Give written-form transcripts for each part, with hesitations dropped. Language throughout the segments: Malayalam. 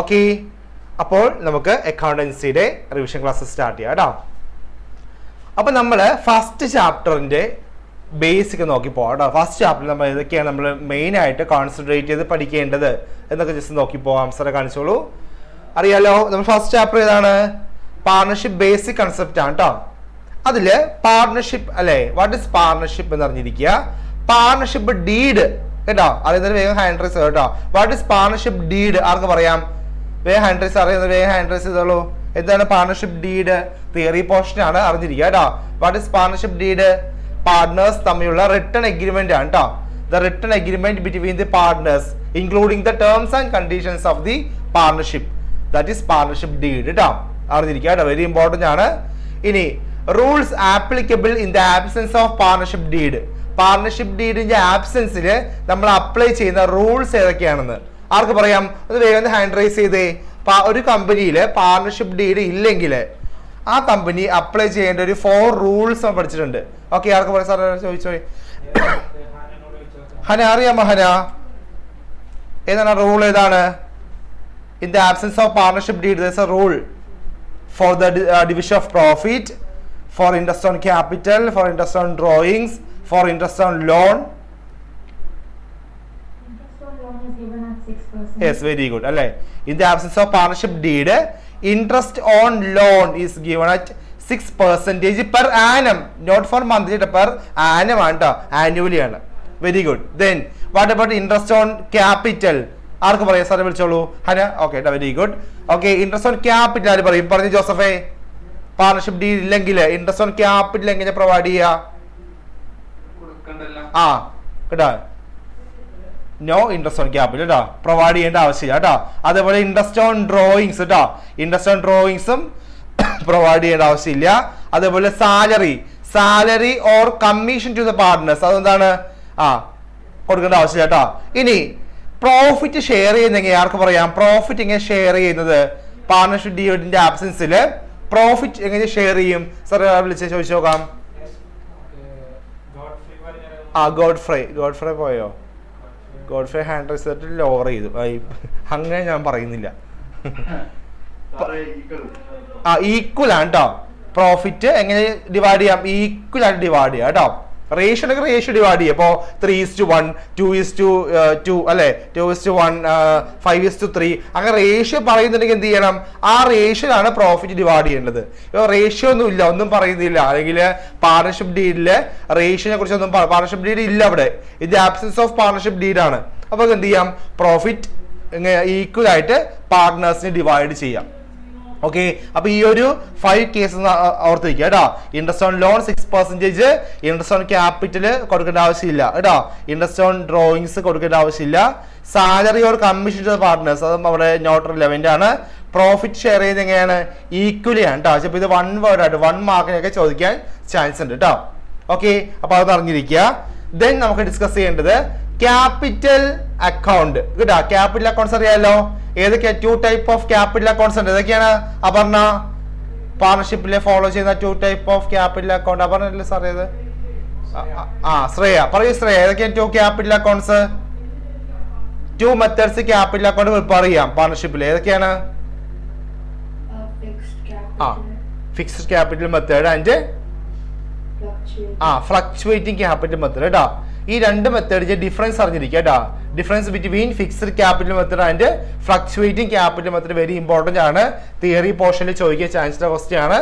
ഓക്കെ, അപ്പോൾ നമുക്ക് അക്കൗണ്ടൻസിയുടെ റിവിഷൻ ക്ലാസ് സ്റ്റാർട്ട് ചെയ്യാം കേട്ടോ. അപ്പം നമ്മൾ ഫസ്റ്റ് ചാപ്റ്ററിൻ്റെ ബേസിക് നോക്കി പോകാം കേട്ടോ. ഫസ്റ്റ് ചാപ്റ്ററിൽ നമ്മൾ ഏതൊക്കെയാണ് നമ്മൾ മെയിനായിട്ട് കോൺസെൻട്രേറ്റ് ചെയ്ത് പഠിക്കേണ്ടത് എന്നൊക്കെ ജസ്റ്റ് നോക്കി പോകാം. സാറെ കാണിച്ചോളൂ. അറിയാലോ, നമ്മൾ ഫസ്റ്റ് ചാപ്റ്റർ ഏതാണ്? പാർട്ണർഷിപ്പ് ബേസിക് കൺസെപ്റ്റ് ആണ് കേട്ടോ. അതിൽ പാർട്ണർഷിപ്പ് അല്ലേ, വാട്ട് ഇസ് പാർട്ണർഷിപ്പ് എന്ന് അറിഞ്ഞിരിക്കുക. പാർട്ണർഷിപ്പ് ഡീഡ് കേട്ടോ, അറിയുന്നത് വേഗം ഹാൻഡ് റൈസ് കേട്ടോ. വാട്ട് ഇസ് പാർട്ണർഷിപ്പ് ഡീഡ് ആർക്ക് പറയാം? വേഗം ഹാൻഡ് റൈസ് അറിയുന്നത് വേഗം ഹാൻഡ് റൈസ് ചെയ്തോളൂ. എന്താണ് പാർട്ണർഷിപ്പ് ഡീഡ്? തിയറി പോർഷൻ ആണ്, അറിഞ്ഞിരിക്കുക കേട്ടോ. What is partnership deed? Partners തമ്മിലുള്ള റിട്ടൺ എഗ്രിമെന്റ് ആണ് കേട്ടോ. The written agreement between the partners including the terms and conditions of the partnership, that is partnership deed കേട്ടോ. അറിഞ്ഞിരിക്കുക കേട്ടോ, വെരി ഇമ്പോർട്ടന്റ് ആണ്. ഇനി rules applicable in the absence of partnership deed. Partnership ഡീഡിന്റെ ആബ്സെൻസിൽ നമ്മൾ അപ്ലൈ ചെയ്യുന്ന റൂൾസ് ഏതൊക്കെയാണെന്ന് ആർക്ക് പറയാം? അത് വേഗം ഹാൻഡ് റൈസ് ചെയ്തേ. ഒരു കമ്പനിയിൽ പാർട്ണർഷിപ്പ് ഡീഡ് ഇല്ലെങ്കിൽ ആ കമ്പനി അപ്ലൈ ചെയ്യേണ്ട ഒരു 4 റൂൾസ് നമ്മൾ പഠിച്ചിട്ടുണ്ട്. ഓക്കെ, ആർക്ക് പറയാം? സാർ ചോദിച്ചോ. ഹന അറിയാമോ? ഹന ഏതാണ് റൂൾ? ഏതാണ്? In the absence of partnership deed there is a rule for the division of profit, for interest on capital, for interest on drawings, for interest on loan. Yes, very good. അല്ലേ? In the absence of partnership deed, interest on loan is given at 6% per annum, not for monthly, per annum ആണ് കേട്ടോ, annually ആണ്. Very good. Then what about interest on capital? ആർക്ക് പറയാം? സാറെ വിളിച്ചോളൂ. Hana. Okay, very good. Okay, interest on capital ആര് പറയും? പറഞ്ഞു ജോസഫേ. പാർട്ണർഷിപ്പ് ഡീൽ ഇല്ലെങ്കിൽ ഇൻട്രസ്റ്റ് ഓൺ ക്യാപിറ്റൽ എങ്ങനെ പ്രൊവൈഡ് ചെയ്യാ? ആ കേട്ടോ, നോ ഇൻട്രസ്റ്റ് ഓൺ ക്യാപിറ്റൽ കേട്ടോ, പ്രൊവൈഡ് ചെയ്യേണ്ട ആവശ്യമില്ല കേട്ടോ. അതേപോലെ ഇൻട്രസ്റ്റ് ഓൺ ഡ്രോയിങ്സ് കേട്ടോ, ഇൻട്രസ്റ്റ് ഓൺ ഡ്രോയിങ്സും പ്രൊവൈഡ് ചെയ്യേണ്ട ആവശ്യമില്ല. അതേപോലെ salary or commission to the partners, അതെന്താണ്? കൊടുക്കേണ്ട ആവശ്യമില്ല കേട്ടോ. ഇനി പ്രോഫിറ്റ് ഷെയർ ചെയ്യുന്നെങ്കിൽ ആർക്ക് പറയാം? പ്രോഫിറ്റ് എങ്ങനെ ഷെയർ ചെയ്യുന്നത്? പാർട്ണർഷിപ്പ് ഡീഡിന്റെ ആബ്സെൻസിൽ പ്രോഫിറ്റ് എങ്ങനെ ഷെയർ ചെയ്യും? സാർ വിളിച്ച് ചോദിച്ചു നോക്കാം. ഗോഡ്ഫ്രൈ പോയോ? ഗോഡ്ഫ്രൈ ഹാൻഡ് റൈസ് ചെയ്തിട്ട് ലോവർ ചെയ്തു. അങ്ങനെ ഞാൻ പറയുന്നില്ല. ഈക്വൽ ആണ് കേട്ടോ. പ്രോഫിറ്റ് എങ്ങനെ ഡിവൈഡ് ചെയ്യാം? ഈക്വൽ ആയിട്ട് ഡിവൈഡ് ചെയ്യാം കേട്ടോ. റേഷ്യോ ഡിവൈഡ് ചെയ്യുക. ഇപ്പോൾ 3:1, 2:2 അല്ലെ, 2:1, 5:3 അങ്ങനെ റേഷ്യോ പറയുന്നുണ്ടെങ്കിൽ എന്ത് ചെയ്യണം? ആ റേഷ്യോയിലാണ് പ്രോഫിറ്റ് ഡിവൈഡ് ചെയ്യേണ്ടത്. ഇപ്പോൾ റേഷ്യോ ഒന്നും ഇല്ല, ഒന്നും പറയുന്നില്ല, അല്ലെങ്കിൽ പാർട്ണർഷിപ്പ് ഡീഡിലെ റേഷ്യോനെ കുറിച്ച് ഒന്നും പാർട്ണർഷിപ്പ് ഡീഡ് ഇല്ല അവിടെ. ഇത് ആബ്സെൻസ് ഓഫ് പാർട്ണർഷിപ്പ് ഡീഡാണ്. അപ്പോൾ എന്ത് ചെയ്യാം? പ്രോഫിറ്റ് ഈക്വൽ ആയിട്ട് പാർട്ട്നേഴ്സിന് ഡിവൈഡ് ചെയ്യാം. ഓക്കെ, അപ്പൊ ഈ ഒരു 5 കേസസ് ഓർത്തിരിക്കുക കേട്ടോ. Interest on loan 6%, interest on capital കൊടുക്കേണ്ട ആവശ്യമില്ല കേട്ടോ. ഇൻട്രസ്റ്റ് ഓൺ ഡ്രോയിങ്സ് കൊടുക്കേണ്ട ആവശ്യമില്ല. Salary or commission to partners, അതും അവിടെ നോട്ട് റിലവന്റ് ആണ്. പ്രോഫിറ്റ് ഷെയർ ചെയ്യുന്നത് എങ്ങനെയാണ്? ഈക്വലി ആണ് കേട്ടോ. ചിലപ്പോൾ ഇത് 1 വേർഡ് ആയിട്ട് 1 മാർക്കിനൊക്കെ ചോദിക്കാൻ ചാൻസ് ഉണ്ട് കേട്ടോ. ഓക്കെ, അപ്പൊ അത് അറിഞ്ഞിരിക്കുക. ദെൻ നമുക്ക് ഡിസ്കസ് ചെയ്യേണ്ടത് ക്യാപിറ്റൽ അക്കൗണ്ട് കേട്ടോ. ക്യാപിറ്റൽ അക്കൗണ്ട്സ് അറിയാലോ. ഏതൊക്കെയാ? 2 ടൈപ്പ് ഓഫ് ക്യാപിറ്റൽ അക്കൗണ്ട്സ് ഉണ്ട്. ഏതൊക്കെയാണ് അപർണ? പാർട്ണർഷിപ്പിലെ ഫോളോ ചെയ്യുന്ന 2 ടൈപ്പ് ഓഫ് ക്യാപിറ്റൽ അക്കൗണ്ട് അപർണല്ലേ സാർ? ഏത്? ശ്രേയ പറയൂ. ശ്രേയ, ഏതൊക്കെയാണ് 2 capital accounts? 2 methods capital account prepare ചെയ്യാം പാർട്ണർഷിപ്പിൽ. ഏതൊക്കെയാണ്? Fixed capital method and fluctuating capital method കേട്ടോ. ഈ 2 മെത്തേഡിന്റെ ഡിഫറൻസ് അറിഞ്ഞിരിക്കുക കേട്ടോ. Difference between fixed capital method and fluctuating capital method very important ആണ്. തിയറി പോർഷനിൽ ചോദിക്കാൻ ചാൻസ് ഉള്ള ക്വസ്റ്റ്യൻ ആണ്.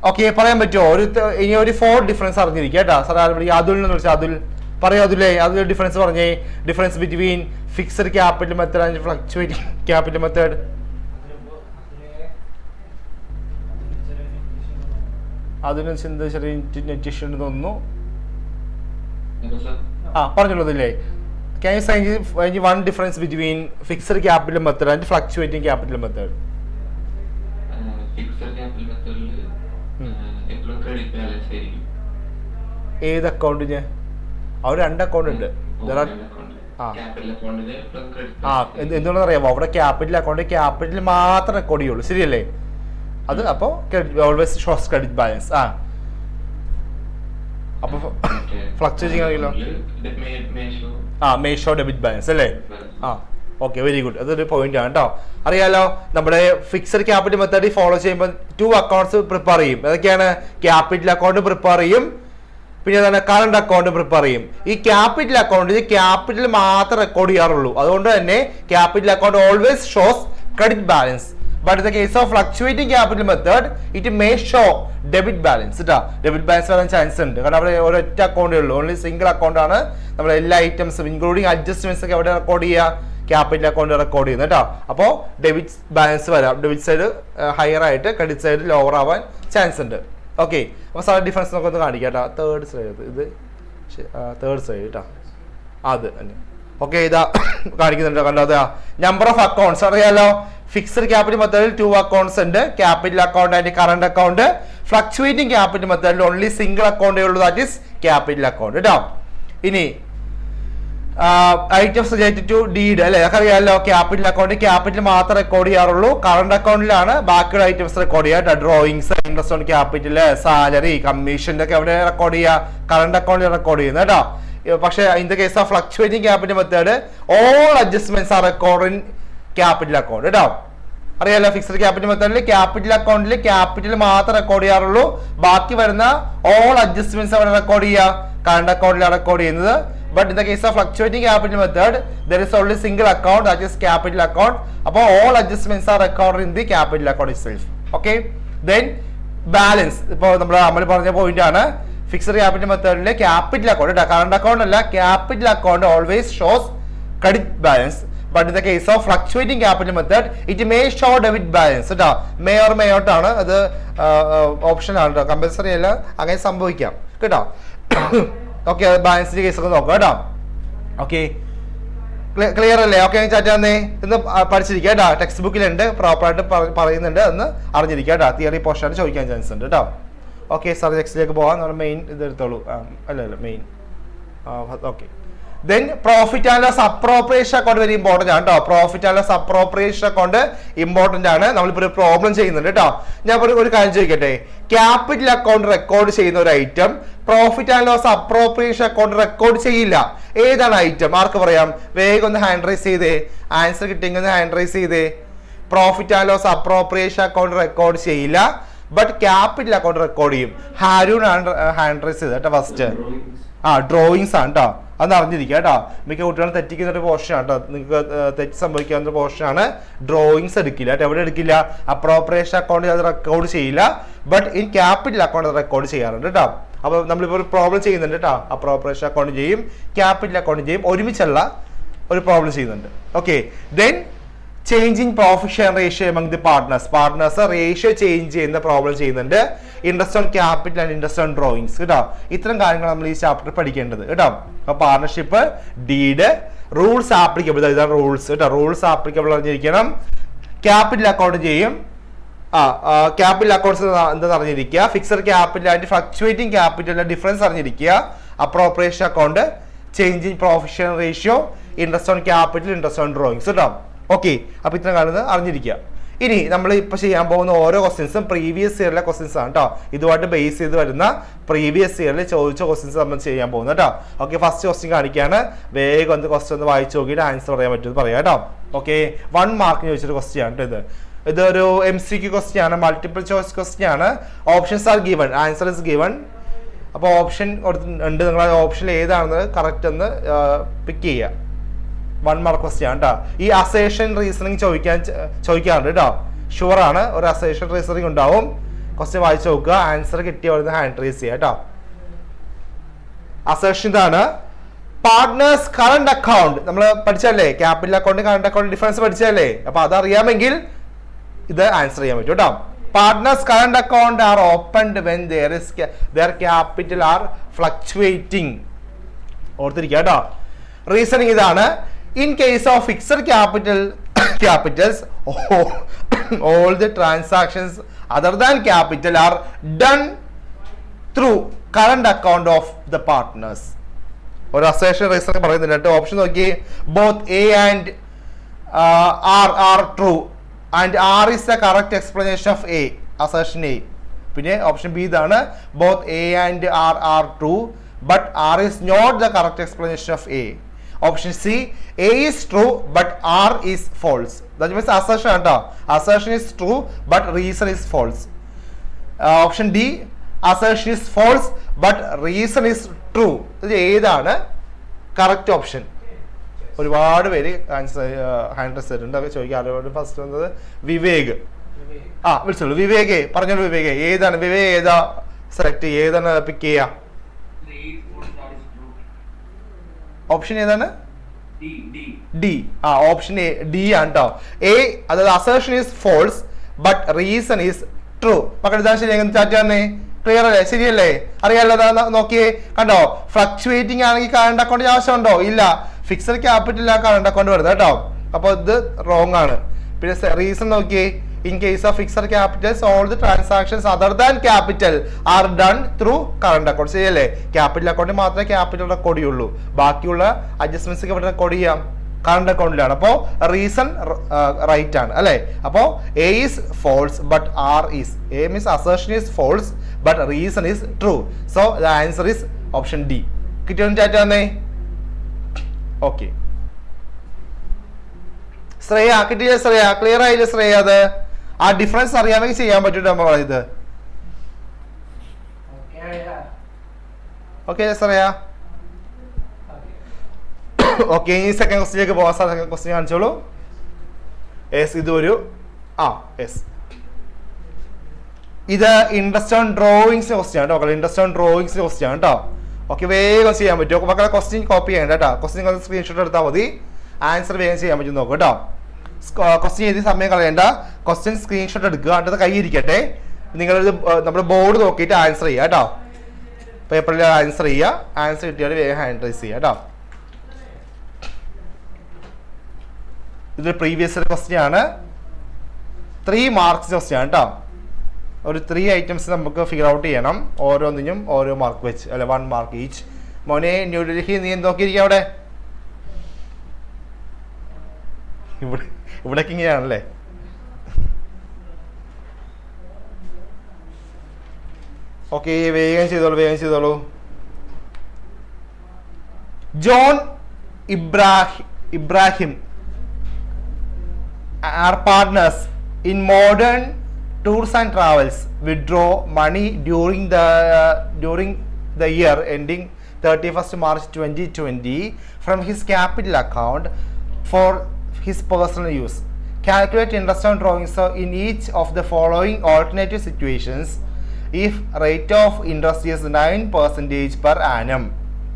ഓക്കെ, പറയാൻ പറ്റുമോ? ഇനി ഒരു 4 ഡിഫറൻസ് അറിഞ്ഞിരിക്കുക കേട്ടോ. സാർ അതുൽ എന്ന് വിളിച്ചാൽ അതുൽ പറയൂ. അതുലേ, അതൊരു ഡിഫറൻസ് പറഞ്ഞേ. Difference between fixed capital method and fluctuating capital method. അതിന് ചെറിയ നെറ്റ് ഇഷ്യൂ ഉണ്ടെന്ന് തോന്നുന്നു. പറഞ്ഞുള്ളതില്ലേ? Can you say one difference between fixed capital method and fluctuating capital method? Fixed capital method എപ്പോഴും ക്രെഡിറ്റ് ബാലൻസ് ആയിരിക്കും. ഏത് അക്കൗണ്ടിന്? അവർ 2 അക്കൗണ്ട് ഉണ്ട്. എന്തുകൊണ്ടെന്ന് അറിയാമോ? അവിടെ ക്യാപിറ്റൽ അക്കൗണ്ട് ക്യാപിറ്റൽ മാത്രം റെക്കോർഡ് ചെയ്യുള്ളൂ, ശരിയല്ലേ? അത് അപ്പോൾ ഓൾവേസ് ഷോസ് ക്രെഡിറ്റ് ബാലൻസ്. അപ്പൊ ഫ്ലക്ച്വേറ്റിംഗ് ആണെങ്കിലോ? മേഷോ ഡെബിറ്റ് ബാലൻസ് അല്ലേ? Okay, very good. അതൊരു പോയിന്റ് ആണ് കേട്ടോ. അറിയാലോ, നമ്മുടെ ഫിക്സഡ് ക്യാപിറ്റൽ മെത്തേഡ് ഫോളോ ചെയ്യുമ്പോൾ 2 അക്കൗണ്ട്സ് പ്രിപ്പയർ ചെയ്യും. ഏതൊക്കെയാണ്? ക്യാപിറ്റൽ അക്കൗണ്ട് പ്രിപ്പയർ ചെയ്യും, പിന്നെ എന്താണ് കറണ്ട് അക്കൗണ്ട് പ്രിപ്പയർ ചെയ്യും. ഈ ക്യാപിറ്റൽ അക്കൗണ്ടിൽ ക്യാപിറ്റൽ മാത്രം റെക്കോർഡ് ചെയ്യാറുള്ളൂ. അതുകൊണ്ട് തന്നെ capital account always shows credit balance. But in the case of fluctuating capital method it may show debit balance. കേട്ടോ, ഡെബിറ്റ് ബാലൻസ് വരാൻ ചാൻസ് ഉണ്ട്. കാരണം അവിടെ ഒരൊറ്റ അക്കൗണ്ടേ ഉള്ളൂ, ഓൺലി സിംഗിൾ അക്കൗണ്ട് ആണ്. നമ്മൾ എല്ലാ ഐറ്റംസും ഇൻക്ലൂഡിങ് അഡ്ജസ്റ്റ്മെന്റ്സ് ഒക്കെ എവിടെ റെക്കോർഡ് ചെയ്യുക? ക്യാപിറ്റൽ അക്കൗണ്ട് റെക്കോർഡ് ചെയ്യുന്നത് കേട്ടോ. അപ്പോൾ ഡെബിറ്റ് ബാലൻസ് വരാം. ഡെബിറ്റ് സൈഡ് ഹയർ ആയിട്ട് ക്രെഡിറ്റ് സൈഡ് ലോവർ ആവാൻ ചാൻസ് ഉണ്ട്. ഓക്കെ, അപ്പോൾ സാർ ഡിഫറൻസ് നമുക്ക് ഒന്ന് കാണിക്കാം കേട്ടോ. തേർഡ് സൈഡ് ഇത് തേർഡ് സൈഡ് കേട്ടോ, അത് തന്നെ. ഓക്കെ, ഇതാ കാണിക്കുന്നുണ്ട്. കണ്ടോ, അതാ നമ്പർ ഓഫ് അക്കൗണ്ട്സ്. അറിയാലോ, ഫിക്സഡ് ക്യാപിറ്റൽ മെത്തേഡിൽ 2 അക്കൗണ്ട്സ് ഉണ്ട്, capital account and current account. Fluctuating capital മെത്തേഡിൽ ഓൺലി സിംഗിൾ അക്കൗണ്ടേ ഉള്ളൂ, ദാറ്റ് ഈസ് ക്യാപിറ്റൽ അക്കൗണ്ട് കേട്ടോ. ഇനി ഐറ്റംസ് റിലേറ്റഡ് ടു ഡീഡ് അല്ലെ, അറിയാമല്ലോ, ക്യാപിറ്റൽ അക്കൗണ്ട് ക്യാപിറ്റൽ മാത്രം റെക്കോർഡ് ചെയ്യാറുള്ളൂ. കറണ്ട് അക്കൗണ്ടിലാണ് ബാക്കിയുള്ള ഐറ്റംസ് റെക്കോർഡ് ചെയ്യുക. Drawings, interest on capital, salary, കമ്മീഷൻ്റെ ഒക്കെ എവിടെ റെക്കോർഡ് ചെയ്യുക? കറണ്ട് അക്കൗണ്ടിൽ റെക്കോർഡ് ചെയ്യുന്നത് കേട്ടോ. പക്ഷേ in the case of fluctuating capital method all adjustments are record in capital account കേട്ടോ. അറിയാലോ, ഫിക്സഡ് ക്യാപിറ്റൽ മെത്തേഡിൽ ക്യാപിറ്റൽ അക്കൗണ്ടിൽ ക്യാപിറ്റൽ മാത്രം റെക്കോർഡ് ചെയ്യാറുള്ളൂ. ബാക്കി വരുന്ന ഓൾ അഡ്ജസ്റ്റ്മെന്റ്സ് അവിടെ റെക്കോർഡ് ചെയ്യുക കറണ്ട് അക്കൗണ്ടിലാണ് റെക്കോർഡ് ചെയ്യുന്നത്. But in the case of fluctuating capital method, there is only single account, that is capital account. അപ്പോൾ all adjustments are recorded in the capital account itself. Okay. Then balance. ഇപ്പോൾ നമ്മൾ അമ്മ പറഞ്ഞ പോയിന്റ് ആണ്, ഫിക്സഡ് ക്യാപിറ്റൽ മെത്തേഡിലെ ക്യാപിറ്റൽ അക്കൗണ്ട്, കറണ്ട് അക്കൗണ്ട് അല്ല, capital account always shows credit balance. But in the case of fluctuating capital method, it may show debit balance. കേട്ടോ, മേ ഓർ മേ ഔട്ട് ആണ്, അത് ഓപ്ഷൻ ആണ് കേട്ടോ, കമ്പൽസറി അല്ല, അങ്ങനെ സംഭവിക്കാം കേട്ടോ. ഓക്കെ, ബാലൻസിന്റെ കേസ് ഒക്കെ നോക്കാം കേട്ടോ. ഓക്കെ, ക്ലിയർ അല്ലേ? ഓക്കെ, ചാറ്റ് തന്നേ ഇന്ന് പഠിച്ചിരിക്കുക കേട്ടോ. ടെക്സ്റ്റ് ബുക്കിലുണ്ട്, പ്രോപ്പറായിട്ട് പറയുന്നുണ്ട്, എന്ന് അറിഞ്ഞിരിക്കുക കേട്ടോ. തിയറി പോർഷനായിട്ട് ചോദിക്കാൻ ചാൻസ് ഉണ്ട് കേട്ടോ. ഓക്കെ, സബ്ജക്ട്സിലേക്ക് പോകാം. നമ്മൾ മെയിൻ ഇത് എടുത്തോളൂ. അല്ല main. Okay, then profit and loss appropriation account very important ആണ് കേട്ടോ. Profit and loss appropriation account important ആണ്. നമ്മളിപ്പോൾ ഒരു പ്രോബ്ലം ചെയ്യുന്നുണ്ട് കേട്ടോ. ഞാൻ ഒരു കാര്യം ചോദിക്കട്ടെ, ക്യാപിറ്റൽ അക്കൗണ്ട് റെക്കോർഡ് ചെയ്യുന്ന ഒരു item profit and loss appropriation account record ചെയ്യില്ല. ഏതാണ് ഐറ്റം? ആർക്ക് പറയാം? വേഗം ഒന്ന് ഹാൻഡ് റൈസ് ചെയ്തേ. ആൻസർ കിട്ടിയെങ്കിൽ ഒന്ന് ഹാൻഡ് റൈസ് ചെയ്തേ. Profit and loss appropriation account record ചെയ്യില്ല, ബട്ട് ക്യാപിറ്റൽ അക്കൗണ്ട് റെക്കോർഡ് ചെയ്യും. ഹാരൂൺ ഹാൻഡ് റൈസ് ചെയ്ത് കേട്ടോ ഫസ്റ്റ്. ഡ്രോയിങ്സ് ആണ് കേട്ടോ, അത് അറിഞ്ഞിരിക്കുക കേട്ടോ. മിക്ക കുട്ടികളും തെറ്റിക്കുന്ന ഒരു പോർഷൻ ആണ് കേട്ടോ, നിങ്ങൾക്ക് തെറ്റ് സംഭവിക്കാവുന്ന ഒരു പോർഷൻ ആണ്. ഡ്രോയിങ്സ് എടുക്കില്ല കേട്ടോ. എവിടെ എടുക്കില്ല? അപ്രോപ്രിയേഷൻ അക്കൗണ്ടിൽ അത് റെക്കോർഡ് ചെയ്യില്ല, ബട്ട് ഇൻ ക്യാപിറ്റൽ അക്കൗണ്ട് അത് റെക്കോർഡ് ചെയ്യാറുണ്ട് കേട്ടോ. അപ്പോൾ നമ്മളിപ്പോൾ ഒരു പ്രോബ്ലം ചെയ്യുന്നുണ്ട് കേട്ടോ. അപ്രോപ്രിയേഷൻ അക്കൗണ്ട് ചെയ്യും, ക്യാപിറ്റൽ അക്കൗണ്ട് ചെയ്യും, ഒരുമിച്ചുള്ള ഒരു പ്രോബ്ലം ചെയ്യുന്നുണ്ട്. Okay, then changing profit share ratio among the partners ratio change ചെയ്യുന്ന പ്രോബ്ലം ചെയ്യുന്നുണ്ട്. Interest on capital and interest on drawings കേട്ടോ. ഇത്തരം കാര്യങ്ങൾ നമ്മൾ ഈ ചാപ്റ്റർ പഠിക്കേണ്ടത് കേട്ടോ. അപ്പോൾ പാർട്ണർഷിപ്പ്, ഡീഡ്, റൂൾസ് ആപ്ലിക്കബിൾ, ഇതാണ് റൂൾസ് കേട്ടോ. റൂൾസ് ആപ്ലിക്കബിൾ അറിഞ്ഞിരിക്കണം. ക്യാപിറ്റൽ അക്കൗണ്ട് ചെയ്യും. ക്യാപിറ്റൽ അക്കൗണ്ട്സ് എന്താണെന്ന് അറിഞ്ഞിരിക്കുക. ഫിക്സഡ് ക്യാപിറ്റൽ ആൻഡ് ഫ്ലക്ച്വേറ്റിംഗ് ക്യാപിറ്റലിന്റെ ഡിഫറൻസ് അറിഞ്ഞിരിക്കുക. Appropriation account, changing profit share ratio, interest on capital, interest on drawings കേട്ടോ. ഓക്കെ, അപ്പോൾ ഇത്തരം കാര്യങ്ങൾ അറിഞ്ഞിരിക്കുക. ഇനി നമ്മൾ ഇപ്പോൾ ചെയ്യാൻ പോകുന്ന ഓരോ ക്വസ്റ്റ്യൻസും പ്രീവിയസ് ഇയറിലെ ക്വസ്റ്റ്യൻസ് ആണ് കേട്ടോ. ഇതുമായിട്ട് ബേസ് ചെയ്ത് വരുന്ന പ്രീവിയസ് ഇയറിൽ ചോദിച്ച ക്വസ്റ്റ്യൻസ് നമ്മൾ ചെയ്യാൻ പോകുന്നത് കേട്ടോ. ഓക്കെ, ഫസ്റ്റ് ക്വസ്റ്റ്യൻ കാണിക്കുകയാണ്. വേഗം ഒന്ന് ക്വസ്റ്റ്യൻ ഒന്ന് വായിച്ച് നോക്കിയിട്ട് ആൻസർ പറയാൻ പറ്റുമെന്ന് പറയാം കേട്ടോ. ഓക്കെ, 1 മാർക്കിന് ചോദിച്ചൊരു ക്വസ്റ്റ്യൻ ആണ് കേട്ടോ. ഇതൊരു MCQ ക്വസ്റ്റ്യൻ ആണ്, മൾട്ടിപ്പിൾ ചോയ്സ് ക്വസ്റ്റ്യൻ ആണ്. Options are given, answer is given. അപ്പോൾ ഓപ്ഷൻ കൊടുത്തിട്ടുണ്ട്, നിങ്ങൾ ഓപ്ഷൻ ഏതാണെന്ന് കറക്റ്റ് ഒന്ന് പിക്ക് ചെയ്യുക. 1 മാർക്ക് ക്വസ്റ്റ്യൻ ആണ് കേട്ടോ. ഈ അസേഷൻ റീസണിങ് ചോദിക്കാറുണ്ട് കേട്ടോ. ഷുവർ ആണ്, ഒരു അസേഷൻ റീസണിങ് ഉണ്ടാവും. ക്വസ്റ്റ്യൻ വായിച്ചു നോക്കുക, ആൻസർ കിട്ടിയ അവിടെ നിന്ന് ഹാൻഡ് റൈസ് ചെയ്യുക കേട്ടോ. അസേഷൻ ഇതാണ്, പാർട്ട്നേഴ്സ് കറണ്ട് അക്കൗണ്ട് നമ്മൾ പഠിച്ചല്ലേ, capital account current account difference പഠിച്ചല്ലേ. അപ്പൊ അതറിയാമെങ്കിൽ ഇത് ആൻസർ ചെയ്യാൻ പറ്റും കേട്ടോ. Partners current account are opened when their capital are fluctuating. ഓർത്തിരിക്കുക കേട്ടോ. റീസണിങ് ഇതാണ്, in case of fixed capitals all the transactions other than capital are done through current account of the partners. ഒരു അസേഷൻ റീസണിങ് പറയുന്നുണ്ട് കേട്ടോ. ഓപ്ഷൻ നോക്കി, both A and R are true and R is the correct explanation of A, assertion A. പിന്നെ ഓപ്ഷൻ ബി ഇതാണ്, both A and R are true but R is not the correct explanation of A. Option C A is true but R is false. That means assertion കേട്ടോ. Assertion is true but reason is false. Option D assertion is false but reason is true. ഇത് ഏതാണ് കറക്റ്റ് ഓപ്ഷൻ? ഒരുപാട് പേര് ആൻസർ ഹാൻഡ് റൈസ് ചെയ്തിട്ടുണ്ട്. അതൊക്കെ ചോദിക്കാം. ആരോട് ഫസ്റ്റ് വന്നത് വിവേക്. വിളിച്ചോളൂ വിവേകേ, പറഞ്ഞോളൂ വിവേകേ, ഏതാണ് വിവേക്, ഏതാ സെലക്ട് ചെയ്യുക, ഏതാണ് പിക്ക് ചെയ്യുക? ഓപ്ഷൻ ഏതാണ്? ഡി. ഓപ്ഷൻ എ ഡി ആണ് കേട്ടോ. എ അതായത് assertion is false but reason is true. മക്കൾ ഇതാണ് ശരി. എങ്ങനെ ചാറ്റ് തന്നെ ക്ലിയർ അല്ലേ? ശരിയല്ലേ? അറിയാലോ. നോക്കിയേ, കണ്ടോ? ഫ്ലക്ച്വേറ്റിംഗ് ആണെങ്കിൽ കറണ്ട് അക്കൗണ്ടിന് ആവശ്യമുണ്ടോ? ഇല്ല. ഫിക്സഡ് ക്യാപിറ്റൽ ആ കറണ്ട് അക്കൗണ്ട് വരുന്നത് കേട്ടോ. അപ്പോൾ ഇത് റോങ് ആണ്. പിന്നെ റീസൺ നോക്കിയേ, in case of fixed capitals all the transactions other than capital are done through current account. ശരിയല്ലേ? ക്യാപിറ്റൽ അക്കൗണ്ടിൽ മാത്രമേ ക്യാപിറ്റൽ റെക്കോർഡ് ചെയ്യുള്ളൂ. ബാക്കിയുള്ള അഡ്ജസ്റ്റ്മെന്റ്സ് ഒക്കെ ഇവിടെ റെക്കോർഡ് ചെയ്യാം കറണ്ട് അക്കൗണ്ടിലാണ്. അപ്പോൾ റീസൺ റൈറ്റ് ആണ് അല്ലേ? അപ്പോൾ A is false but R is. A means assertion is false but reason is true. So the answer is option D. കിട്ടിയോ ചാറ്റ് വന്നേ? ഓക്കെ. ശ്രേയ കിട്ടിയ? ശ്രേയ ക്ലിയർ ആയില്ലേ? ശ്രേയ അത് ആ ഡിഫറൻസ് അറിയാമെങ്കിൽ ചെയ്യാൻ പറ്റൂട്ടോ നമ്മൾ ഇത്. ഓക്കെ ശ്രേയ? ഓക്കെ, ഇനി സെക്കൻഡ് ക്വസ്റ്റിലേക്ക് പോകാം. സെക്കൻഡ് ക്വസ്റ്റ്യൻ കാണിച്ചോളൂ. യെസ്, ഇതൊരു യെസ്, ഇത് ഇൻട്രസ്റ്റ് ഓൺ ഡ്രോയിങ്സിന്റെ ക്വസ്റ്റ്യൻ ആണ് കേട്ടോ. ഇൻട്രസ്റ്റ് ഓൺ ഡ്രോയിങ്സിന്റെ ക്വസ്റ്റ്യൻ ആണ് കേട്ടോ. ഓക്കെ, വേഗം ചെയ്യാൻ പറ്റും മക്കളെ. ക്വസ്റ്റ്യൻ കോപ്പി ചെയ്യണ്ട കേട്ടോ. ക്വസ്റ്റ്യൻ സ്ക്രീൻഷോട്ട് എടുത്താൽ മതി. ആൻസർ വേഗം ചെയ്യാൻ പറ്റും നോക്കും കേട്ടോ. ക്വസ്റ്റ്യൻ എഴുതി സമയം കളയണ്ട. ക്വസ്റ്റ്യൻ സ്ക്രീൻഷോട്ട് എടുക്കുക, അടുത്ത കൈ ഇരിക്കട്ടെ. നിങ്ങളിത് നമ്മുടെ ബോർഡ് നോക്കിയിട്ട് ആൻസർ ചെയ്യുക കേട്ടോ. പേപ്പറിൽ ആൻസർ ചെയ്യുക. ആൻസർ കിട്ടിയാൽ വേഗം ഹാൻഡ് റൈസ് ചെയ്യുക കേട്ടോ. ഇതൊരു പ്രീവിയസ് ക്വസ്റ്റ്യൻ ആണ്. 3 മാർക്സ് ക്വസ്റ്റ്യൻ ആണ് കേട്ടോ. ഒരു 3 ഐറ്റംസ് നമുക്ക് ഫിഗർ ഔട്ട് ചെയ്യണം. ഓരോന്നിനും ഓരോ മാർക്ക് വെച്ച്, അല്ലെ 1 മാർക്ക് ഈച്ച്. മോനെ ന്യൂഡൽഹി, നീ നോക്കിയിരിക്കുക അവിടെ. ഇവിടേക്ക് ഇങ്ങനെയാണല്ലേ? ഓക്കെ, വേഗം ചെയ്തോളൂ, വേഗം ചെയ്തോളൂ. John Ibrahim are partners in modern tours and travels withdraw money during the year ending 31st March 2020 from his capital account for his personal use. Calculate interest on drawings in each of the following alternative situations if rate of interest is 9% per annum.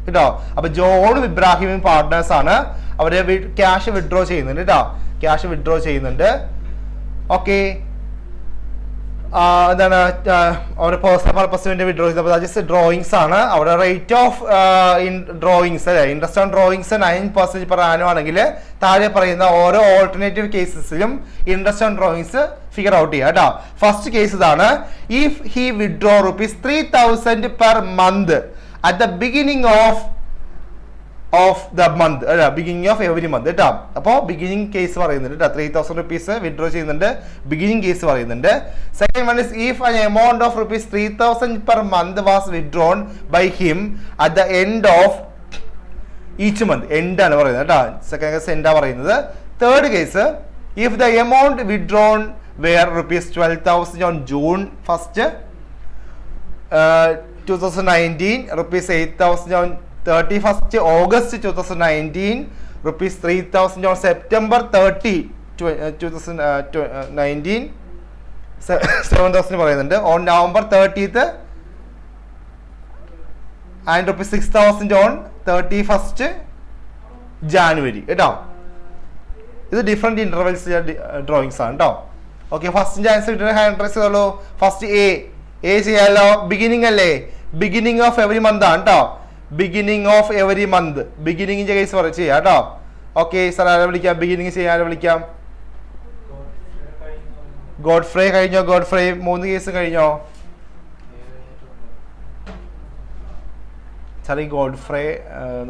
കേട്ടോ. അപ്പൊ ജോണും ഇബ്രാഹിമും പാർട്ട്നേഴ്സ് ആണ്. അവര് ക്യാഷ് വിഡ്രോ ചെയ്യുന്നുണ്ട് കേട്ടോ. ക്യാഷ് വിഡ്രോ ചെയ്യുന്നുണ്ട്. ഓക്കെ, എന്താണ് അവരുടെ പേഴ്സണൽ പർപ്പസിന് വേണ്ടി വിഡ്രോ ചെയ്തപ്പോൾ ജസ്റ്റ് ഡ്രോയിങ്സ് ആണ്. അവിടെ റേറ്റ് ഓഫ് ഡ്രോയിങ്സ് അല്ലെ, interest on drawings 9% per annum ആണെങ്കിൽ താഴെ പറയുന്ന ഓരോ ഓൾട്ടർനേറ്റീവ് കേസസിലും interest on drawings figure out ചെയ്യുക കേട്ടോ. ഫസ്റ്റ് കേസ് ഇതാണ്. If he withdrew ₹3,000 per month at the beginning of the month, beginning of every month കേട്ടോ. അപ്പോൾ ബിഗിനിങ് കേസ് പറയുന്നുണ്ട് കേട്ടോ. ₹3,000 വിഡ്രോ ചെയ്യുന്നുണ്ട്, ബിഗിനിങ് കേസ് പറയുന്നുണ്ട്. Second one is if an amount of ₹3,000 per month was withdrawn by him at the end of each month. End ആണ് പറയുന്നത് കേട്ടോ. സെക്കൻഡ് കേസ് എൻഡാ പറയുന്നത്. Third case if the amount withdrawn were ₹12,000 on June 1st 2019, ₹8,000 on 31st August 2019, ₹3,000 on September 30, 2019, 7,000 പറയുന്നുണ്ട്. on November 30th and ₹6,000 on 31st January കേട്ടോ. ഇത് ഡിഫറെന്റ് ഇന്റർവെൽസ് ഡ്രോയിങ്സ് ആണ് കേട്ടോ. ഓക്കെ, ഫസ്റ്റിന്റെ ആൻസർ കിട്ടുന്ന ഹാൻഡ് റൈസ് ചെയ്തോളൂ. ഫസ്റ്റ് എ ചെയ്യാലോ. ബിഗിനിങ് അല്ലേ? ബിഗിനിങ് ഓഫ് എവറി മന്ത് ആണ് കേട്ടോ. ബിഗിനിങ് ഓഫ് എവറി മന്ത് ബിഗിനിങ്ങിന്റെ കേസ് ചെയ്യാം കേട്ടോ. ഓക്കെ സാർ, ആരെ വിളിക്കാം? ബിഗിനിങ് ചെയ്യാൻ ആരെ വിളിക്കാം? ഗോഡ്ഫ്രേ കഴിഞ്ഞോ? ഗോഡ്ഫ്രേ 3 കേസ് കഴിഞ്ഞോ? സാർ, ഈ ഗോഡ്ഫ്രേ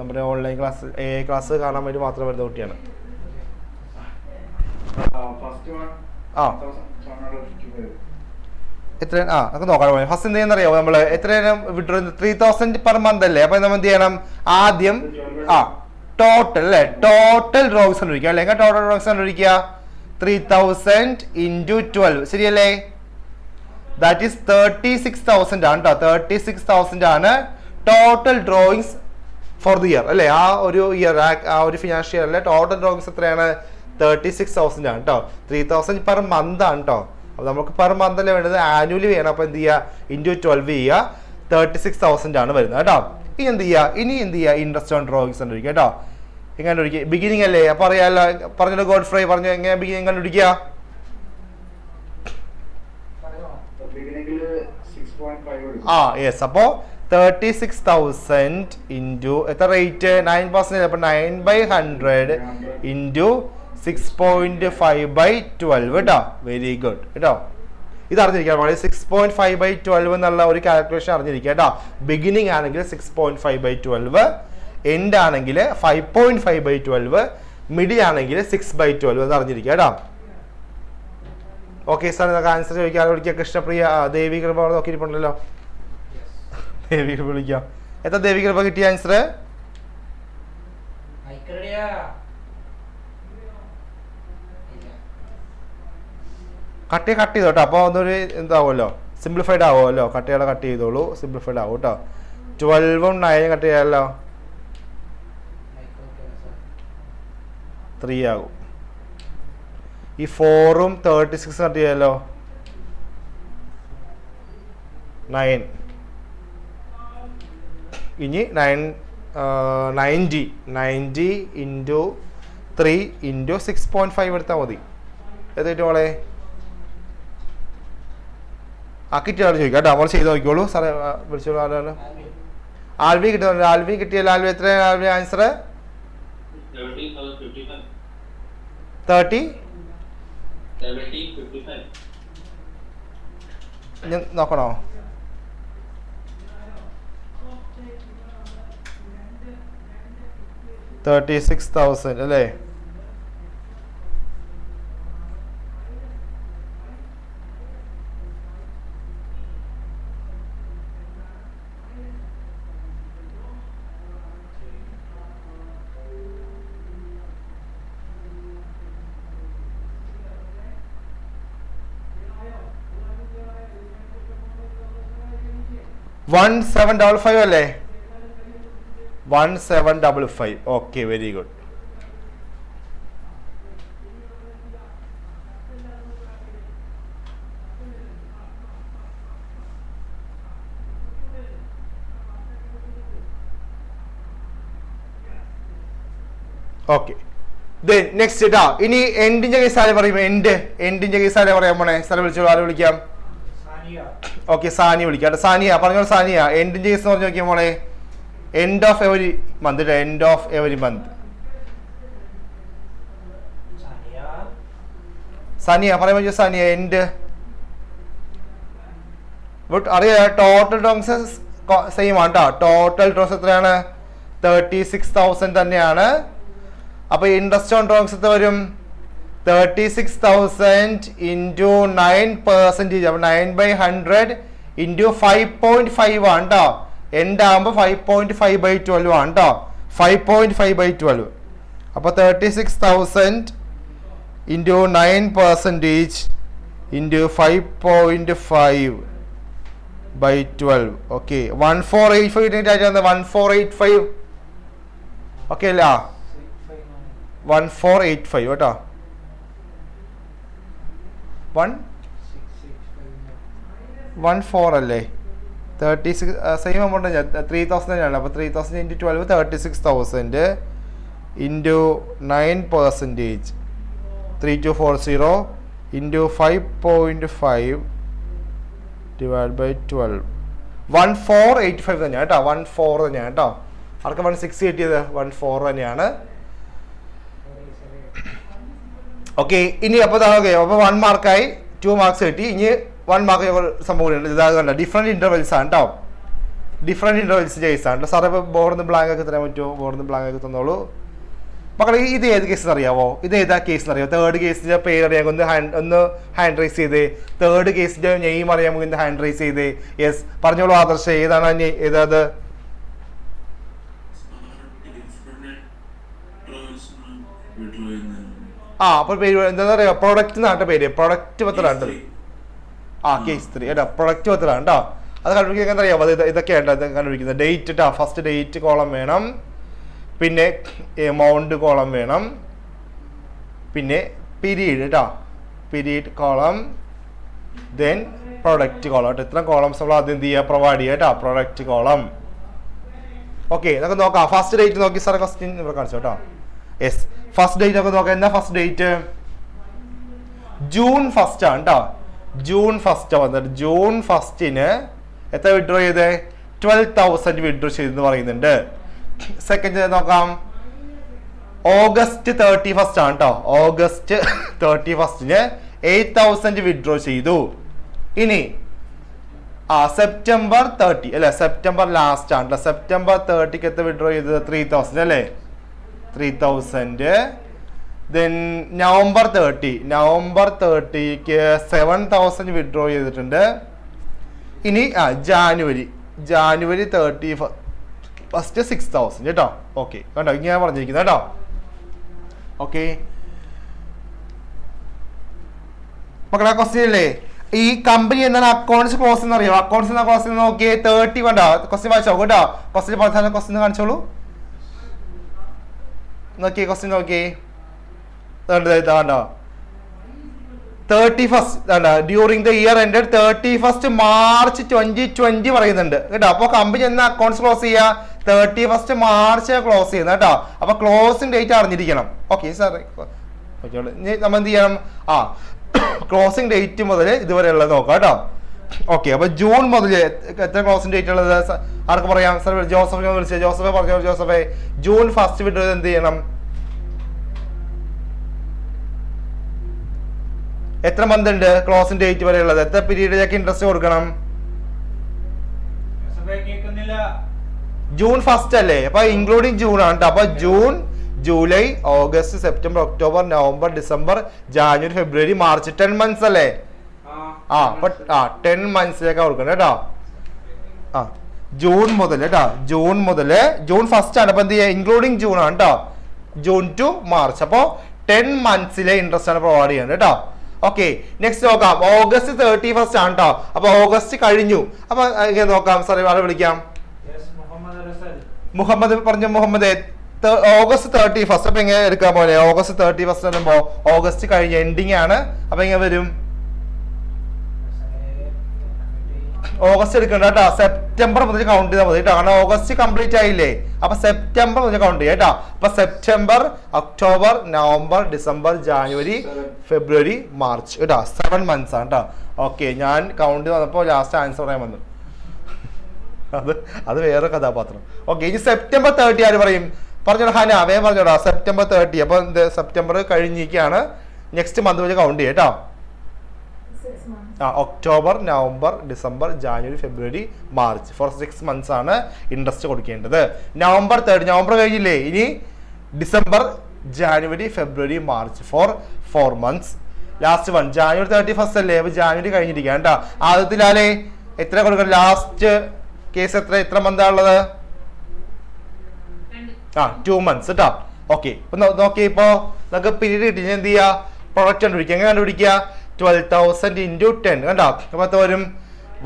നമ്മുടെ ഓൺലൈൻ ക്ലാസ് കാണാൻ വേണ്ടി മാത്രം വരുന്ന കുട്ടിയാണ്. എത്ര നമുക്ക് നോക്കാം. ഫസ്റ്റ് എന്ത് ചെയ്യുന്നറിയാമോ? നമ്മള് എത്രയാണ് വിഡ്രോ? 3,000 per month അല്ലേ? അപ്പൊ നമ്മൾ എന്ത് ചെയ്യണം? ആദ്യം ടോട്ടൽ അല്ലേ, ടോട്ടൽ ഡ്രോയിങ്സ് കണ്ടുപിടിക്കുക അല്ലെ. എങ്ങനെ ടോട്ടൽ ഡ്രോയിങ്സ് കണ്ടുപിടിക്കുക? 3000 into 12 ശരിയല്ലേ? ദാറ്റ് ഈസ് 36,000 ആണ് കേട്ടോ. 36,000 ആണ് total drawings for the year അല്ലേ. ആ ഒരു ഇയർ, ആ ഒരു ഫിനാൻഷ്യൽ ഇയറിലെ ടോട്ടൽ ഡ്രോയിങ്സ് എത്രയാണ്? 36,000 ആണ് കേട്ടോ. 3,000 പെർ മന്ത് ആണ് കേട്ടോ. അപ്പോൾ നമുക്ക് പെർ മന്ത് അല്ലേ വേണ്ടത്, ആനുവലി വേണം. അപ്പോൾ എന്ത് ചെയ്യുക, ഇൻറ്റു 12 ചെയ്യുക, 36,000 ആണ് വരുന്നത് കേട്ടോ. ഇനി എന്ത് ചെയ്യുക, ഇൻട്രസ്റ്റ് ഓൺ ഡ്രോയിങ്സ് കണ്ടുപിടിക്കുക കേട്ടോ. എങ്ങനെ കണ്ടുപിടിക്കുക? ബിഗിനിങ് അല്ലേ, അപ്പോൾ അറിയാമല്ലോ. പറഞ്ഞല്ലോ ഗോഡ് ഫ്രൈ പറഞ്ഞു, എങ്ങനെ ബിഗിനിങ് കണ്ടുപിടിക്കുക? യെസ്. അപ്പോൾ 36,000 ഇൻറ്റു എത്ര റേറ്റ്? 9%. അപ്പോൾ 9/100 ഇൻറ്റു 6.5/12 കേട്ടോ. വെരി ഗുഡ് കേട്ടോ. ഇത് അറിഞ്ഞിരിക്കാം. 6.5/12 എന്നുള്ള ഒരു കാൽക്കുലേഷൻ അറിഞ്ഞിരിക്കുക കേട്ടോ. ബിഗിനിങ് ആണെങ്കിൽ 6.5/12, എൻഡ് ആണെങ്കിൽ 5.5/12, മിഡിൽ ആണെങ്കിൽ 6/12 എന്ന് അറിഞ്ഞിരിക്കുക കേട്ടോ. ഓക്കെ സാർ, നമുക്ക് ആൻസർ ചോദിക്കാം. വിളിക്കുക കൃഷ്ണപ്രിയ. ദേവി കൃപ നോക്കിയിട്ടുണ്ടല്ലോ. ദേവി കൃപ വിളിക്കാം. എത്ര ദേവി കൃപ കിട്ടിയ ആൻസർ? കട്ട് ചെയ്തോ കേട്ടോ. അപ്പോൾ ഒന്നൊരു എന്താവുമല്ലോ, സിംപ്ലിഫൈഡ് ആവുമല്ലോ. കട്ട് ചെയ്തോളൂ, സിംപ്ലിഫൈഡ് ആവും കേട്ടോ. 12ഉം 9ഉം കട്ട് ചെയ്യാമല്ലോ, 3 ആകും. ഈ 4ഉം 36 കട്ട് ചെയ്യാമല്ലോ, 9. ഇനി 90 ഇൻറ്റു 3 ഇൻറ്റു 6.5 എടുത്താൽ മതി. ഏതായിട്ട് മോളെ കിട്ടിയാണ് ചോദിക്കാം കേട്ടോ. നമ്മൾ ചെയ്ത് നോക്കിക്കോളൂ. സാറേ വിളിച്ചോളൂ. ആരാണ്? ആൽവി കിട്ടുന്നുണ്ട്. ആൽവി കിട്ടിയല്ലോ. ആൽവി എത്രയാണ് ആൽവി ആൻസർ? 30 നോക്കണോ? $36,000 അല്ലേ? $1755 അല്ലേ? 1755. Okay, very good. Okay, next കേട്ടോ. ഇനി എൻഡിന്റെ കേസ് ആരെ പറയും? എൻഡിന്റെ കേസ് ആരെ പറയാൻ പോണേ? സ്ഥലം വിളിച്ചോളൂ. ആരെ വിളിക്കാം? ഓക്കെ, സാനിയ വിളിക്കാം. സാനിയ പറഞ്ഞോളൂ. സാനിയ, എൻഡിന്റെ കേസ് പറഞ്ഞു നോക്കിയാൽ മോളെ. End of every month. End of every month. Sania പറയാൻ പറ്റുമോ? സാനിയ എൻഡ് അറിയാം. ടോട്ടൽ ഡ്രോങ്സ് സെയിം ആണ് കേട്ടോ. ടോട്ടൽ ഡ്രോങ്സ് എത്രയാണ്? 36,000 തന്നെയാണ്. അപ്പൊ ഇൻട്രസ്റ്റ് ഓൺ ഡ്രോങ്സ് എത്ര വരും? 36,000 ഇൻറ്റു 9%. അപ്പൊ 9/100 ഇൻറ്റു 5.5 ആണ് കേട്ടോ. എൻഡ് ആകുമ്പോൾ 5.5/12 ആണ് കേട്ടോ. 5.5/12. അപ്പോൾ 36,000 ഇൻറ്റു 9% ഇൻറ്റു 5.5/12. ഓക്കെ, 1485 കിട്ടിയിട്ടാണ്. 1485 ഓക്കെ അല്ല? 1485 കേട്ടോ. 114 അല്ലേ? 36 സെയിം എമൗണ്ട് 3,000 തന്നെയാണ്. അപ്പോൾ 3,000 into 12 36,000 into 9% 3240 into 5.5 divide by 12. 1485 തന്നെയാണ് കേട്ടോ. 14 തന്നെയാണ് കേട്ടോ. ആർക്ക് 16 കിട്ടിയത്? 14 തന്നെയാണ്. ഓക്കെ, ഇനി അപ്പോൾ ഓക്കെ, അപ്പോൾ 1 മാർക്കായി 2 മാർക്സ് കിട്ടി. ഇനി 1 മാർക്ക് സംഭവം ഇതാകണ്ട. ഡിഫറെൻറ്റ് ഇൻ്റർവെൽസ് ആണ് കേട്ടോ. ഡിഫറെൻറ്റ് ഇൻ്റർവെൽസ് കേസ് ആണ് കേട്ടോ. സാറേ ഇപ്പോൾ ബോർഡിൽ നിന്ന് ബ്ലാങ്ക് ആക്കി തരാൻ പറ്റുമോ? ബോർഡിൽ നിന്ന് ബ്ലാങ്ക് ആക്കി തന്നോളൂ മക്കളെ. ഇത് ഏത് കേസ് അറിയാവോ? ഇത് ഏതാ കേസ് അറിയാമോ? തേർഡ് കേസിൻ്റെ പേര് അറിയാമോ? ഒന്ന് ഹാൻഡ് റൈസ് ചെയ്തേ. തേർഡ് കേസിൻ്റെ നെയിം അറിയാമോ? ഇന്ന് ഹാൻഡ് റൈസ് ചെയ്തേ. യെസ്, പറഞ്ഞോളൂ ആദർശ്. ഏതാണ് ഏതാത്? അപ്പൊ പേര് എന്താ പറയാ, പ്രൊഡക്റ്റ് നാട്ടെ പേര്, പ്രൊഡക്റ്റ് മെത്തഡാണ്. കേസ് 3 കേട്ടോ, പ്രൊഡക്റ്റ് മെത്തഡാണ് കേട്ടോ. അത് കണ്ടുപിടിക്കാൻ എന്താ അറിയാമോ, ഇതൊക്കെയാണ് ഇത് കണ്ടുപിടിക്കുന്നത്. ഡേറ്റ് കേട്ടോ, ഫസ്റ്റ് ഡേറ്റ് കോളം വേണം, പിന്നെ എമൗണ്ട് കോളം വേണം, പിന്നെ പീരീഡ് കേട്ടോ, period column, then product column കേട്ടോ. ഇത്ര കോളംസ് നമ്മൾ ആദ്യം എന്ത് ചെയ്യുക, പ്രൊവൈഡ് ചെയ്യുക കേട്ടോ, പ്രൊഡക്റ്റ് കോളം. ഓക്കെ, നമുക്ക് നോക്കാം. ഫസ്റ്റ് ഡേറ്റ് നോക്കി സാർ ക്വസ്റ്റ്യൻ ഇവിടെ കാണിച്ചു കേട്ടോ. യെസ്, ഫസ്റ്റ് ഡേറ്റ് നമുക്ക് നോക്കാം. എന്താ ഫസ്റ്റ് ഡേറ്റ്? ജൂൺ 1 ആണ് കേട്ടോ. ജൂൺ 1 വന്നിട്ട് ജൂൺ 1 എത്ര വിഡ്രോ ചെയ്ത്? 12,000 വിഡ്രോ ചെയ്തെന്ന് പറയുന്നുണ്ട്. സെക്കൻഡ് നോക്കാം. ഓഗസ്റ്റ് 31 ആണ് കേട്ടോ. ഓഗസ്റ്റ് 31 8,000 വിഡ്രോ ചെയ്തു. ഇനി സെപ്റ്റംബർ 30 അല്ലെ, സെപ്റ്റംബർ ലാസ്റ്റ് ആണ്. സെപ്റ്റംബർ 30 എത്ര വിഡ്രോ ചെയ്തത്? 3,000 അല്ലേ, 3,000. ദെൻ നവംബർ 30ക്ക് 7,000 വിഡ്രോ ചെയ്തിട്ടുണ്ട്. ഇനി ജാനുവരി 31 6,000 കേട്ടോ. ഓക്കെ, കണ്ടോ, ഇങ്ങനെ പറഞ്ഞിരിക്കുന്നത് കേട്ടോ. ഓക്കെ മക്കളെ, ക്വസ്റ്റ്യൻ അല്ലേ, ഈ കമ്പനി എന്താണ് അക്കൗണ്ട്സ് ക്ലോസ് എന്ന് അറിയാം. അക്കൗണ്ട്സ് എന്ന ക്ലോസ് നോക്കിയേ 30 കണ്ടോ. ക്വസ്റ്റ്യൻ വായിച്ചോ കേട്ടോ. ക്വസ്റ്റ്യൻ പറഞ്ഞ ക്വസ്റ്റ്യൻ കാണിച്ചോളൂ. നോക്കിയേ, ക്വസ്റ്റ്യൻ നോക്കിയേ, കണ്ടോ 31 during the year ended 31 March 2020 പറയുന്നുണ്ട് കേട്ടോ. അപ്പൊ കമ്പനി എന്ന അക്കൗണ്ട്സ് ക്ലോസ് ചെയ്യുക 31 മാർച്ച് ക്ലോസ് ചെയ്യുന്നത് കേട്ടോ. അപ്പൊ ക്ലോസിംഗ് ഡേറ്റ് അറിഞ്ഞിരിക്കണം. ഓക്കെ സാർ, നമ്മൾ എന്ത് ചെയ്യണം? ക്ലോസിംഗ് ഡേറ്റ് മുതൽ ഇതുവരെ ഉള്ളത് നോക്കാം കേട്ടോ. ഓക്കെ, അപ്പൊ ജൂൺ മുതൽ എത്ര ക്ലോസിംഗ് ഡേറ്റ് ഉള്ളത് ആർക്ക് പറയാം? സാർ ജോസഫിനെ വിളിച്ചത്. ജോസഫെ പറഞ്ഞു. ജോസഫെ, ജൂൺ 1 വിട്ട് എന്ത് ചെയ്യണം? എത്ര മന്ത് ഉണ്ട് ക്ലോസിംഗ് ഡേറ്റ് വരെ ഉള്ളത്? എത്ര പീരീഡിലേക്ക് ഇൻട്രസ്റ്റ് കൊടുക്കണം? ജൂൺ 1 അല്ലേ, അപ്പൊ ഇൻക്ലൂഡിങ് ജൂൺ ആണ് കേട്ടോ. അപ്പൊ June, July, August, September, October, November, December, January, February, March 10 months അല്ലേ? 10 monthsലേക്ക് കൊടുക്കണം കേട്ടോ. ജൂൺ മുതൽ കേട്ടോ, ജൂൺ 1 ആണ്. അപ്പൊ എന്ത് ചെയ്യാ, ഇൻക്ലൂഡിങ് ജൂൺ ആണ് കേട്ടോ, ജൂൺ ടു മാർച്ച്. അപ്പൊ 10 monthsലെ ഇൻട്രസ്റ്റ് ആണ് പ്രൊവൈഡ് ചെയ്യുന്നത് കേട്ടോ. ഓക്കെ, നെക്സ്റ്റ് നോക്കാം. ഓഗസ്റ്റ് 31 ആണ് കേട്ടോ. അപ്പൊ ഓഗസ്റ്റ് കഴിഞ്ഞു. അപ്പൊ നോക്കാം. സാറേ ആളെ വിളിക്കാം. മുഹമ്മദ് പറഞ്ഞു. മുഹമ്മദ്, ഓഗസ്റ്റ് 31 അപ്പൊ എങ്ങനെ എടുക്കാൻ പോലെ? ഓഗസ്റ്റ് 31 വരുമ്പോ ഓഗസ്റ്റ് കഴിഞ്ഞ എൻഡിങ് ആണ്. അപ്പൊ എങ്ങനെ വരും? ഓഗസ്റ്റ് എടുക്കണ്ട കേട്ടോ, സെപ്റ്റംബർ മുതൽ കൗണ്ട് ചെയ്താൽ മതി കേട്ടോ. കാരണം ഓഗസ്റ്റ് കംപ്ലീറ്റ് ആയില്ലേ, അപ്പൊ സെപ്റ്റംബർ മുതൽ കൗണ്ട് ചെയ്യാം കേട്ടോ. അപ്പൊ September, October, November, December, January, February, March കേട്ടോ. 7 months ആണ് കേട്ടോ. ഓക്കെ, ഞാൻ കൗണ്ട് വന്നപ്പോ ലാസ്റ്റ് ആൻസർ പറയാൻ വന്നു. അത് വേറെ കഥാപാത്രം. ഓക്കെ, ഇനി സെപ്റ്റംബർ 30 ആര് പറയും? പറഞ്ഞോടാ ഹന, വേഗം പറഞ്ഞോടാ. സെപ്റ്റംബർ 30. അപ്പൊ സെപ്റ്റംബർ കഴിഞ്ഞിരിക്കുകയാണ്. നെക്സ്റ്റ് മന്ത് വെച്ച് കൗണ്ട് ചെയ്യാം കേട്ടോ. October, November, December, January, February, March for 6 months ആണ് ഇൻട്രസ്റ്റ് കൊടുക്കേണ്ടത്. നവംബർ 30, നവംബർ കഴിഞ്ഞില്ലേ, ഇനി December, January, February, March for 4 months. Last one January 31 അല്ലേ, അപ്പൊ ജാനുവരി കഴിഞ്ഞിരിക്കുക കേട്ടോ. ആദ്യത്തിലാലേ എത്ര കൊടുക്കണം? ലാസ്റ്റ് കേസ് എത്ര മന്ത് ആണുള്ളത്? 2 months കേട്ടോ. ഓക്കെ, ഇപ്പൊ നോക്കിയേ, ഇപ്പൊ നമുക്ക് പീരീഡ് കിട്ടി. എന്ത് ചെയ്യാ, പ്രൊഡക്റ്റ് കണ്ടുപിടിക്കുക. എങ്ങനെ കണ്ടുപിടിക്കുക? 12,000 into 10 കണ്ടോ. അപ്പൊ എത്ര വരും?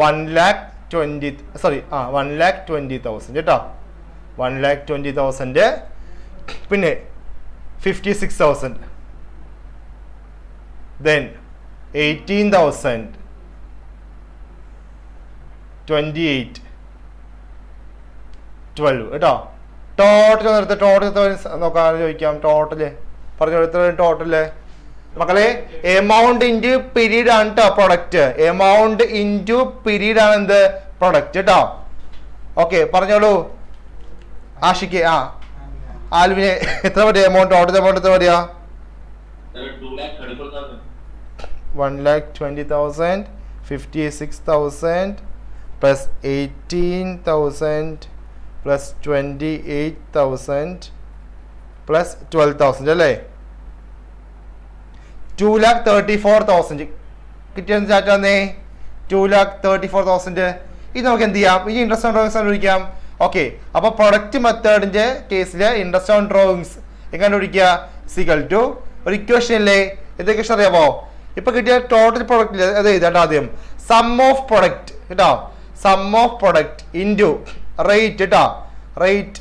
1,20,000 കേട്ടോ. 1,20,000. പിന്നെ 56,000, then 18,000, 28, 12 കേട്ടോ. ടോട്ടൽ നിർത്തി. ടോട്ടൽ നോക്കാൻ ചോദിക്കാം. ടോട്ടല് പറഞ്ഞു എത്ര ടോട്ടല് മക്കളെ? എമൗണ്ട് ഇൻറ്റു പീരീഡ് ആണ് കേട്ടോ പ്രൊഡക്റ്റ്. എമൗണ്ട് ഇൻറ്റു പീരീഡ് ആണ് എന്ത്? പ്രൊഡക്റ്റ് കേട്ടോ. ഓക്കെ, പറഞ്ഞോളൂ ആഷിക്ക്. ആൽവിനെ എത്ര വരിക എമൗണ്ട്? ടോട്ടൽ എമൗണ്ട് എത്ര വരിക? 1,20,000, 56,000 plus 18,000 plus 28,000 plus 12,000 അല്ലേ? 2,34,000 കിട്ടിയെന്ന് ചാറ്റാന്നേ. 2,34,000. ഇത് നമുക്ക് എന്ത് ചെയ്യാം? ഈ ഇൻട്രസ്റ്റ് ഓൺ ഡ്രോയിങ്സ് കണ്ടുപിടിക്കാം. ഓക്കെ, അപ്പൊ പ്രൊഡക്റ്റ് മെത്തേഡിന്റെ കേസിൽ ഇൻട്രസ്റ്റ് ഓൺ ഡ്രോയിങ്സ് എങ്ങനെ പിടിക്കുക സിക്കൽ ടു ഒരു ഇക്വേഷൻ അല്ലേ എന്ത് ഇക്വേഷൻ അറിയാമോ ഇപ്പൊ കിട്ടിയ ടോട്ടൽ പ്രൊഡക്റ്റ് അത് എഴുതാട്ടോ ആദ്യം സം ഓഫ് പ്രൊഡക്റ്റ് കേട്ടോ sum of product into rate കേട്ടോ റേറ്റ്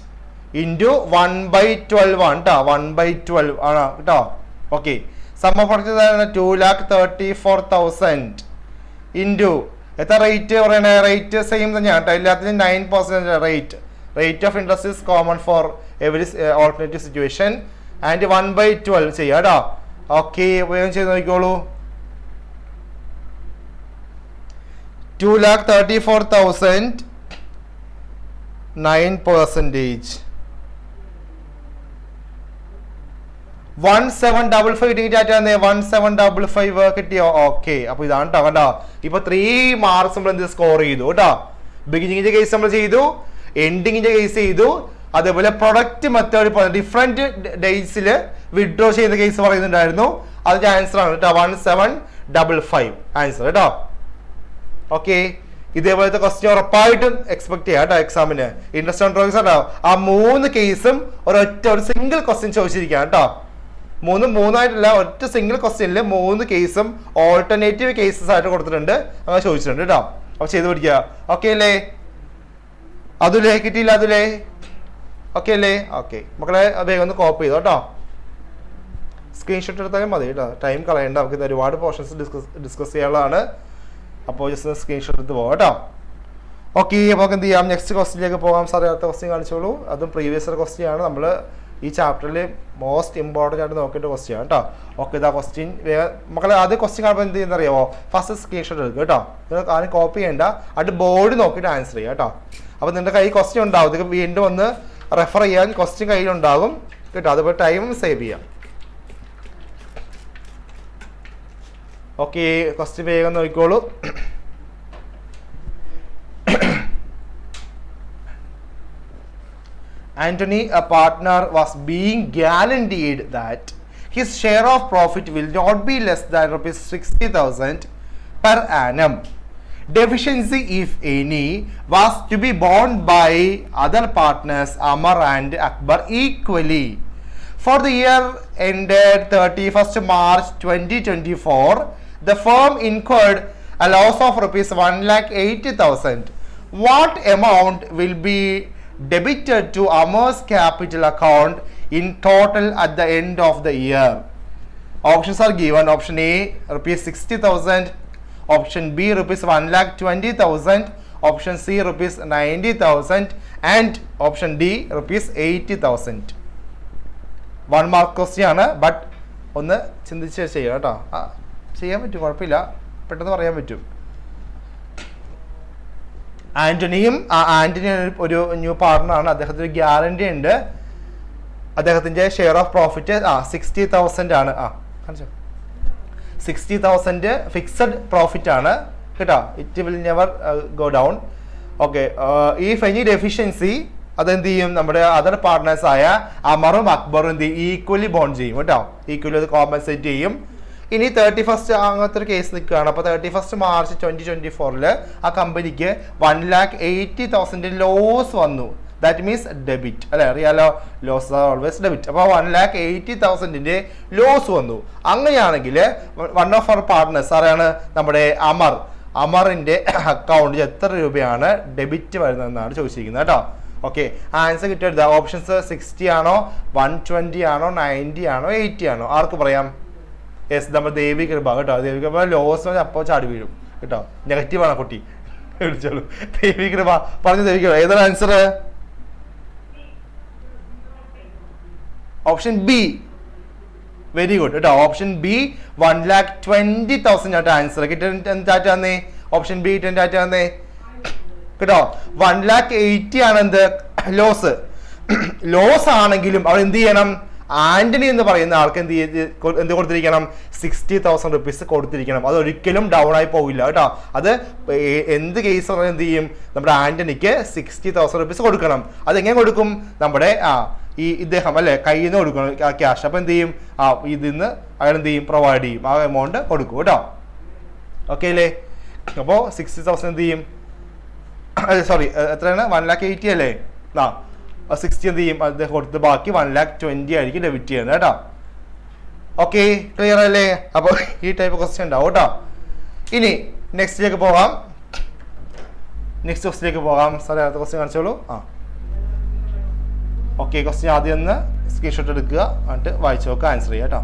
ഇൻറ്റു 1/12 ആണ് കേട്ടോ 1/12 ആണ് കേട്ടോ okay sum of product 2,34,000 into എത്ര റേറ്റ് പറയണേ റേറ്റ് സെയിം തന്നെയാണ് കേട്ടോ എല്ലാത്തിനും 9% rate of interest is common for every alternative situation and 1/12 ചെയ്യാം കേട്ടോ ഓക്കെ വേഗം ചെയ്ത് നോക്കിക്കോളൂ 2,34,000 9% 1755 1755 കിട്ടിയോ ഓക്കെ അപ്പൊ ഇതാണ് കേട്ടോ കണ്ടോ ഇപ്പൊ 3 മാർക്സ് നമ്മൾ എന്ത് സ്കോർ ചെയ്തു കേട്ടോ ബിഗിനിങ്ങിന്റെ കേസ് നമ്മൾ ചെയ്തു എൻഡിങ്ങിന്റെ കേസ് ചെയ്തു അതേപോലെ പ്രൊഡക്റ്റ് മെത്തേഡ് ഡിഫറെന്റ് ഡേയ്സിൽ വിഡ്രോ ചെയ്യുന്ന കേസ് പറയുന്നുണ്ടായിരുന്നു അതിന്റെ ആൻസർ ആണ് കേട്ടോ 1755 ആൻസർ കേട്ടോ ഓക്കെ ഇതേപോലത്തെ ക്വസ്റ്റ്യൻ ഉറപ്പായിട്ടും എക്സ്പെക്ട് ചെയ്യാം കേട്ടോ എക്സാമിന് ഇൻട്രസ്റ്റ് ഓൺ ഡ്രോയിങ്സ് ഉണ്ടാവും ആ 3 കേസും ഒരു സിംഗിൾ ക്വസ്റ്റ്യൻ ചോദിച്ചിരിക്കാം കേട്ടോ മൂന്നായിട്ടല്ല ഒറ്റ സിംഗിൾ ക്വസ്റ്റ്യനിൽ 3 കേസും ഓൾട്ടർനേറ്റീവ് കേസസ് ആയിട്ട് കൊടുത്തിട്ടുണ്ട് അങ്ങനെ ചോദിച്ചിട്ടുണ്ട് കേട്ടോ അപ്പൊ ചെയ്ത് പിടിക്കുക ഓക്കെ അല്ലേ അതുലേ കിട്ടിയില്ല അതുലേ ഓക്കെ അല്ലേ ഓക്കെ മക്കളെ വേഗം ഒന്ന് കോപ്പി ചെയ്തോ കേട്ടോ സ്ക്രീൻഷോട്ട് എടുത്താലും മതി കേട്ടോ ടൈം കളയണ്ട നമുക്ക് ഇത് ഒരുപാട് പോർഷൻസ് ഡിസ്കസ് ചെയ്യാനുള്ളതാണ് അപ്പോൾ ജസ്റ്റ് സ്ക്രീൻഷോട്ട് എടുത്ത് പോകാം കേട്ടോ ഓക്കെ അപ്പോൾ നമുക്ക് എന്ത് ചെയ്യാം നെക്സ്റ്റ് ക്വസ്റ്റ്യനിലേക്ക് പോകാം സാറേ അടുത്ത ക്വസ്റ്റ്യൻ കാണിച്ചോളൂ അതും പ്രീവിയസ് ഇയർ ക്വസ്റ്റ്യൻ ആണ് നമ്മൾ ഈ ചാപ്റ്ററിൽ മോസ്റ്റ് ഇമ്പോർട്ടൻ്റ് ആയിട്ട് നോക്കേണ്ട ക്വസ്റ്റ്യൻ ആണ് കേട്ടോ ഓക്കെ ഇതാ ക്വസ്റ്റ്യൻ മക്കളെ ആദ്യം ക്വസ്റ്റ്യൻ കാണുമ്പോൾ എന്ത് ചെയ്യുന്ന അറിയാമോ ഫസ്റ്റ് സ്ക്രീൻഷോട്ട് എടുക്കുക കേട്ടോ നിങ്ങൾ ആരും കോപ്പി ചെയ്യേണ്ട അത് ബോർഡ് നോക്കിയിട്ട് ആൻസർ ചെയ്യുക കേട്ടോ അപ്പോൾ നിങ്ങളുടെ കയ്യിൽ ക്വസ്റ്റ്യൻ ഉണ്ടാവും ഇത് വീണ്ടും ഒന്ന് റെഫർ ചെയ്യാൻ ക്വസ്റ്റ്യൻ കയ്യിലുണ്ടാകും കേട്ടോ അതുപോലെ ടൈം സേവ് ചെയ്യാം ഓക്കെ ക്വസ്റ്റ്യൻ വേഗം നോക്കിക്കോളൂ Anthony, a partner, was being guaranteed that his share of profit will not be less than rupees 60,000 per annum. Deficiency, if any, was to be borne by other partners Amar and Akbar equally. For the year ended 31st March 2024, the firm incurred a loss of rupees 1,80,000. What amount will be debited to Amar's capital account in total at the end of the year? Options are given. Option A, rupees 60,000. Option B, rupees 1,20,000. Option C, rupees 90,000. And option D, rupees 80,000. 1 mark question ആണ് ബട്ട് ഒന്ന് ചിന്തിച്ച് ചെയ്യാം കേട്ടോ ചെയ്യാൻ പറ്റും കുഴപ്പമില്ല പെട്ടെന്ന് പറയാൻ പറ്റും ആന്റണിയും ഒരു ന്യൂ പാർട്ണറാണ് അദ്ദേഹത്തിന് ഗ്യാരണ്ടി ഉണ്ട് അദ്ദേഹത്തിന്റെ ഷെയർ ഓഫ് പ്രോഫിറ്റ് 60,000 ആണ് 60,000 ഫിക്സഡ് പ്രോഫിറ്റ് ആണ് കേട്ടോ it will never go down okay if any deficiency അതെന്ത് ചെയ്യും നമ്മുടെ അതർ പാർട്ട്നേഴ്സ് ആയ അമറും അക്ബറും എന്ത് ചെയ്യും ഈക്വലി ബോണ്ട് ചെയ്യും കേട്ടോ ഈക്വലി അത് കോമ്പൻസേറ്റ് ചെയ്യും ഇനി 31st അങ്ങനത്തെ ഒരു കേസ് നിൽക്കുകയാണ് അപ്പോൾ 31st മാർച്ച് 2024 ആ കമ്പനിക്ക് 1,80,000 ലോസ് വന്നു ദാറ്റ് മീൻസ് ഡെബിറ്റ് അല്ലെ അറിയാലോ ലോസ് ആർ ഓൾവേസ് ഡെബിറ്റ് അപ്പോൾ 1,80,000 ലോസ് വന്നു അങ്ങനെയാണെങ്കിൽ വൺ ഓഫ് അവർ പാർട്ട്നേഴ്സ് ആരാണ് നമ്മുടെ അമറിന്റെ അക്കൗണ്ടിൽ എത്ര രൂപയാണ് ഡെബിറ്റ് വരുന്നതെന്നാണ് ചോദിച്ചിരിക്കുന്നത് കേട്ടോ ഓക്കെ ആൻസർ കിട്ടിയത് ഓപ്ഷൻസ് 60 ആണോ 120 ആണോ 90 ആണോ 80 ആണോ ആർക്ക് പറയാം യെസ് നമ്മൾ ദേവി കൃപ കേട്ടോ ദേവി കൃപ ലോസ് അപ്പോൾ ചാടി വീഴും കേട്ടോ നെഗറ്റീവ് ആണ് കുട്ടി വിളിച്ചോളൂ ദേവി കൃപ പറഞ്ഞു ദേവി കൃപ ഏതാണ് answer option be very good കേട്ടോ ഓപ്ഷൻ ബി 1,20,000 ആയിട്ട് ആൻസർ കിട്ടാന്നേ ഓപ്ഷൻ ബി ടാറ്റാന്നേ കേട്ടോ 1,80,000 ആണ് എന്ത് ലോസ് ആണെങ്കിലും അവർ എന്ത് ചെയ്യണം ആന്റണി എന്ന് പറയുന്ന ആൾക്ക് എന്ത് കൊടുത്തിരിക്കണം 60,000 റുപ്പീസ് കൊടുത്തിരിക്കണം അത് ഒരിക്കലും ഡൗൺ ആയി പോകില്ല കേട്ടോ അത് എന്ത് കേസ് പറഞ്ഞാൽ എന്ത് ചെയ്യും നമ്മുടെ ആന്റണിക്ക് 60,000 റുപ്പീസ് കൊടുക്കണം അതെങ്ങനെ കൊടുക്കും നമ്മുടെ ഇദ്ദേഹം അല്ലെ കയ്യിൽ നിന്ന് കൊടുക്കണം ക്യാഷ് അപ്പൊ എന്ത് ചെയ്യും ഇതിന്ന് അയാൾ എന്ത് ചെയ്യും പ്രൊവൈഡ് ചെയ്യും ആ എമൗണ്ട് കൊടുക്കും കേട്ടോ ഓക്കെ അല്ലേ അപ്പോൾ 60,000 എന്ത് ചെയ്യും സോറി എത്രയാണ് 1,80,000 അല്ലേ 60 എന്ത് ചെയ്യും അദ്ദേഹം കൊടുത്ത് ബാക്കി 1,20,000 ആയിരിക്കും ഡെബിറ്റ് ചെയ്യുന്നത് കേട്ടോ. ഓക്കെ, ക്ലിയർ അല്ലേ? അപ്പോൾ ഈ ടൈപ്പ് ക്വസ്റ്റ്യൻ ഉണ്ടാവും കേട്ടോ. ഇനി നെക്സ്റ്റിലേക്ക് പോകാം. നെക്സ്റ്റ് ക്വസ്റ്റിലേക്ക് പോകാം. സാറേ അടുത്ത ക്വസ്റ്റ്യൻ കാണിച്ചോളൂ. ഓക്കെ, ക്വസ്റ്റ്യൻ ആദ്യം ഒന്ന് സ്ക്രീൻഷോട്ട് എടുക്കുക, എന്നിട്ട് വായിച്ചു നോക്കുക, ആൻസർ ചെയ്യുക കേട്ടോ.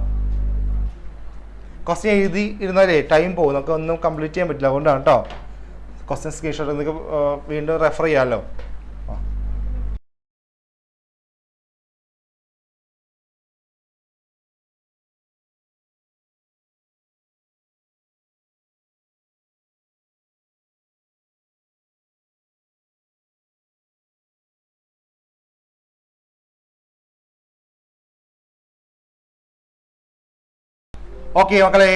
ക്വസ്റ്റ്യൻ എഴുതി ഇരുന്നാലേ ടൈം പോകും, നമുക്ക് ഒന്നും കംപ്ലീറ്റ് ചെയ്യാൻ പറ്റില്ല, അതുകൊണ്ടാണ് കേട്ടോ. ക്വസ്റ്റ്യൻ സ്ക്രീൻഷോട്ട് നിങ്ങൾക്ക് വീണ്ടും റെഫർ ചെയ്യാമല്ലോ. ഓക്കെ മക്കളെ,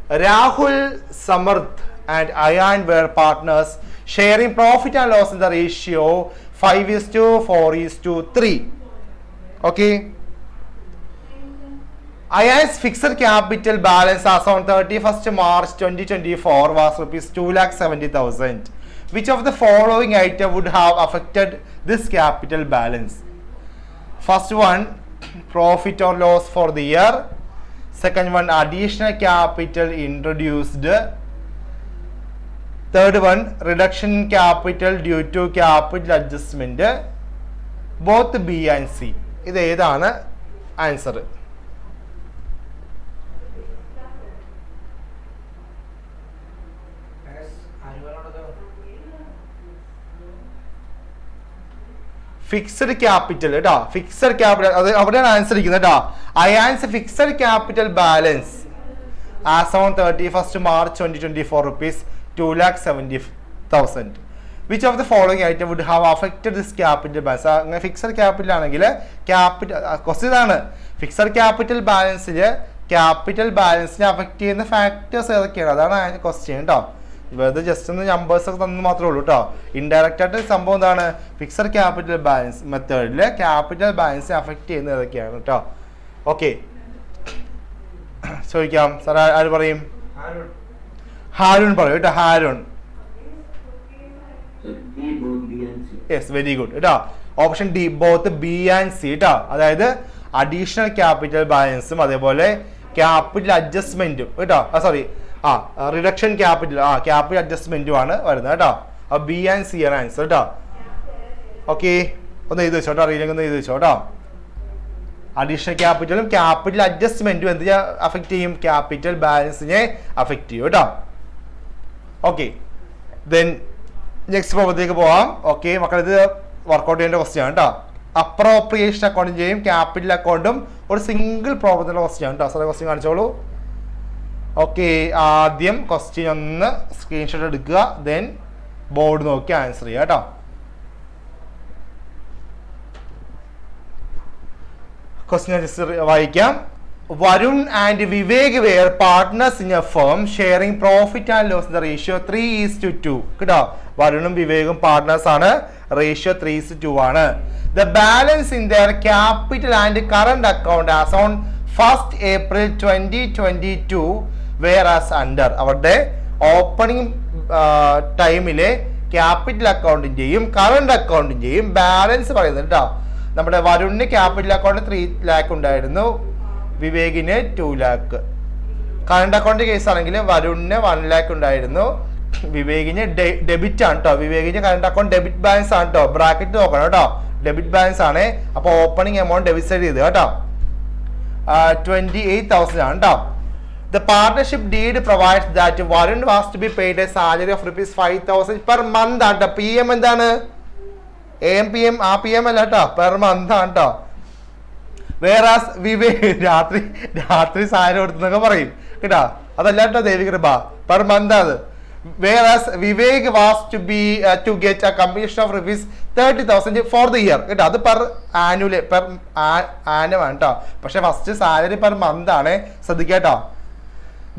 Rahul, Samarth and Ayan were partners sharing profit and loss in the ratio 5:4:3. Okay. Ayan's fixed capital balance as on 31st March 2024 was rupees 2,70,000. Which of the following item would have affected this capital balance? First one, profit or loss for the year. Second one, additional capital introduced. Third one, reduction in capital due to capital adjustment. Both B and C. ഇത് ഏതാണ് ആൻസർ? ഫിക്സഡ് ക്യാപിറ്റൽ കേട്ടോ, ഫിക്സഡ് ക്യാപിറ്റൽ അത് അവിടെയാണ് ആൻസർ ഇരിക്കുന്നത് കേട്ടോ. Ayan's fixed capital balance as on 31st March 2024 rupees 2,70,000. Which of the following item would have affected this capital balance? അങ്ങനെ ഫിക്സഡ് ക്യാപിറ്റൽ ആണെങ്കിൽ ക്യാപിറ്റൽ ക്വസ്റ്റ്യൻ ഇതാണ്, ഫിക്സഡ് ക്യാപിറ്റൽ ബാലൻസിൽ ക്യാപിറ്റൽ ബാലൻസിനെ അഫക്റ്റ് ചെയ്യുന്ന ഫാക്ടേഴ്സ് ഏതൊക്കെയാണ്? അതാണ് ക്വസ്റ്റ്യൻ കേട്ടോ. വെറുതെ ജസ്റ്റ് ഒന്ന് നമ്പേഴ്സ് ഒക്കെ തന്നു മാത്രമേ ഉള്ളൂ കേട്ടോ. ഇൻഡയറക്റ്റ് ആയിട്ട് സംഭവം എന്താണ്, ഫിക്സഡ് ക്യാപിറ്റൽ ബാലൻസ് മെത്തേഡിൽ ക്യാപിറ്റൽ ബാലൻസിനെ അഫക്റ്റ് ചെയ്യുന്നത് ഏതൊക്കെയാണ് കേട്ടോ. ഓക്കെ, ചോദിക്കാം സാർ, ആര് പറയും? ഹാരൂൺ പറയും കേട്ടോ. ഹാരൂൺ, യെസ്, വെരി ഗുഡ് കേട്ടോ. Option D, both B and C കേട്ടോ. അതായത് അഡീഷണൽ ക്യാപിറ്റൽ ബാലൻസും അതേപോലെ ക്യാപിറ്റൽ അഡ്ജസ്റ്റ്മെന്റും കേട്ടോ. സോറി, റിഡക്ഷൻ ക്യാപിറ്റൽ ക്യാപിറ്റൽ അഡ്ജസ്റ്റ്മെന്റും ആണ് വരുന്നത് കേട്ടോ. ബി ആൻഡ് സി ആണ് ആൻസർ കേട്ടോ. ഓക്കെ, ഒന്ന് എഴുതി വെച്ചോട്ടോ, അറിയില്ലെങ്കിൽ ഒന്ന് എഴുതി വെച്ചോട്ടോ. അഡീഷണൽ ക്യാപിറ്റലും ക്യാപിറ്റൽ അഡ്ജസ്റ്റ്മെന്റും എന്ത് അഫക്റ്റ് ചെയ്യും? ക്യാപിറ്റൽ ബാലൻസിനെ അഫക്റ്റ് ചെയ്യും കേട്ടോ. ഓക്കെ, ദെൻ നെക്സ്റ്റ് പ്രോബ്ലത്തിലേക്ക് പോവാം. ഓക്കെ മക്കൾ, ഇത് വർക്കൗട്ട് ചെയ്യേണ്ട ക്വസ്റ്റ്യൻ ആണ് കേട്ടോ. അപ്രോപ്രിയേഷൻ അക്കൗണ്ടും ചെയ്യും ക്യാപിറ്റൽ അക്കൗണ്ടും ഒരു സിംഗിൾ പ്രോബ്ലത്തിലുള്ള ക്വസ്റ്റ്യൻ ആണ് കേട്ടോ. സാറേ ക്വസ്റ്റ്യൻ കാണിച്ചോളൂ. ഓക്കെ, ആദ്യം ക്വസ്റ്റ്യൻ ഒന്ന് സ്ക്രീൻഷോട്ട് എടുക്കുക, ദെൻ ബോർഡ് നോക്കി ആൻസർ ചെയ്യുക കേട്ടോ. ക്വസ്റ്റ്യൻ ജസ്റ്റ് വായിക്കാം. Varun and Vivek were partners in a firm sharing profit and loss in the ratio 3:2 കേട്ടോ. വരുണും വിവേകും പാർട്ട്നേഴ്സ് ആണ്, റേഷ്യോ 3:2 ആണ്. The balance in their capital and current account as on 1st April 2022 whereas under അവരുടെ ഓപ്പണിംഗ് ടൈമിലെ ക്യാപിറ്റൽ അക്കൗണ്ടിന്റെയും കറണ്ട് അക്കൗണ്ടിന്റെയും ബാലൻസ് പറയുന്നത് കേട്ടോ. നമ്മുടെ വരുണിന് ക്യാപിറ്റൽ അക്കൗണ്ട് 3 lakh ഉണ്ടായിരുന്നു, വിവേകിന് 2 lakh. കറണ്ട് അക്കൗണ്ട് കേസ് ആണെങ്കിൽ വരുണിന് 1 lakh ഉണ്ടായിരുന്നു, വിവേകിന് ഡെബിറ്റ് ആണ് കേട്ടോ. വിവേകിന് കറണ്ട് അക്കൗണ്ട് ഡെബിറ്റ് ബാലൻസ് ആണ് കേട്ടോ. ബ്രാക്കറ്റ് നോക്കണം കേട്ടോ, ഡെബിറ്റ് ബാലൻസ് ആണ്. അപ്പൊ ഓപ്പണിംഗ് എമൗണ്ട് ഡെബിറ്റ് സൈഡ് ചെയ്ത് കേട്ടോ 28,000 ആണ് കേട്ടോ. The partnership deed provides that Varun was to be paid a salary of rupees 5,000 per month ആണ് കേട്ടോ. PM എന്താണ്? AM PM ആ PM അല്ല കേട്ടോ, പെർ മന്ത് ആണ് കേട്ടോ. വേറാസ് വിവേക് രാത്രി സാലറി കൊടുത്തെന്നൊക്കെ പറയും കേട്ടോ, അതല്ല കേട്ടോ ദേവികൃപ, പെർ മന്ത് അത്. Whereas Vivek was to get a commission of rupees 30,000 for the year കേട്ടോ. അത് പെർ ആനുവൽ ആണ് കേട്ടോ. പക്ഷെ ഫസ്റ്റ് സാലറി പെർ മന്ത് ആണ്, ശ്രദ്ധിക്കുക കേട്ടോ.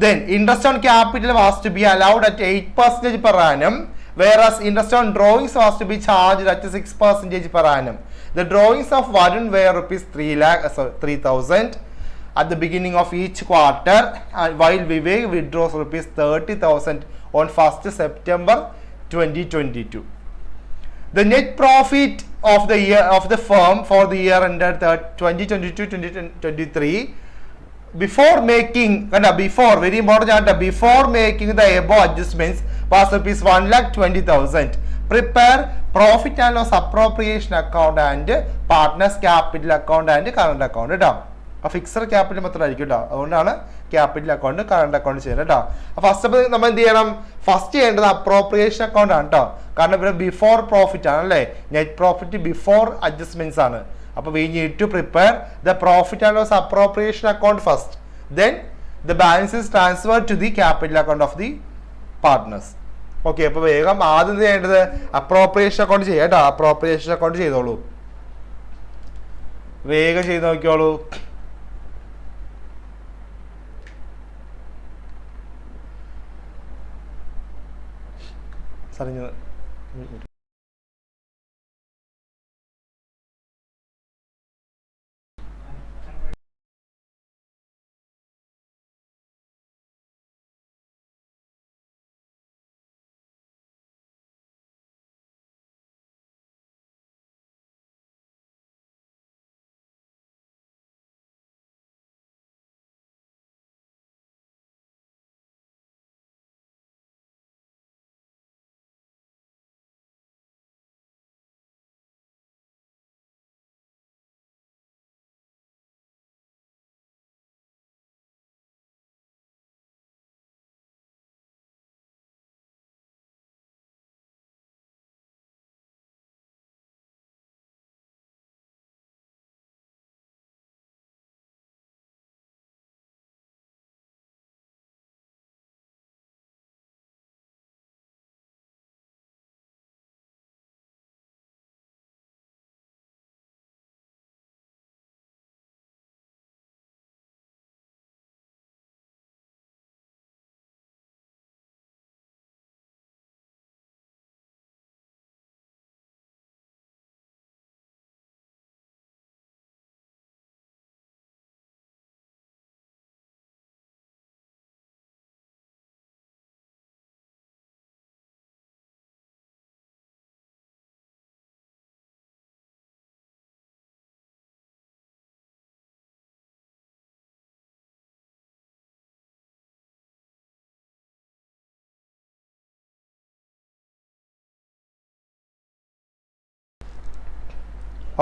Then interest on capital was to be allowed at 8% per annum, whereas interest on drawings was to be charged at 6% per annum. The drawings of Varun were rupees 3,000 at the beginning of each quarter, while Vivek withdraws rupees 30,000 on 1st September 2022. The net profit of the year of the firm for the year ended 2022-2023 before making, before, very important, before making the above adjustments was rupees 1,20,000. Prepare profit and loss appropriation account and partners capital account and current account കേട്ടോ. ഫിക്സഡ് ക്യാപിറ്റൽ മെത്തേഡ് ആയിരിക്കും കേട്ടോ. അതുകൊണ്ടാണ് ക്യാപിറ്റൽ അക്കൗണ്ട് കറണ്ട് അക്കൗണ്ട് ചെയ്യുന്നത് കേട്ടോ. ഫസ്റ്റ് അപ്പോൾ നമ്മൾ എന്ത് ചെയ്യണം? ഫസ്റ്റ് ചെയ്യേണ്ടത് അപ്രോപ്രിയേഷൻ അക്കൗണ്ട് ആണ് കേട്ടോ. കാരണം ഇവിടെ ബിഫോർ പ്രോഫിറ്റ് ആണ് അല്ലേ, നെറ്റ് പ്രോഫിറ്റ് ബിഫോർ അഡ്ജസ്റ്റ്മെന്റ്സ് ആണ്. അപ്പോൾ we need to prepare the profit and loss appropriation account first, then the balance is transfer to the capital account of the partners. Okay, അപ്പോൾ വേഗം ആദ്യം ചെയ്യേണ്ടത് അപ്രോപ്രിയേഷൻ അക്കൗണ്ട് ചെയ്യാം കേട്ടോ. അപ്രോപ്രിയേഷൻ അക്കൗണ്ട് ചെയ്തോളൂ, വേഗം ചെയ്ത് നോക്കിയോളൂ. സറിഞ്ഞത്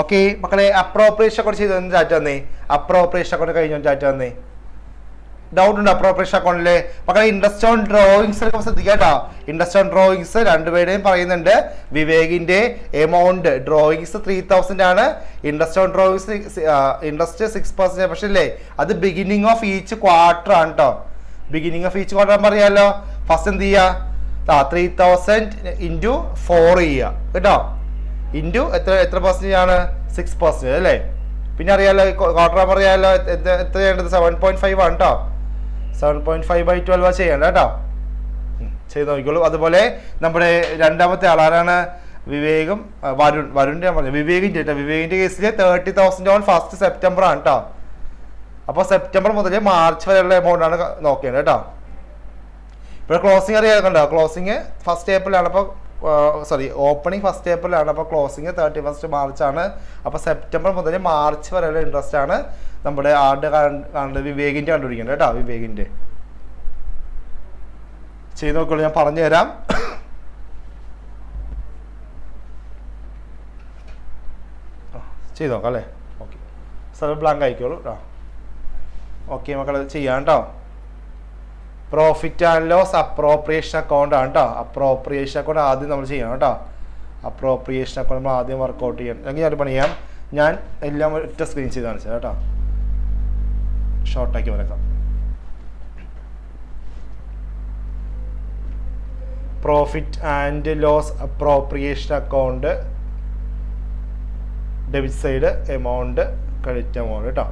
ഓക്കെ മക്കളെ, അപ്രോപ്രിയേഷൻ അക്കൗണ്ട് ചെയ്ത് ചാറ്റ് തന്നേ. അപ്രോപ്രിയേഷൻ അക്കൗണ്ട് കഴിഞ്ഞോ ചാറ്റ് തന്നേ. ഡൗട്ട് ഉണ്ട് അപ്രോപ്രിയേഷൻ അക്കൗണ്ടില് മക്കളെ? ഇൻട്രസ്റ്റ് ഓൺ ഡ്രോയിങ്സ് ശ്രദ്ധിക്കുക കേട്ടോ. ഇൻട്രസ്റ്റ് ഓൺ ഡ്രോയിങ്സ് രണ്ടുപേരുടെയും പറയുന്നുണ്ട്. വിവേകിന്റെ എമൗണ്ട് ഡ്രോയിങ്സ് 3,000 ആണ്. Interest on drawings interest 6%. പക്ഷെ ഇല്ലേ, അത് ബിഗിനിങ് ഓഫ് ഈച്ച് ക്വാർട്ടർ ആണ് കേട്ടോ. ബിഗിനിങ് ഓഫ് ഈച്ച് ക്വാർട്ടർ പറയാലോ. ഫസ്റ്റ് എന്ത് ചെയ്യുക? 3,000 ഇൻറ്റു 4 ചെയ്യുക കേട്ടോ. ഇൻറ്റു എത്ര പെർസെൻറ്റേജ് ആണ്? 6% അല്ലേ. പിന്നെ അറിയാലോ ക്വാർട്ടർ അറിയാലോ എത്ര ചെയ്യേണ്ടത്? 7.5 ആണ് കേട്ടോ. 7.5/12 ചെയ്യണ്ട കേട്ടോ. ചെയ്ത് നോക്കിക്കോളൂ. അതുപോലെ നമ്മുടെ രണ്ടാമത്തെ ആളാരാണ്? വിവേകും വരുണിന്റെ ഞാൻ പറഞ്ഞു. വിവേകിന്റെ കേട്ടോ. വിവേകിന്റെ കേസിൽ 30,000 ഓൺ ഫസ്റ്റ് സെപ്റ്റംബർ ആണ് കേട്ടോ. അപ്പോൾ സെപ്റ്റംബർ മുതൽ മാർച്ച് വരെയുള്ള എമൗണ്ട് ആണ് നോക്കേണ്ടത് കേട്ടോ. ഇപ്പോൾ ക്ലോസിംഗ് അറിയാതെ കണ്ടോ? ക്ലോസിങ് ഫസ്റ്റ് ഏപ്രിലാണ്. അപ്പോൾ ഓപ്പണിംഗ് ഫസ്റ്റ് ഏപ്രിലാണ്. അപ്പോൾ ക്ലോസിങ് 31 മാർച്ച് ആണ്. അപ്പോൾ സെപ്റ്റംബർ മുതൽ മാർച്ച് വരെയുള്ള ഇൻട്രസ്റ്റ് ആണ് നമ്മുടെ ആരുടെ വിവേകിന്റെ കണ്ടുപിടിക്കേണ്ടത് കേട്ടോ. വിവേകിന്റെ ചെയ്ത് നോക്കിയോളൂ, ഞാൻ പറഞ്ഞു തരാം. ചെയ്ത് നോക്കാം അല്ലേ. ഓക്കെ, സ്ഥലം ബ്ലാങ്ക് ആയിക്കോളൂ കേട്ടോ. ഓക്കെ മക്കൾ, ചെയ്യാം കേട്ടോ. Profit and loss appropriation account ആണ് കേട്ടോ. അപ്രോപ്രിയേഷൻ അക്കൗണ്ട് ആദ്യം നമ്മൾ ചെയ്യണം കേട്ടോ. അപ്രോപ്രിയേഷൻ അക്കൗണ്ട് നമ്മൾ ആദ്യം വർക്കൗട്ട് ചെയ്യണം. അല്ലെങ്കിൽ ഞാൻ പണി ചെയ്യാം. ഞാൻ എല്ലാം ഒറ്റ സ്ക്രീൻ ചെയ്ത് കാണിച്ചത് കേട്ടോ. ഷോർട്ടാക്കി വരക്കാം. Profit and loss appropriation account debit side amount credit amount കേട്ടോ.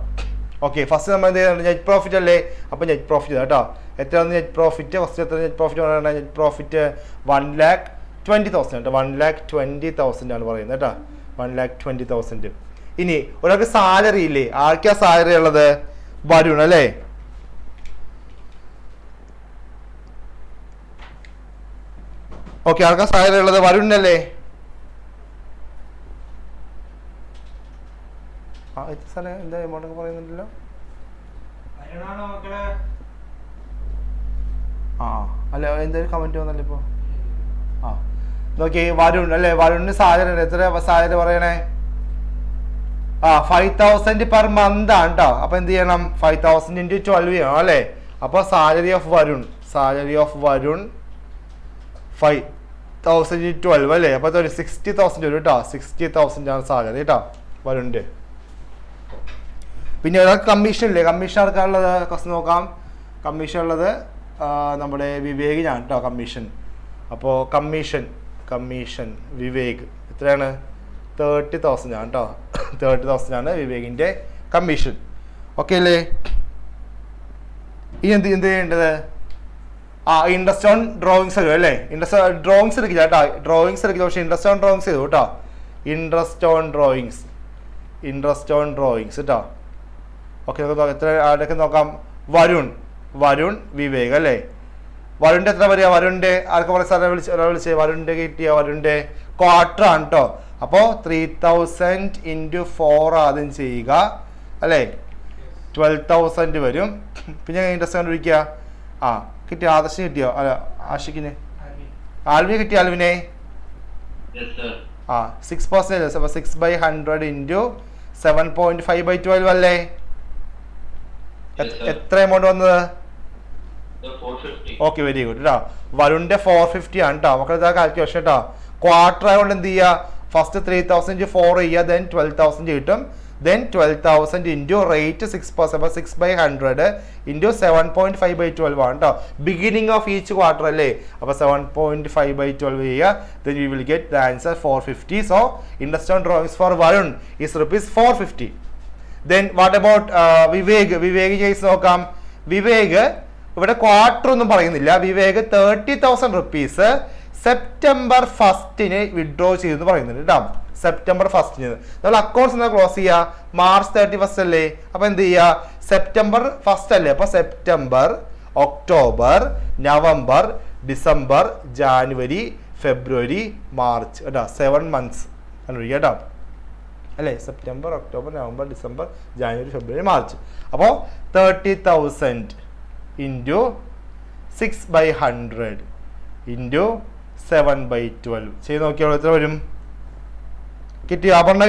ഓക്കെ, ഫസ്റ്റ് നമ്മൾ എന്ത് ചെയ്യുന്നത്? നെറ്റ് പ്രോഫിറ്റ് അല്ലേ. അപ്പോൾ നെറ്റ് പ്രോഫിറ്റ് കേട്ടോ. എത്രയാണ് നെറ്റ് പ്രോഫിറ്റ്? ഫസ്റ്റ് എത്ര നെറ്റ് പ്രോഫിറ്റ് പറയുന്നത്? നെറ്റ് പ്രോഫിറ്റ് 1,20,000 കേട്ടോ. 1,20,000 ആണ് പറയുന്നത് കേട്ടോ. 1,20,000. ഇനി ഒരാൾക്ക് സാലറി ഇല്ലേ? ആർക്കാ സാലറി ഉള്ളത്? വരുൺ അല്ലേ. ഓക്കെ, ആർക്കാ സാലറി ഉള്ളത്? വരുണല്ലേ. എത്ര സാറേ എന്താ എമൗണ്ട് പറയുന്നുണ്ടല്ലോ? ആ അല്ല എന്തെങ്കിലും കമന്റ് വന്നല്ലോ ഇപ്പോൾ. ആ നോക്കി വരുൺ അല്ലേ, വരുണിന് സാലറി എത്ര സാലറി പറയണേ? 5,000 പെർ മന്ത് ആണ് കേട്ടോ. അപ്പൊ എന്ത് ചെയ്യണം? 5,000 into 12 ചെയ്യണം അല്ലേ. അപ്പൊ സാലറി ഓഫ് വരുൺ 5,000 into 12 അല്ലേ. അപ്പൊ 60,000 വരും കേട്ടോ. 60,000 ആണ് സാലറി കേട്ടോ വരുണിന്റെ. പിന്നെ കമ്മീഷൻ ഇല്ലേ, കമ്മീഷൻ ആർക്കാനുള്ളത് കുറച്ച് നോക്കാം. കമ്മീഷൻ ഉള്ളത് നമ്മുടെ വിവേകിനാണ് കേട്ടോ കമ്മീഷൻ. അപ്പോൾ കമ്മീഷൻ വിവേക് എത്രയാണ്? 30,000 ആണ് കേട്ടോ. 30,000 ആണ് വിവേകിൻ്റെ കമ്മീഷൻ. ഓക്കെ അല്ലേ? ഈ എന്ത് ചെയ്യേണ്ടത്? ഇൻട്രസ്റ്റ് ഓൺ ഡ്രോയിങ്സ് തരും അല്ലേ. ഡ്രോയിങ്സ് എടുക്കില്ല കേട്ടോ. ഡ്രോയിങ്സ് എടുക്കില്ല, പക്ഷേ ഇൻട്രസ്റ്റ് ഓൺ ഡ്രോയിങ്സ് ചെയ്തു കേട്ടോ. ഇൻട്രസ്റ്റ് ഓൺ ഡ്രോയിങ്സ് കേട്ടോ. ഓക്കെ എത്ര ആരുടെയൊക്കെ നോക്കാം. വരുൺ വിവേക് അല്ലേ. വരുണിൻ്റെ എത്ര വരിക? വരുണിൻ്റെ ആർക്ക് പറയാം സാറെ വിളിച്ചേ? വരുണിൻ്റെ കിട്ടിയ വരുണിൻ്റെ ക്വാർട്ടർ ആണ് കേട്ടോ. അപ്പോൾ 3,000 into 4 ആദ്യം ചെയ്യുക അല്ലേ. 12,000 വരും. പിന്നെ ഇൻട്രസ്റ്റ് കണ്ടുപിടിക്കുക. കിട്ടിയ ആദർശിന് കിട്ടിയോ? അല്ല ആഷിക്കിന്, ആൽവിന് കിട്ടിയ ആൽവിനെ 6%. അപ്പോൾ 6/100 into 7.5/12 അല്ലേ. എത്ര എമൗണ്ട് വന്നത്? ഓക്കെ വെരി ഗുഡ് കേട്ടോ. വരുണിന്റെ 450 ആണ് കേട്ടോ. മക്കളെ കാൽക്കുലേഷൻ കേട്ടോ. ക്വാർട്ടർ ആയതുകൊണ്ട് എന്ത് ചെയ്യുക? ഫസ്റ്റ് 3,000 into 4 ചെയ്യുക, ദെൻ 12,000 കിട്ടും. Then 12,000 into rate 6%. അപ്പോൾ 6/100 ഇൻറ്റു 7.5/12 ആണ് കേട്ടോ. ബിഗിനിങ് ഓഫ് ഈച്ച് ക്വാർട്ടർ അല്ലേ. അപ്പോൾ 7.5/12 ചെയ്യുക. Then you will get the answer 450. So interest on drawings for Varun is ₹450. Then what about Vivek case നോക്കാം. വിവേക് ഇവിടെ ക്വാർട്ടർ ഒന്നും പറയുന്നില്ല. വിവേക് 30,000 rupees സെപ്റ്റംബർ 1 വിഡ്രോ ചെയ്തെന്ന് പറയുന്നുണ്ട് കേട്ടോ. സെപ്റ്റംബർ 1 നമ്മൾ അക്കൗണ്ട്സ് എന്താ ക്ലോസ് ചെയ്യുക? മാർച്ച് 31 അല്ലേ. അപ്പൊ എന്ത് ചെയ്യുക? സെപ്റ്റംബർ 1 അല്ലേ. അപ്പൊ September, October, November, December, January, February, March കേട്ടോ. 7 months കണ്ടുപിടിക്കുക കേട്ടോ അല്ലേ. September, October, November, December, January, February, March. അപ്പോൾ 30,000 into 6/100 into 7/12 ചെയ്ത് നോക്കിയാൽ എത്ര വരും? കിട്ടിയ അപർണ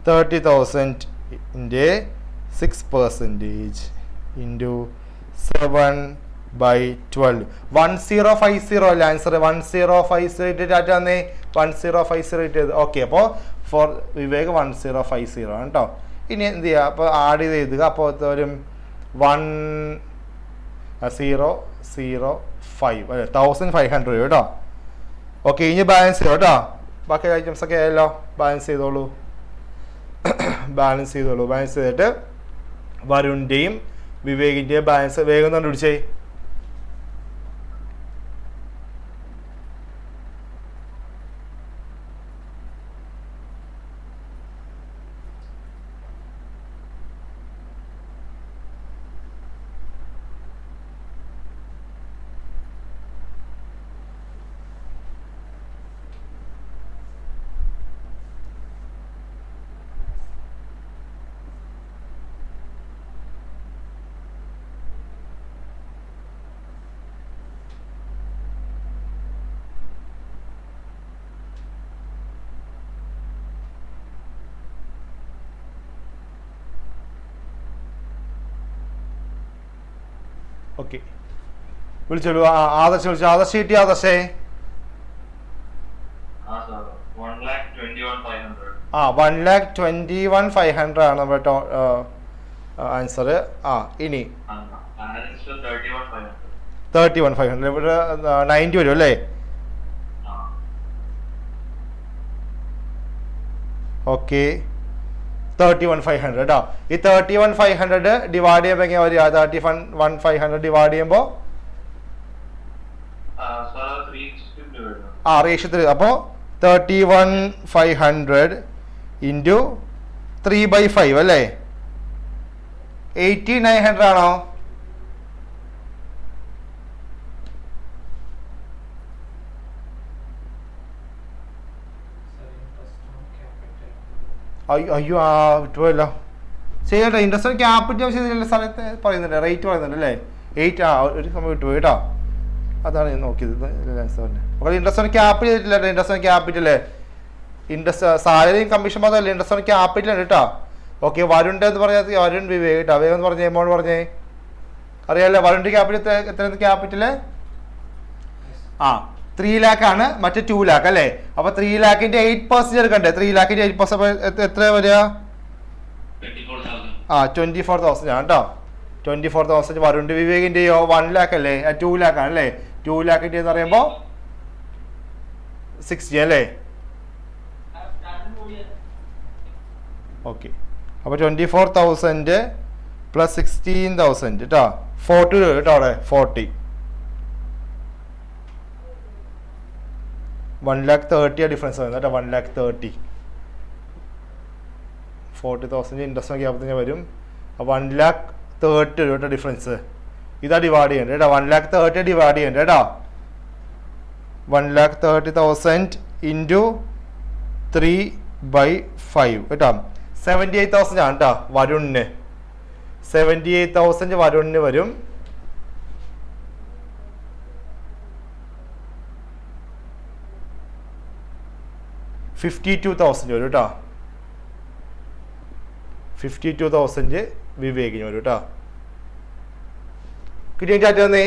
30,000 into 6% into 7/12 1050 അല്ലേ ആൻസർ. 1050 ഇട്ടിട്ട് തന്നെ 1050 ഇട്ടത്. ഓക്കെ അപ്പോൾ ഫോർ വിവേക് 1050 ആണ് കേട്ടോ. ഇനി എന്ത് ചെയ്യുക? അപ്പോൾ ആഡ് ചെയ്ത് എഴുതുക. അപ്പോൾ വരും 1005 അല്ലേ. 1500 കേട്ടോ. ഓക്കെ ഇനി ബാലൻസ് ചെയ്തോ കേട്ടോ. ബാക്കി ഐറ്റംസ് ഒക്കെ ആയല്ലോ. ബാലൻസ് ചെയ്തോളൂ. ബാലൻസ് ചെയ്തിട്ട് വരുണിൻ്റെയും വിവേകിൻ്റെയും ബാലൻസ് വേഗം കണ്ടുപിടിച്ചേ. ഓക്കെ വിളിച്ചോളൂ. ആദർശ് വിളിച്ചു. ആദർശ് കിട്ടി. ആദർശേ 1,21,500 ആണ് നമ്മുടെ ആൻസർ. ഇനി 31,500 ഇവിടെ 90 വരും അല്ലേ. ഓക്കെ 31,500 കേട്ടോ. ഈ 31,500 ഡിവൈഡ് ചെയ്യുമ്പോൾ എങ്ങനെ വരിക? 31,500 ഡിവൈഡ് ചെയ്യുമ്പോൾ റേഷ്യോ അപ്പോൾ 31,500 into 3/5 അല്ലേ. 8,900 ആണോ? അയ്യോ ആ വിട്ടുപോയല്ലോ. ശരിയാട്ടോ, ഇൻട്രസ്റ്റ് ക്യാപിറ്റൽ ചെയ്തില്ല സ്ഥലത്ത് പറയുന്നുണ്ട്, റേറ്റ് പറയുന്നുണ്ട് അല്ലേ. 8 ഒരു സമയം വിട്ടുപോയി കേട്ടോ. അതാണ് ഞാൻ നോക്കിയത്. ഇൻട്രസ്റ്റ് ക്യാപിറ്റൽ ചെയ്തിട്ടില്ല. ഇൻട്രസ്റ്റ് ക്യാപിറ്റൽ ഇൻട്രസ്റ്റ് സാലറിയും കമ്മീഷൻ മാത്രമല്ല, ഇൻട്രസ്റ്റ് ക്യാപിറ്റൽ ഉണ്ട് കേട്ടോ. ഓക്കെ, വരുണ്ട് എന്ന് പറഞ്ഞാൽ വരുൺ വിവേക് കേട്ടോ. വേഗം എന്ന് പറഞ്ഞേ, എമൗണ്ട് പറഞ്ഞേ. അറിയാമല്ലോ വരുണിൻ്റെ ക്യാപിറ്റൽ എത്ര ക്യാപിറ്റൽ? 3 lakh ആണ്, മറ്റേ 2 lakh അല്ലേ. അപ്പൊ 3 lakhന്റെ 8% എടുക്കണ്ടേ? 3 lakhന്റെ 8% എത്ര വരിക? 24,000 ആണ് കേട്ടോ. 24,000 വരുണ്ട്. വിവേകിന്റെയോ 1 lakh അല്ലേ, 2 lakh ആണ് അല്ലേ. 2 lakhന്റെ എന്ന് പറയുമ്പോ 60 അല്ലേ. ഓക്കെ, അപ്പൊ 24,000 പ്ലസ് 16,000 കേട്ടോ. 40 കേട്ടോ അവിടെ. 40 1,30,000 ഡിഫറൻസ് വരുന്നത് കേട്ടോ. 1,30,000 40,000 ഇൻട്രസ്റ്റ് നോക്കിയാൽ വരും. 1,30,000 കേട്ടോ ഡിഫറൻസ്. ഇതാ ഡിവൈഡ് ചെയ്യേണ്ടത് കേട്ടോ. 1,30,000 ഡിവൈഡ് ചെയ്യേണ്ടത് കേട്ടോ. 1,30,000 ഇൻറ്റു 3/5 കേട്ടോ. 78,000 ആണ് കേട്ടോ വരുണിന്. 78,000 വരുണിന് വരും. $52,000 വരും കേട്ടോ. 52,000 വിവേകിന് വരും കേട്ടോ. കിട്ടിയ ചാറ്റ് തന്നേ.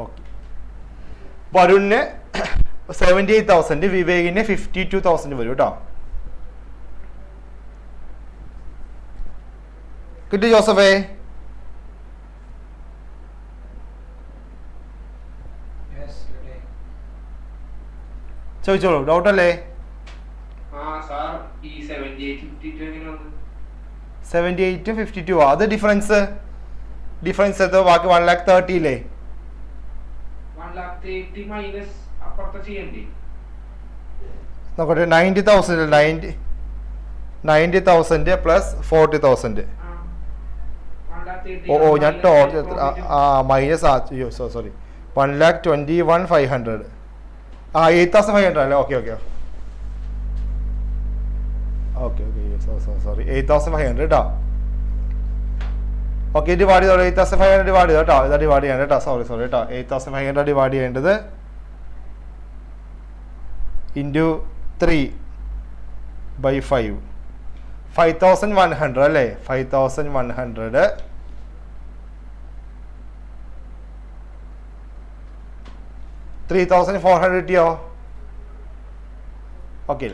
ഓക്കെ, വരുണിന് 78,000, വിവേകിന് 52,000 വരും കേട്ടോ. കിട്ടി ജോസഫേ? ചോദിച്ചോളൂ, ഡൗട്ട് അല്ലേ? 78 52 അത് ഡിഫറൻസ് എത്ര? ബാക്കി 1,30,000 ഇല്ലേ? 1,30,000 അപ്പുറത്തെ ചെയ്യണ്ടേ? നോക്കട്ടെ, 90,000 പ്ലസ് 40,000. ഓ ഞാൻ മൈനസ് സോറി 1,21,500. 8,500 അല്ലേ. ഓക്കെ സോറി 8,500 കേട്ടോ. ഓക്കെ, ഡിവൈഡ് ചെയ്തോളൂ. 8,500 ഡിവൈഡ് ചെയ്തോ കേട്ടോ. ഇതാ ഡിവൈഡ് ചെയ്യേണ്ടത് കേട്ടോ. സോറി കേട്ടോ. 8,500 ഡിവൈഡ് ചെയ്യേണ്ടത് ഇൻറ്റു 3/5. 5,100 അല്ലേ. 5,100 3,400 കിട്ടിയോ? ഓക്കെ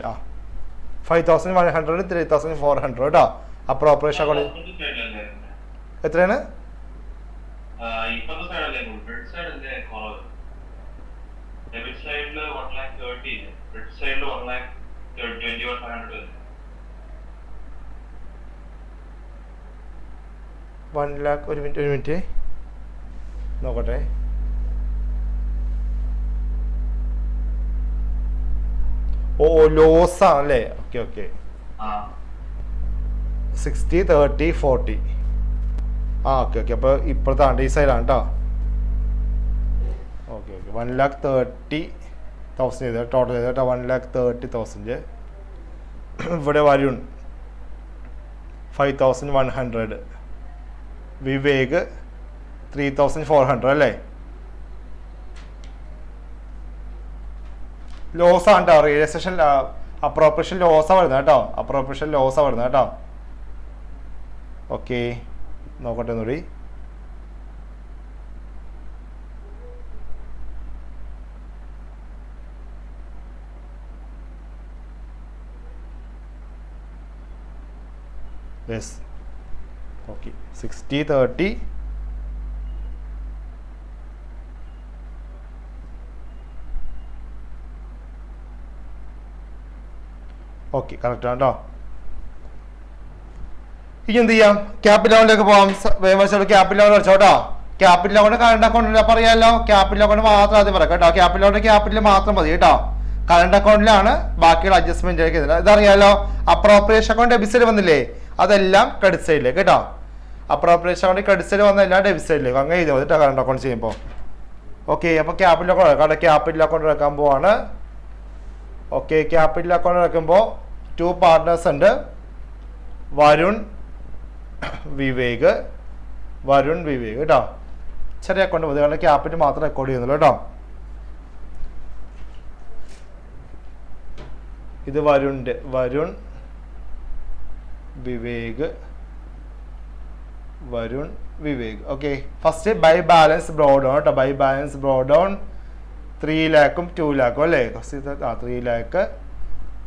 5,100 3,400 കേട്ടോ. അപ്രോപ്രിയേഷൻ എത്രയാണ്? ഒരു മിനിറ്റ് നോക്കട്ടെ. ഓ ലോസ് ആണല്ലേ. ഓക്കെ 60 30 40. ഓക്കെ അപ്പൊ ഇപ്പോഴത്തെ ഈ സൈഡാണ് കേട്ടോ. ഓക്കെ 1,30,000 ചെയ്ത് ടോട്ടൽ ചെയ്ത് കേട്ടോ. 1,30,000. ഇവിടെ വരുൺ 5,100, വിവേക് 3,400 അല്ലേ. ലോസാണ് കേട്ടോ. റിയലൈസേഷൻ അപ്രോപ്രിയേഷൻ ലോസാണ് വരുന്നത് കേട്ടോ. ഓക്കെ, നോക്കട്ടെ ഒന്നുകൂടി. യെസ്, ഓക്കെ 60 30 ഓക്കെ കറക്റ്റ് ആണ് കേട്ടോ. ഇനി എന്ത് ചെയ്യാം? ക്യാപിറ്റൽ അക്കൗണ്ടിലേക്ക് പോകാം. ക്യാപിറ്റൽ അക്കൗണ്ട് വെച്ചോട്ടോ. ക്യാപിറ്റൽ അക്കൗണ്ട് കറണ്ട് അക്കൗണ്ടിൽ പറയാമല്ലോ. ക്യാപിറ്റൽ അക്കൗണ്ട് മാത്രം ആദ്യം പറയാം കേട്ടോ. ക്യാപിറ്റൽ അക്കൗണ്ട് ക്യാപിറ്റൽ മാത്രം മതി കേട്ടോ. കറണ്ട് അക്കൗണ്ടിലാണ് ബാക്കിയുള്ള അഡ്ജസ്റ്റ്മെന്റ് ഇതറിയാലോ. അപ്രോപ്രിയേഷൻ അക്കൗണ്ട് ഡെബിറ്റ് സൈഡ് വന്നില്ലേ, അതെല്ലാം ക്രെഡിറ്റ് സൈഡിലേക്ക് കേട്ടോ. അപ്രോപ്രിയേഷൻ അക്കൗണ്ട് ക്രെഡിറ്റ് സൈഡ് വന്ന എല്ലാം ഡെബിറ്റ് സൈഡിലേക്ക് അങ്ങനെ ചെയ്താൽ മതി കേട്ടോ കറണ്ട് അക്കൗണ്ട് ചെയ്യുമ്പോൾ. ഓക്കെ, അപ്പോൾ ക്യാപിറ്റൽ അക്കൗണ്ട് ക്യാപിറ്റൽ അക്കൗണ്ട് എടുക്കാൻ പോവാണ്. ഓക്കെ, ക്യാപിറ്റൽ അക്കൗണ്ട് എടുക്കുമ്പോൾ 2 പാർട്ട്നേഴ്സ് ഉണ്ട്, വരുൺ വിവേക് കേട്ടോ. ചെറിയ അക്കൗണ്ട് മതി, കാരണം ക്യാപിറ്റൽ മാത്രം റെക്കോർഡ് ചെയ്യുന്നുള്ളൂ കേട്ടോ. ഇത് Varun Vivek okay. First by balance brought down കേട്ടോ. ബൈ ബാലൻസ് ബ്രോഡൗൺ 3 lakhും 2 lakhും അല്ലേ? 3 lakh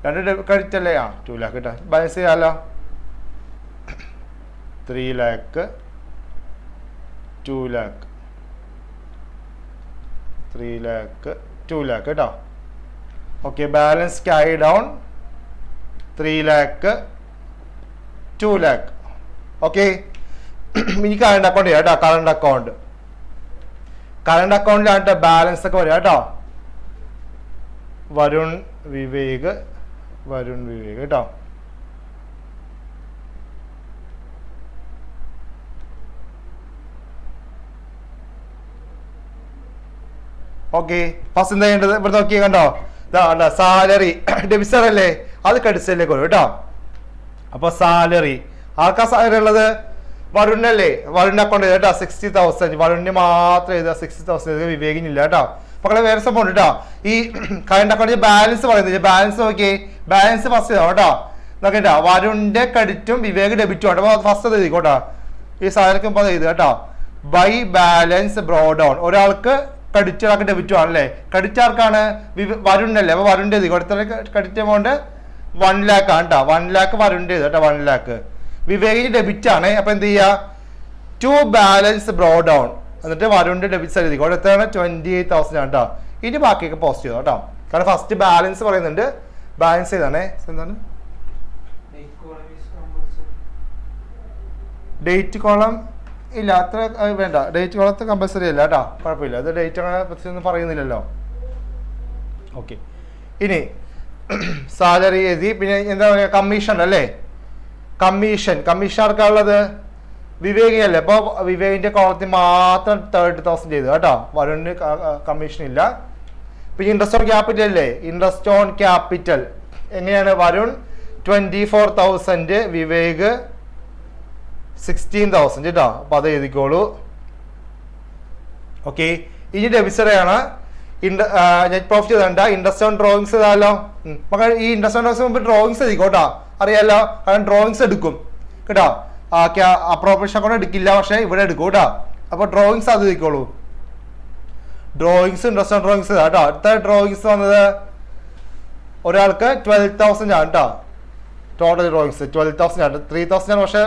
2 ക്രെഡിറ്റ് അല്ലേ? 2 lakh കേട്ടോ. ബാലൻസ് ചെയ്യാമല്ലോ. 3 lakh 2 lakh 3 lakh 2 lakh കേട്ടോ. Okay, balance carry down 3 lakh 2 lakh okay. ഇനി കറണ്ട് അക്കൗണ്ട് ചെയ്യാം കേട്ടോ. കറണ്ട് അക്കൗണ്ടിലാണ് ബാലൻസ് ഒക്കെ വരിക കേട്ടോ. വരുൺ വിവേക് കേട്ടോ. ഓക്കെ, ഫസ്റ്റ് എന്താ ചെയ്യേണ്ടത്? ഇവിടെ നോക്കിയേ കണ്ടോ, സാലറി ഡെബിറ്റ് അല്ലേ, അത് ക്രെഡിറ്റ് സൈഡിലേക്ക് വരും കേട്ടോ. അപ്പൊ സാലറി ആർക്കാ സാലറി ഉള്ളത്? വരുണല്ലേ. വരുണിന്റെ അക്കൗണ്ട് കേട്ടോ 60,000. വരുണിന് മാത്രം എഴുതുക 60,000, വിവേകിനില്ല കേട്ടോ. മക്കളെ വേറെ സംഭവം ഉണ്ട് കേട്ടോ. ഈ കറണ്ട് അക്കൗണ്ടിൽ ബാലൻസ് പറയുന്നത്, ബാലൻസ് നോക്കിയേ, ബാലൻസ് ഫസ്റ്റ് ചെയ്താൽ കേട്ടോ. നോക്കേട്ടാ, വരുണിന്റെ ക്രെഡിറ്റും വിവേക് ഡെബിറ്റും ആണ്. അപ്പൊ ഫസ്റ്റ് അത് എഴുതിക്കോട്ടോ. ഈ സാലറിക്ക് മുമ്പ് അത് എഴുതുക കേട്ടോ. ബൈ ബാലൻസ് ബ്രോഡൗൺ, ഒരാൾക്ക് ക്രെഡിറ്റ് ഒരാൾക്ക് ഡെബിറ്റും ആണല്ലേ. ക്രെഡിറ്റ് ആർക്കാണ്? വരുണിനല്ലേ. അപ്പൊ വരുണിന്റെ എഴുതി കൊടുത്ത ക്രെഡിറ്റ് എമൗണ്ട് 1 lakh ആണ് കേട്ടോ. 1 lakh വരുണിന്റെ എഴുതുക കേട്ടോ. 1 lakh വിവേകിന് ഡെബിറ്റ് ആണ്. അപ്പൊ എന്ത് ചെയ്യുക? 2 ബാലൻസ് ബ്രോഡൗൺ എന്നിട്ട് വരുണിന്റെ ഡെബിറ്റ് എഴുതി കൊടുത്താണ് 28,000 ആണ് കേട്ടോ. ഇനി ബാക്കിയൊക്കെ പോസ്റ്റ് ചെയ്തോ കേട്ടോ. കാരണം ഫസ്റ്റ് ബാലൻസ് പറയുന്നുണ്ട്, ബാലൻസ് ചെയ്താണേ. എന്താണ് ഡേറ്റ് കോളം? ഇല്ല, അത്ര വേണ്ട. ഡേറ്റ് കോളത്ത് കമ്പൽസറി അല്ല കേട്ടോ, കുഴപ്പമില്ല. അത് ഡേറ്റ് അങ്ങനെ ഒന്നും പറയുന്നില്ലല്ലോ. ഓക്കെ, ഇനി സാലറി എഴുതി. പിന്നെ എന്താ പറയുക, കമ്മീഷൻ അല്ലേ. കമ്മീഷൻ ആർക്കാണുള്ളത്? വിവേകിനല്ലേ. അപ്പോൾ വിവേകിന്റെ കോളത്തിൽ മാത്രം 30,000 ചെയ്തു കേട്ടോ. വരുണിന് കമ്മീഷൻ ഇല്ല. പിന്നെ ഇൻട്രസ്റ്റ് ഓൺ ക്യാപിറ്റൽ അല്ലേ. ഇൻട്രസ്റ്റ് ഓൺ ക്യാപിറ്റൽ എങ്ങനെയാണ്? വരുൺ 24,000, വിവേക് 16,000 കേട്ടോ. അപ്പൊ അത് എഴുതിക്കോളൂ. ഓക്കെ, ഇനി ഡെബിറ്ററാണ്. നെറ്റ് പ്രോഫിറ്റ് ചെയ്തണ്ട. ഇൻട്രസ്റ്റ് ഓൺ ഡ്രോയിങ്സ് ചെയ്താലോ. ഈ ഇൻട്രസ്റ്റ് ഓൺ ഡ്രോയിങ്സ് മുമ്പ് ഡ്രോയിങ്സ് എഴുതിക്കോട്ടോ. അറിയാലോ, കാരണം ഡ്രോയിങ്സ് എടുക്കും കേട്ടോ. അപ്രോപ്രിയേഷൻ അക്കൗണ്ട് എടുക്കില്ല, പക്ഷെ ഇവിടെ എടുക്കും കേട്ടോ. അപ്പൊ ഡ്രോയിങ്സ് അത് എഴുതിക്കോളൂ. ഡ്രോയിങ്സ് ഇൻട്രസ്റ്റ് ഓൺ ഡ്രോയിങ്സ് കേട്ടോ. അടുത്ത ഡ്രോയിങ്സ് വന്നത് ഒരാൾക്ക് 12,000 ആണ് കേട്ടോ. ടോട്ടൽ ഡ്രോയിങ്സ് 12,000 ആണ്. 3,000 ആണ്, പക്ഷെ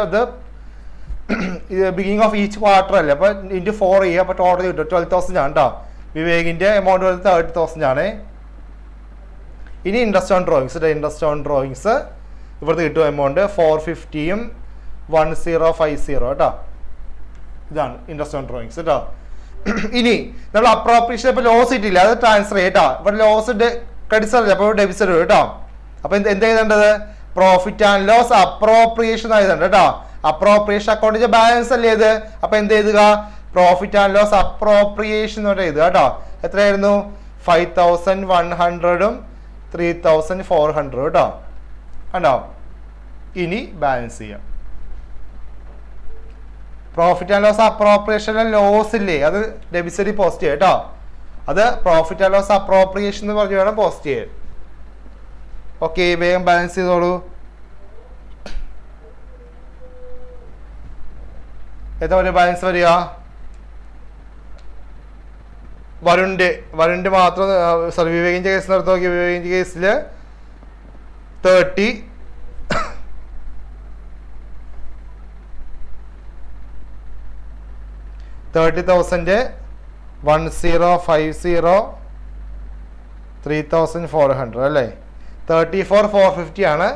ഇത് ബിഗിനിങ് ഓഫ് ഈച്ച് ക്വാർട്ടർ അല്ലേ. അപ്പൊ ഇൻറ്റു 4 ചെയ്യുക. അപ്പൊ ടോട്ടൽ കിട്ടും 12,000 ആണ് കേട്ടോ. വിവേകിന്റെ എമൗണ്ട് വരുന്നത് 30,000 ആണ്. ഇനി ഇൻട്രസ്റ്റ് ഓൺ ഡ്രോയിങ്സ് ഇവിടുത്തെ കിട്ടും എമൗണ്ട് 450ഉം 1050 കേട്ടോ. ഇതാണ് ഇൻട്രസ്റ്റ് ഓൺ ഡ്രോയിങ്സ് കേട്ടോ. ഇനി നമ്മൾ അപ്രോപ്രിയേഷൻ ഇപ്പൊ ലോസ് ഇട്ടില്ല, അത് ട്രാൻസ്ഫർ ചെയ്യട്ടോ. ഇവിടെ ലോസ് ക്രെഡിറ്റ് അല്ലേ, അപ്പോൾ ഡെബിറ്റ് വരും കേട്ടോ. അപ്പൊ എന്ത് ചെയ്തേണ്ടത്? പ്രോഫിറ്റ് ആൻഡ് ലോസ് അപ്രോപ്രിയേഷൻ ആയതുണ്ട് കേട്ടോ. അപ്രോപ്രിയേഷൻ അക്കൗണ്ടിന്റെ ബാലൻസ് അല്ലേ ഇത്. അപ്പൊ എന്ത് എഴുതുക? പ്രോഫിറ്റ് ആൻഡ് ലോസ് അപ്രോപ്രിയേഷൻ എന്ന് എഴുതുക കേട്ടോ. എത്രയായിരുന്നു? 5,100ഉം 3,400 കേട്ടോ. കണ്ടോ? ഇനി ബാലൻസ് ചെയ്യാം. പ്രോഫിറ്റ് ആൻഡ് ലോസ് അപ്രോപ്രിയേഷനിലെ ലോസ് ഇല്ലേ, അത് ഡെബിറ്റ് പോസ്റ്റ് ചെയ്യാം കേട്ടോ. അത് പ്രോഫിറ്റ് ആൻഡ് ലോസ് അപ്രോപ്രിയേഷൻ എന്ന് പറഞ്ഞ് വേണം പോസ്റ്റ് ചെയ്യാൻ. ഓക്കെ, വേഗം ബാലൻസ് ചെയ്തോളൂ. എത്ര വരെ ബാലൻസ് വരിക? വരുണിന്റെ മാത്രം, സോറി വിവേകിന്റെ കേസ് നടത്തി നോക്കി. വിവേകിന്റെ കേസിൽ 30,000 1050 3,400 അല്ലേ. 34,450 ആണ്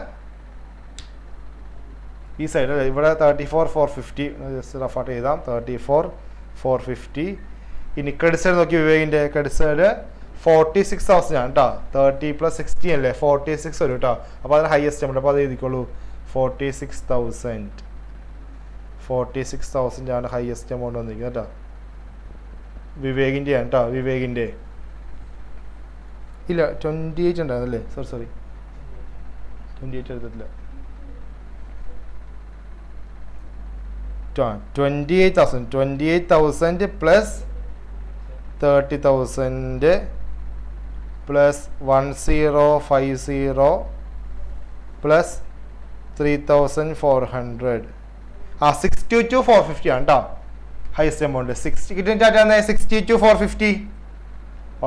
ഈ സൈഡ് അല്ലേ. ഇവിടെ 34,450 ജസ്റ്റ് റഫാട്ട് ചെയ്താം. 34,450. ഇനി ക്രെഡിറ്റ് സൈഡ് നോക്കി. വിവേകിന്റെ ക്രെഡിറ്റ് സൈഡ് 46,000 ആണ് കേട്ടോ. 30 + 60 അല്ലേ, 46 വരും കേട്ടോ. അപ്പോൾ അതിന് ഹയസ്റ്റ് ഉണ്ട്. അപ്പോൾ അത് എഴുതിക്കോളൂ. 46,000 ആണ് ഹയസ്റ്റ് എമൗണ്ട് വന്നിരിക്കുന്നത് കേട്ടോ. വിവേകിൻ്റെ ആണ് കേട്ടോ. വിവേകിൻ്റെ ഇല്ല 28 ഉണ്ടായിരുന്നല്ലേ, സോറി 28 എടുത്തിട്ടില്ല. 28,000 പ്ലസ് 30,000 പ്ലസ് 1050 പ്ലസ് 3,400. 62,450 ആണ് കേട്ടോ ഹൈസ്റ്റ് എമൗണ്ട്. 62,450.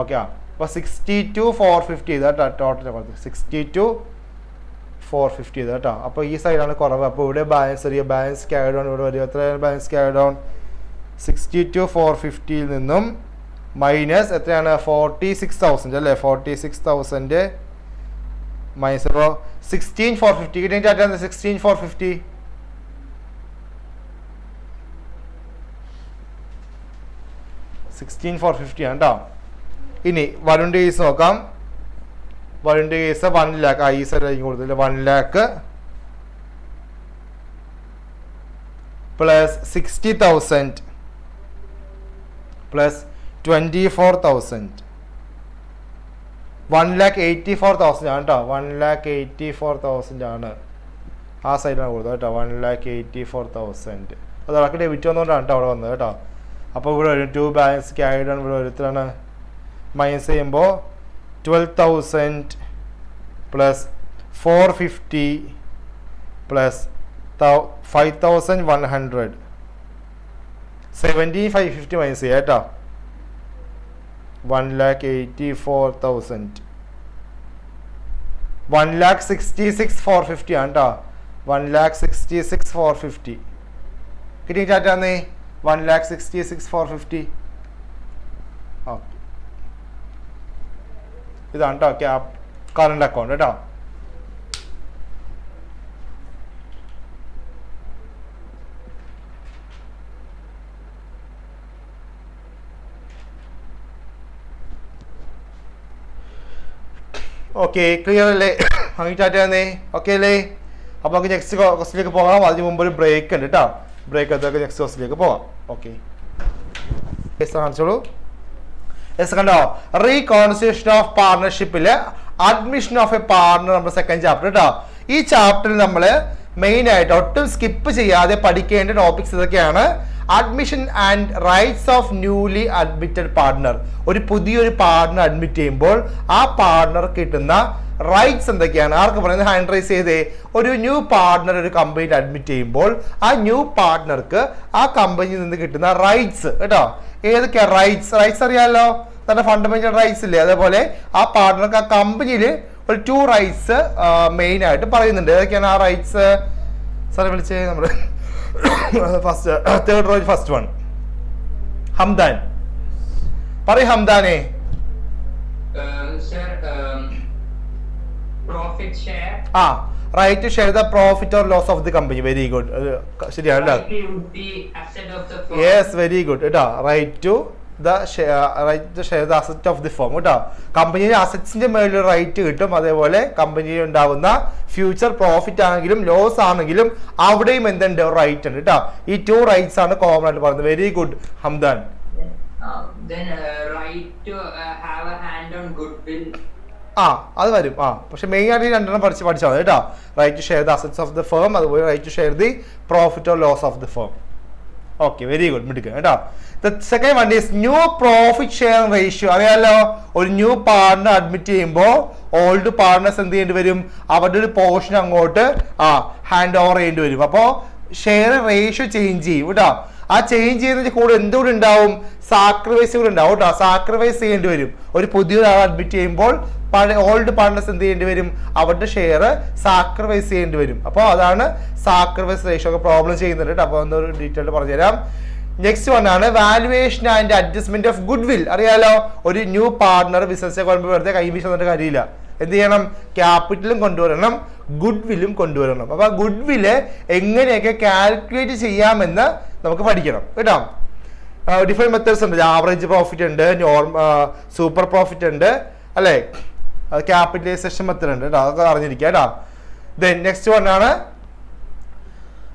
ഓക്കെ, അപ്പോൾ 62,450 ചെയ്താൽ കേട്ടോ ടോട്ടൽ കൊടുത്തത് 62,450 ചെയ്താൽ കേട്ടോ. അപ്പോൾ ഈ സൈഡാണ് കുറവ്. അപ്പോൾ ഇവിടെ ബാലൻസ് ചെറിയ ബാലൻസ് ക്യാരി ഡൗൺ ഇവിടെ വരും. എത്രയാണ് ബാലൻസ് ക്യാരി ഡൗൺ? 62,450യിൽ നിന്നും മൈനസ് എത്രയാണ്? 46,000 അല്ലേ. 46,000 മൈനസ് അപ്പോൾ 16,450 കിട്ടിയ ചാറ്റാണ്. 16,450 16,450 ആണ് കേട്ടോ. ഇനി വരുണിൻ്റെ കേസ് നോക്കാം. വരുണിൻ്റെ കേസ് 1 lakh ഈ സൈഡിലേക്ക് കൊടുത്തില്ല. 1 lakh പ്ലസ് 60,000 പ്ലസ് 24,000 1,84,000 ആണ് കേട്ടോ. 1,84,000 ആണ് ആ സൈഡിലാണ് കൊടുത്തത് കേട്ടോ. 1,84,000 അത് അതൊക്കെ ഡെബിറ്റ് വന്നുകൊണ്ടാണ് കേട്ടോ അവിടെ വന്നത് കേട്ടോ. അപ്പോൾ ഇവിടെ വരും 2 ബാലൻസ് ക്യാരിഡ് ആണ് ഇവിടെ ഒരുത്താണ് മൈനസ് ചെയ്യുമ്പോൾ 12,000 പ്ലസ് 450 പ്ലസ് 5,100 17,550 മൈനസ് ചെയ്യാം കേട്ടോ. 1,84,000 1,66,450 ആണ് കേട്ടോ. 1,66,450 കിട്ടിയ ചാറ്റാന്നേ. 1,66,450. ഓക്കെ, ഇതാണ് കേട്ടോ ക്യാപ് കറണ്ട് അക്കൗണ്ട് കേട്ടോ. ഓക്കെ, ക്ലിയർ അല്ലേ? അങ്ങനെ ചാറ്റാന്നേ. ഓക്കെ അല്ലേ? അപ്പോൾ നമുക്ക് നെക്സ്റ്റ് ക്വസ്റ്റിലേക്ക് പോകാം. അതിന് മുമ്പ് ഒരു ബ്രേക്ക് ഉണ്ട് കേട്ടോ. ബ്രേക്ക് എടുത്തൊക്കെ നെക്സ്റ്റ് ക്വസ്റ്റിലേക്ക് പോകാം. ഓക്കെ, കാണിച്ചോളൂ. കണ്ടോ, റീകോൺസ്റ്റിറ്റ്യൂഷൻ ഓഫ് പാർട്ണർഷിപ്പില് അഡ്മിഷൻ ഓഫ് എ പാർട്ണർ നമ്മുടെ സെക്കൻഡ് ചാപ്റ്റർ കേട്ടോ. ഈ ചാപ്റ്ററിൽ നമ്മൾ മെയിൻ ആയിട്ട് ഒട്ടും സ്കിപ്പ് ചെയ്യാതെ പഠിക്കേണ്ട ടോപ്പിക്സ് ഇതൊക്കെയാണ്. Admission and rights of newly admitted partner. ഒരു പുതിയൊരു പാർട്ണർ അഡ്മിറ്റ് ചെയ്യുമ്പോൾ ആ പാർട്ണർ കിട്ടുന്ന റൈറ്റ്സ് എന്തൊക്കെയാണ്? ആർക്ക് പറയുന്നത്? ഹാൻഡ് റൈസ് ചെയ്തേ. ഒരു ന്യൂ പാർട്ണർ ഒരു കമ്പനിയിൽ അഡ്മിറ്റ് ചെയ്യുമ്പോൾ ആ ന്യൂ പാർട്ണർക്ക് ആ കമ്പനിയിൽ നിന്ന് കിട്ടുന്ന റൈറ്റ്സ് കേട്ടോ. ഏതൊക്കെയാണ് റൈറ്റ്സ്? റൈറ്റ്സ് അറിയാമല്ലോ, തന്നെ ഫണ്ടമെന്റൽ റൈറ്റ്സ് ഇല്ലേ? അതേപോലെ ആ പാർട്ണർക്ക് ആ കമ്പനിയിൽ ഒരു 2 റൈറ്റ്സ് മെയിൻ ആയിട്ട് പറയുന്നുണ്ട്. ഏതൊക്കെയാണ് ആ റൈറ്റ്സ്? സാറെ വിളിച്ചേ നമ്മൾ first third row first one. Hamdan പറയ്. ഹംദാനെ. Profit share. Right to share the profit or loss of the company. Very good. ശരിയാണ്. Yes, very good. കേട്ടോ. Right to share the asset of the firm. കേട്ടോ. കമ്പനിയുടെ അസറ്റ്സിന്റെ മേളിൽ റൈറ്റ് കിട്ടും. അതേപോലെ കമ്പനിയിൽ ഉണ്ടാവുന്ന ഫ്യൂച്ചർ പ്രോഫിറ്റ് ആണെങ്കിലും ലോസ് ആണെങ്കിലും അവിടെയും എന്തുണ്ട്? റൈറ്റ് ഉണ്ട് കേട്ടോ. ഈ 2 റൈറ്റ്സ് ആണ് കോമൺ ആയിട്ട് പറയുന്നത്. Very good Hamdan. Then right to have a hand on goodwill. അത് വരും. പക്ഷെ മെയിൻ ആയിട്ട് 2 പഠിച്ചാൽ മതി കേട്ടോ. Right to share the assets of the firm, അതുപോലെ right to share the profit or loss of the firm. Okay, very good, മിടുക്ക് കേട്ടോ. The second one is new profit share ratio. അറിയാലോ, ഒരു ന്യൂ പാർട്ണർ അഡ്മിറ്റ് ചെയ്യുമ്പോൾ ഓൾഡ് പാർട്ണേഴ്സ് എന്ത് ചെയ്യേണ്ടി വരും? അവരുടെ ഒരു പോർഷൻ അങ്ങോട്ട് ഹാൻഡ് ഓവർ ചെയ്യേണ്ടി വരും. അപ്പോൾ ഷെയർ റേഷ്യോ ചേഞ്ച് ചെയ്യും കേട്ടോ. ആ ചേഞ്ച് ചെയ്യുന്നതിന് കൂടെ എന്തുകൂടെ ഉണ്ടാവും? സാക്രിഫൈസ് കൂടെ ഉണ്ടാവും കേട്ടോ. സാക്രിഫൈസ് ചെയ്യേണ്ടി വരും. ഒരു പുതിയൊരാൾ അഡ്മിറ്റ് ചെയ്യുമ്പോൾ ഓൾഡ് പാർട്ണേഴ്സ് എന്ത് ചെയ്യേണ്ടി വരും? അവരുടെ ഷെയർ സാക്രിഫൈസ് ചെയ്യേണ്ടി വരും. അപ്പോൾ അതാണ് സാക്രിഫൈസ് റേഷ്യോ ഒക്കെ പ്രോബ്ലം ചെയ്യുന്നുണ്ട് കേട്ടോ. അപ്പോൾ ഒന്നൊരു ഡീറ്റെയിൽ പറഞ്ഞുതരാം. നെക്സ്റ്റ് വൺ ആണ് valuation and adjustment of good will. അറിയാലോ, ഒരു ന്യൂ പാർട്ണർ ബിസിനസ്സിനെ കൊണ്ടുപോയി വെറുതെ കൈവീശ് വന്നിട്ട് കാര്യമില്ല. എന്ത് ചെയ്യണം? ക്യാപിറ്റലും കൊണ്ടുവരണം, ഗുഡ് വില്ലും കൊണ്ടുവരണം. അപ്പോൾ ആ ഗുഡ് വില്ല് എങ്ങനെയൊക്കെ കാൽക്കുലേറ്റ് ചെയ്യാമെന്ന് നമുക്ക് പഠിക്കണം കേട്ടോ. ഡിഫറെന്റ് മെത്തേഡ്സ് ഉണ്ട്. ആവറേജ് പ്രോഫിറ്റ് ഉണ്ട്, സൂപ്പർ പ്രോഫിറ്റ് ഉണ്ട് അല്ലേ, ക്യാപിറ്റലൈസേഷൻ മെത്തേഡ് ഉണ്ട് കേട്ടോ. അതൊക്കെ അറിഞ്ഞിരിക്കുക കേട്ടോ. ദെൻ നെക്സ്റ്റ് വൺ ആണ്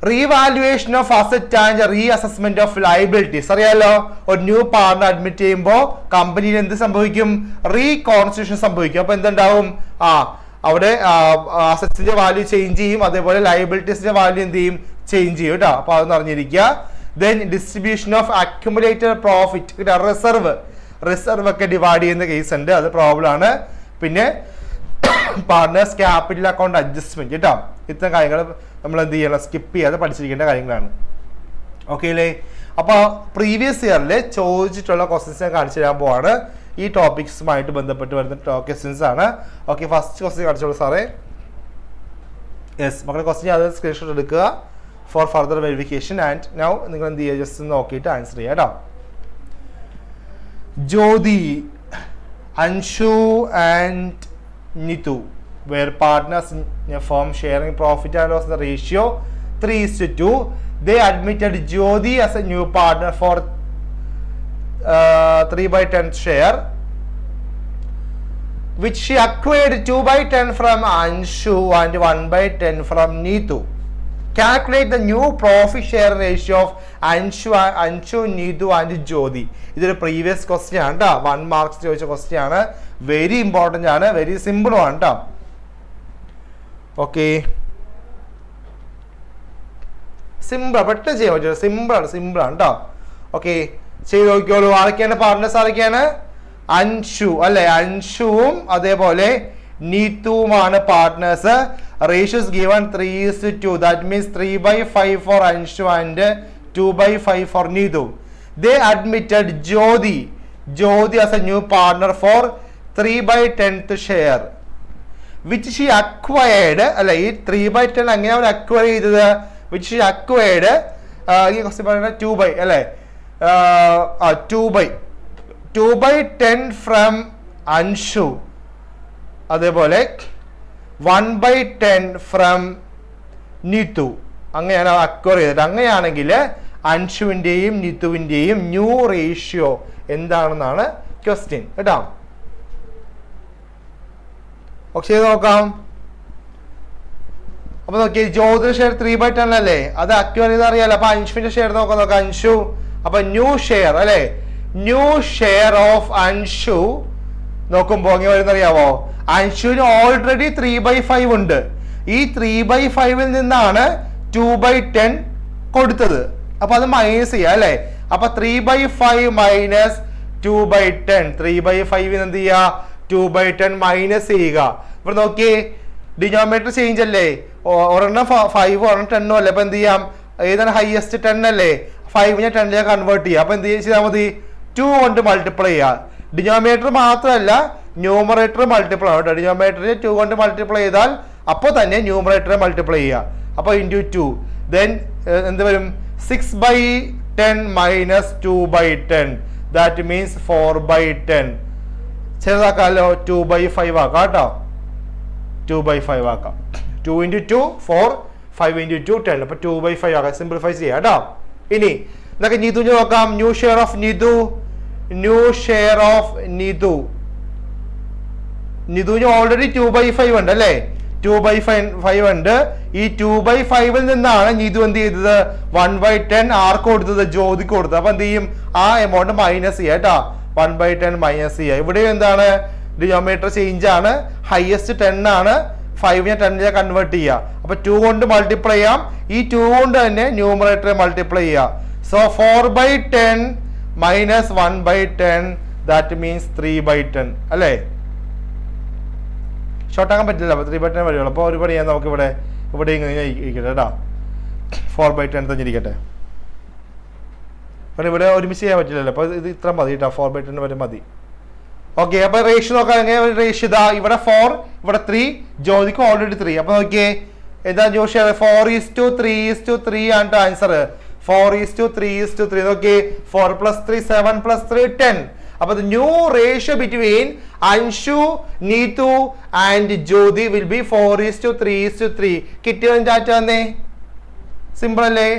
revaluation of asset and reassessment of liabilities. അറിയാലോ, ഒരു ന്യൂ പാർട്ണർ അഡ്മിറ്റ് ചെയ്യുമ്പോൾ കമ്പനിയിൽ എന്ത് സംഭവിക്കും? റീകോൺസ്റ്റിറ്റ്യൂഷൻ സംഭവിക്കും. അപ്പൊ എന്തുണ്ടാവും? അവിടെ അസറ്റ്സിന്റെ വാല്യൂ ചേഞ്ച് ചെയ്യും, അതേപോലെ ലയബിലിറ്റീസിന്റെ വാല്യൂ എന്ത് ചെയ്യും? ചേഞ്ച് ചെയ്യും കേട്ടോ. അപ്പൊ അതൊന്ന് അറിഞ്ഞിരിക്കുക. Then distribution of accumulated profit, reserve ഒക്കെ ഡിവൈഡ് ചെയ്യുന്ന കേസ് ഉണ്ട്, അത് പ്രോബ്ലം ആണ്. പിന്നെ പാർട്ട്നേഴ്സ് ക്യാപിറ്റൽ അക്കൗണ്ട് അഡ്ജസ്റ്റ്മെന്റ് കേട്ടോ. ഇത്തരം കാര്യങ്ങൾ നമ്മൾ എന്ത് ചെയ്യണം? സ്കിപ്പ് ചെയ്യാതെ പഠിച്ചിരിക്കേണ്ട കാര്യങ്ങളാണ്. ഓക്കെ അല്ലേ? അപ്പൊ പ്രീവിയസ് ഇയറിൽ ചോദിച്ചിട്ടുള്ള ക്വസ്റ്റ്യൻസ് ഞാൻ കാണിച്ചു തരാൻ പോവാണ്. ഈ ടോപ്പിക്സുമായിട്ട് ബന്ധപ്പെട്ട് വരുന്ന ക്വസ്റ്റ്യൻസ് ആണ്. ഓക്കെ, ഫസ്റ്റ് ക്വസ്റ്റ്യൻ കാണിച്ചോളൂ സാറേ. യെസ് മക്കളെ, ക്വസ്റ്റ്യൻ അത് സ്ക്രീൻഷോട്ട് എടുക്കുക for further verification. And now നിങ്ങൾ എന്ത് ചെയ്യുക? ജസ്റ്റ് നോക്കിയിട്ട് ആൻസർ ചെയ്യുക കേട്ടോ. Jyoti, Anshu and Nitu were partners in a firm sharing profit and loss in the ratio 3:2. They admitted Jyoti as a new partner for 3/10 share, which she acquired 2/10 from Anshu and 1/10 from Nitu. Calculate the new profit share ratio of Anshu, Nitu and Jyoti. ഇതൊരു പ്രീവിയസ് ക്വസ്റ്റ്യൻ ആണ് കേട്ടോ. 1 മാർക്സ് ചോദിച്ച ക്വസ്റ്റ്യൻ ആണ്. വെരി ഇമ്പോർട്ടൻ്റ് ആണ്, വെരി സിമ്പിളും ആണ് കേട്ടോ. ഓക്കെ, സിമ്പിൾ, പെട്ടെന്ന് ചെയ്യാൻ പറ്റും. സിമ്പിൾ ആണ് കേട്ടോ. ഓക്കെ, ചെയ്ത് നോക്കിയോളൂ. ആരൊക്കെയാണ് പാർട്ട്നേഴ്സ്? ആരൊക്കെയാണ്? അൻഷു അല്ലെ, അൻഷുവും അതേപോലെ നീതുവുമാണ് partners. Ratios given 3:2. That means 3/5 for Anshu and 2/5 for Neetu. They admitted Jyoti as a new partner for 3/10 share, which she acquired. അല്ലെ, ഈ 3/10 അങ്ങനെയാണ് അക്വയർ ചെയ്തത്. which she acquired ഈ ക്വസ്റ്റ്യൻ പറയുന്നത് 2/, അല്ലെ, 2/10 ഫ്രം അൻഷു, അതേപോലെ 1/10 ഫ്രം നീതു. അങ്ങനെയാണ് അക്വയർ ചെയ്തത്. അങ്ങനെയാണെങ്കിൽ അൻഷുവിൻ്റെയും നിതുവിൻ്റെയും ന്യൂ റേഷ്യോ എന്താണെന്നാണ് ക്വസ്റ്റ്യൻ കേട്ടോ. ഓക്കെ, നോക്കാം. അപ്പൊ നോക്കിയേ, ജ്യോതിയുടെ ഷെയർ 3/10 അല്ലേ, അത് അക്വയർ ചെയ്ത് അറിയാലോ. അപ്പൊ അൻഷുവിന്റെ ഷെയർ നോക്കാം. അൻഷു, അപ്പൊ ന്യൂ ഷെയർ അല്ലെ, ന്യൂ ഷെയർ ഓഫ് അൻഷു നോക്കുമ്പോ എങ്ങനെ വരുന്നറിയാവോ? അൻഷുവിന് ഓൾറെഡി 3/5 ഉണ്ട്. ഈ 3/5 നിന്നാണ് 2/10 കൊടുത്തത്. അപ്പൊ അത് മൈനസ് ചെയ്യാം അല്ലെ. അപ്പൊ 3/5 മൈനസ് 2/10, 3/5 എന്ത് ചെയ്യുക? 2/10 മൈനസ് ചെയ്യുക. ഇവിടെ നോക്കിയേ, ഡിനോമിനേറ്റർ ചേഞ്ച് അല്ലേ, ഒരെണ്ണം 5 ഒരെണ്ണം 10 അല്ലേ. അപ്പൊ എന്ത് ചെയ്യാം? ഏതാണ് ഹയസ്റ്റ്? 10 അല്ലേ. 5നെ 10ലേക്ക് കൺവേർട്ട് ചെയ്യുക. അപ്പൊ എന്ത് ചെയ്താൽ മതി? 2 കൊണ്ട് മൾട്ടിപ്ലൈ ചെയ്യുക. ഡിനോമിനേറ്റർ മാത്രമല്ല, ന്യൂമറേറ്റർ മൾട്ടിപ്ലൈ ആണ് കേട്ടോ. ഡിനോമിനേറ്ററിനെ 2 കൊണ്ട് മൾട്ടിപ്ലൈ ചെയ്താൽ അപ്പോൾ തന്നെ ന്യൂമറേറ്ററെ മൾട്ടിപ്ലൈ ചെയ്യുക. അപ്പോൾ ഇൻറ്റു 2, ദെൻ എന്ത് വരും? 6/10 മൈനസ് 2/10, ദാറ്റ് മീൻസ് 4/10. ചെറുതാക്കാമല്ലോ, 2/5 ആക്കാം കേട്ടോ. 2/5 ആക്കാം. 2 × 2 4, 5 × 2 10. അപ്പൊ 2/5 ആക്കാം. സിംപ്ലിഫൈ ചെയ്യാം കേട്ടോ. ഇനി ഇതൊക്കെ നീതുവിന് നോക്കാം. ന്യൂ ഷെയർ ഓഫ് നീതു, നിതുവിന് ഓൾറെഡി 2/5 ഉണ്ട് അല്ലേ. 2/5 ഉണ്ട്. ഈ 2/5 നിന്നാണ് നീതു എന്ത് ചെയ്തത്? 1/10 ആർക്ക് കൊടുത്തത്? ജ്യോതിക്ക് കൊടുത്തത്. അപ്പൊ എന്ത് ചെയ്യും? ആ എമൗണ്ട് മൈനസ് ചെയ്യുക കേട്ടോ. 1/10 മൈനസ് ചെയ്യുക. ഇവിടെ എന്താണ്? ഡിനോമിനേറ്റർ ചേഞ്ച് ആണ്. ഹയസ്റ്റ് 10 ആണ്. 5നെ 10ലേക്ക് കൺവേർട്ട് ചെയ്യുക. അപ്പൊ 2 കൊണ്ട് മൾട്ടിപ്ലൈ ചെയ്യാം. ഈ 2 കൊണ്ട് തന്നെ ന്യൂമറേറ്ററെ മൾട്ടിപ്ലൈ ചെയ്യുക. സോ 4/10 മൈനസ് 1/10, ദാറ്റ് മീൻസ് 3/10 അല്ലേ. ഷോർട്ട് ആക്കാൻ പറ്റില്ല. അപ്പൊ 3/10 വരെയുള്ളൂ. അപ്പോൾ ഒരുപാട് ചെയ്യാൻ നമുക്ക് ഇവിടെ ഇങ്ങനെ ഇരിക്കട്ടെ കേട്ടോ. 4/10 തന്നിരിക്കട്ടെ. കാരണം ഇവിടെ ഒരുമിച്ച് ചെയ്യാൻ പറ്റില്ലല്ലോ. അപ്പൊ ഇത് ഇത്ര മതി കേട്ടോ. 4/10 വരെ മതി. ഓക്കെ, അപ്പൊ റേഷ്യോ നോക്കാം. എങ്ങനെ റേഷ്യോ? ഇതാ ഇവിടെ 4, ഇവിടെ 3. ജ്യോതിക്ക് ഓൾറെഡി 3. അപ്പൊ നോക്കിയേ, എന്താ ജോഷി? 4:3:3 ആണ് ആൻസർ. 4:3:3. നോക്കിയേ, 4 + 3 7 + 3 10. അപ്പൊ the new ratio between Anshu, Neetu and Jyoti will be 4:3:3. കിട്ടിയോ ചാറ്റ വന്നേ? സിമ്പിൾ അല്ലേ?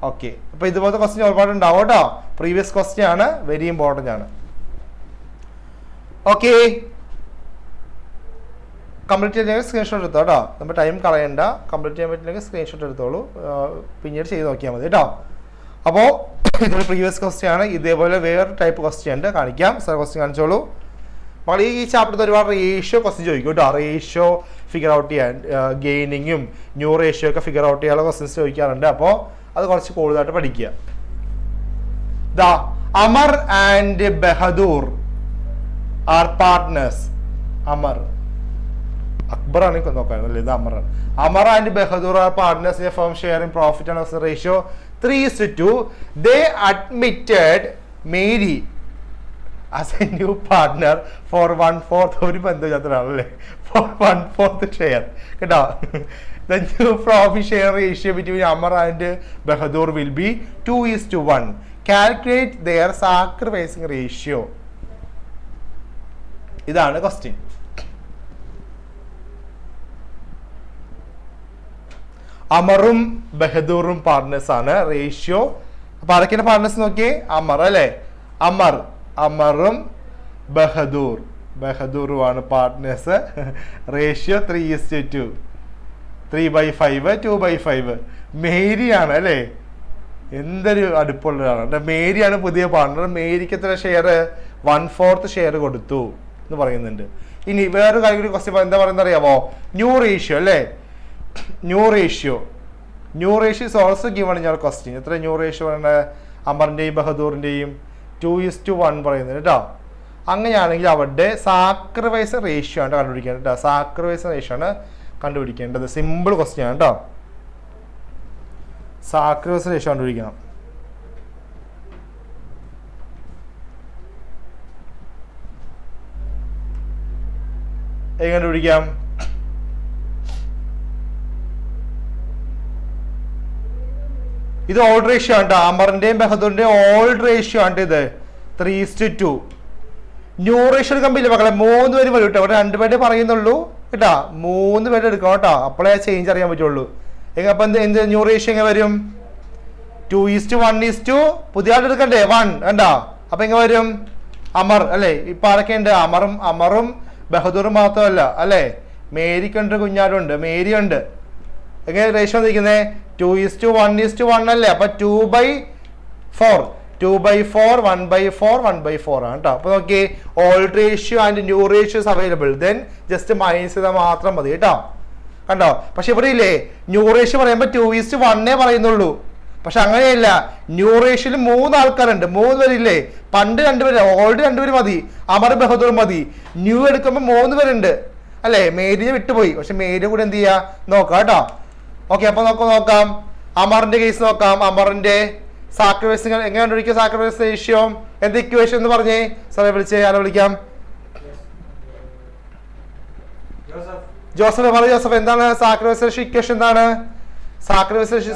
ഓക്കെ, അപ്പൊ ഇതുപോലത്തെ ക്വസ്റ്റ്യൻ ഒരുപാട് ഉണ്ടാവും കേട്ടോ. പ്രീവിയസ് ക്വസ്റ്റ്യൻ ആണ്, വെരി ഇമ്പോർട്ടൻ്റ് ആണ്. ഓക്കെ, കംപ്ലീറ്റ് ചെയ്തെങ്കിൽ സ്ക്രീൻഷോട്ട് എടുത്തോ കേട്ടോ. നമ്മൾ ടൈം കളയണ്ട. കംപ്ലീറ്റ് ചെയ്യാൻ പറ്റില്ലെങ്കിൽ സ്ക്രീൻഷോട്ട് എടുത്തോളൂ, പിന്നീട് ചെയ്ത് നോക്കിയാൽ മതി കേട്ടോ. അപ്പോൾ ഇതൊരു പ്രീവിയസ് ക്വസ്റ്റ്യൻ ആണ്. ഇതേപോലെ വേറെ ടൈപ്പ് ക്വസ്റ്റ്യൻ ഉണ്ട്, കാണിക്കാം. സാർ ക്വസ്റ്റ്യൻ കാണിച്ചോളൂ. അപ്പോൾ ഈ ചാപ്റ്ററിൽ ഒരുപാട് റേഷ്യോ ക്വസ്റ്റ്യൻ ചോദിക്കും കേട്ടോ. റേഷ്യോ ഫിഗർ ഔട്ട് ചെയ്യാൻ, ഗെയിനിങ്ങും ന്യൂ റേഷ്യോ ഒക്കെ ഫിഗർ ഔട്ട് ചെയ്യാനുള്ള ക്വസ്റ്റ്യൻസ് ചോദിക്കാറുണ്ട്. അപ്പോൾ അത് കുറച്ച് കൂടുതലായിട്ട് പഠിക്കുക. ദാ Amar and Bahadur are partners. Amar, അക്ബറാണ് നോക്കാനല്ലേ, ഇത് അമറാണ്. Amar and Bahadur are partners in a firm sharing profit and loss ratio 3:2. They admitted Mary as a new partner for 1/4. ഒരു ബന്ധമില്ലാത്തതാണല്ലേ, for 1/4 ഷെയർ കേട്ടോ. The new profit share ratio between Amar and Bahadur will be 2:1. Calculate their sacrificing ratio. ഇതാണ് ക്വസ്റ്റ്യൻ. അമറും ബഹദൂറും പാർട്ട്നേഴ്സ് ആണ്. റേഷ്യോ അപ്പൊ ആരൊക്കെയാണ് പാർട്ട്നേഴ്സ് നോക്കിയേ? അമർ അല്ലേ, അമറും ബഹദൂറുമാണ് പാർട്ട്നേഴ്സ്. റേഷ്യോ 3:2, 3/5, 2/5. മേരിയാണ് അല്ലേ, എന്തൊരു അടുപ്പുള്ളതാണ്. മേരിയാണ് പുതിയ പാർട്ട്ണർ. മേരിക്ക് എത്ര ഷെയർ? 1/4 ഷെയർ കൊടുത്തു എന്ന് പറയുന്നുണ്ട്. ഇനി വേറൊരു കാര്യം ക്വസ്റ്റ്യൻ എന്താ പറയുന്നത് അറിയാമോ? ന്യൂ റേഷ്യോ അല്ലേ, new ratio is also given in your question. എത്ര ന്യൂ റേഷ്യോ ആണ്? അമറിൻ്റെയും ബഹദൂറിൻ്റെയും 2:1 പറയുന്നത് കേട്ടോ. അങ്ങനെയാണെങ്കിൽ അവരുടെ സാക്രിഫൈസ് റേഷ്യോ ആണ് കണ്ടുപിടിക്കേണ്ടത് കേട്ടോ. സാക്രിഫൈസ് റേഷ്യോ ആണ് കണ്ടുപിടിക്കേണ്ടത്. സിമ്പിൾ ക്വസ്റ്റ്യൻ ആണ് കേട്ടോ. സാക്രിഫൈസ് റേഷ്യോ കണ്ടുപിടിക്കണം. എങ്ങനെ കണ്ടുപിടിക്കാം? ഇത് ഓൾഡ് റേഷ്യോ ആണ്. അമറിന്റെയും ബഹദൂറിന്റെയും ഓൾഡ് റേഷ്യോ ആണ് ഇത് 3:2. ന്യൂ റേഷ്യോ എടുക്കാൻ പറ്റില്ല മക്കളെ, 3 പേര് വരും കേട്ടോ. ഇവിടെ 2 പേര് പറയുന്നുള്ളൂ കേട്ടാ, 3 പേര് എടുക്കണം കേട്ടോ. അപ്പോഴേ ചേഞ്ച് അറിയാൻ പറ്റുള്ളൂ. അപ്പൊ എന്ത് ന്യൂ റേഷ്യോ എങ്ങനെ വരും? 2:1 പുതിയ ആൾ എടുക്കണ്ടേ 1 കണ്ടാ. അപ്പൊ എങ്ങനെ വരും? അമർ അല്ലേ, ഇപ്പൊ ആരൊക്കെ ഉണ്ട്? അമറും ബഹദൂറും മാത്രമല്ല അല്ലേ, മേരിക്കുണ്ട്, കുഞ്ഞാടുണ്ട്, മേരി ഉണ്ട്. എങ്ങനെ റേഷ്യോ വന്നിരിക്കുന്നത്? 2:1 അല്ലേ. അപ്പൊ 2/4, 1/4 ആണ് കേട്ടോ. അപ്പൊ നോക്കി, old ratio and new ratios available, then just minus ചെയ്താൽ മാത്രം മതി കേട്ടോ. കണ്ടോ? പക്ഷെ ഇവിടെ ഇല്ലേ ന്യൂ റേഷ്യോ പറയുമ്പോൾ 2:1 പറയുന്നുള്ളൂ. പക്ഷെ അങ്ങനെയല്ല, ന്യൂ റേഷ്യോയിൽ 3 ആൾക്കാരുണ്ട്, 3 പേരില്ലേ. പണ്ട് 2 പേര്, ഓൾഡ് 2 പേര് മതി, അമർ ബഹദൂർ മതി. ന്യൂ എടുക്കുമ്പോൾ 3 പേരുണ്ട് അല്ലേ. മേരിയെ വിട്ടുപോയി, പക്ഷെ മേരിയെ കൂടെ എന്ത് ചെയ്യാ നോക്കാം കേട്ടോ. ഓക്കെ, അപ്പൊ നോക്കാം അമറിന്റെ കേസ് നോക്കാം. അമറിന്റെ സാക്രിഫൈസ് എങ്ങനെ കണ്ടുപിടിക്കുക? സാക്രിഫൈസ് റേഷ്യോ എന്താ ഇക്വേഷൻ എന്ന് പറഞ്ഞേ? സാറെ വിളിച്ചേ, ആരെ വിളിക്കാം? ജോസഫ് പറ. ജോസഫ്, എന്താണ് സാക്രിഫൈസ് റേഷ്യോ ഇക്വേഷൻ? എന്താണ് sacrifice ratio?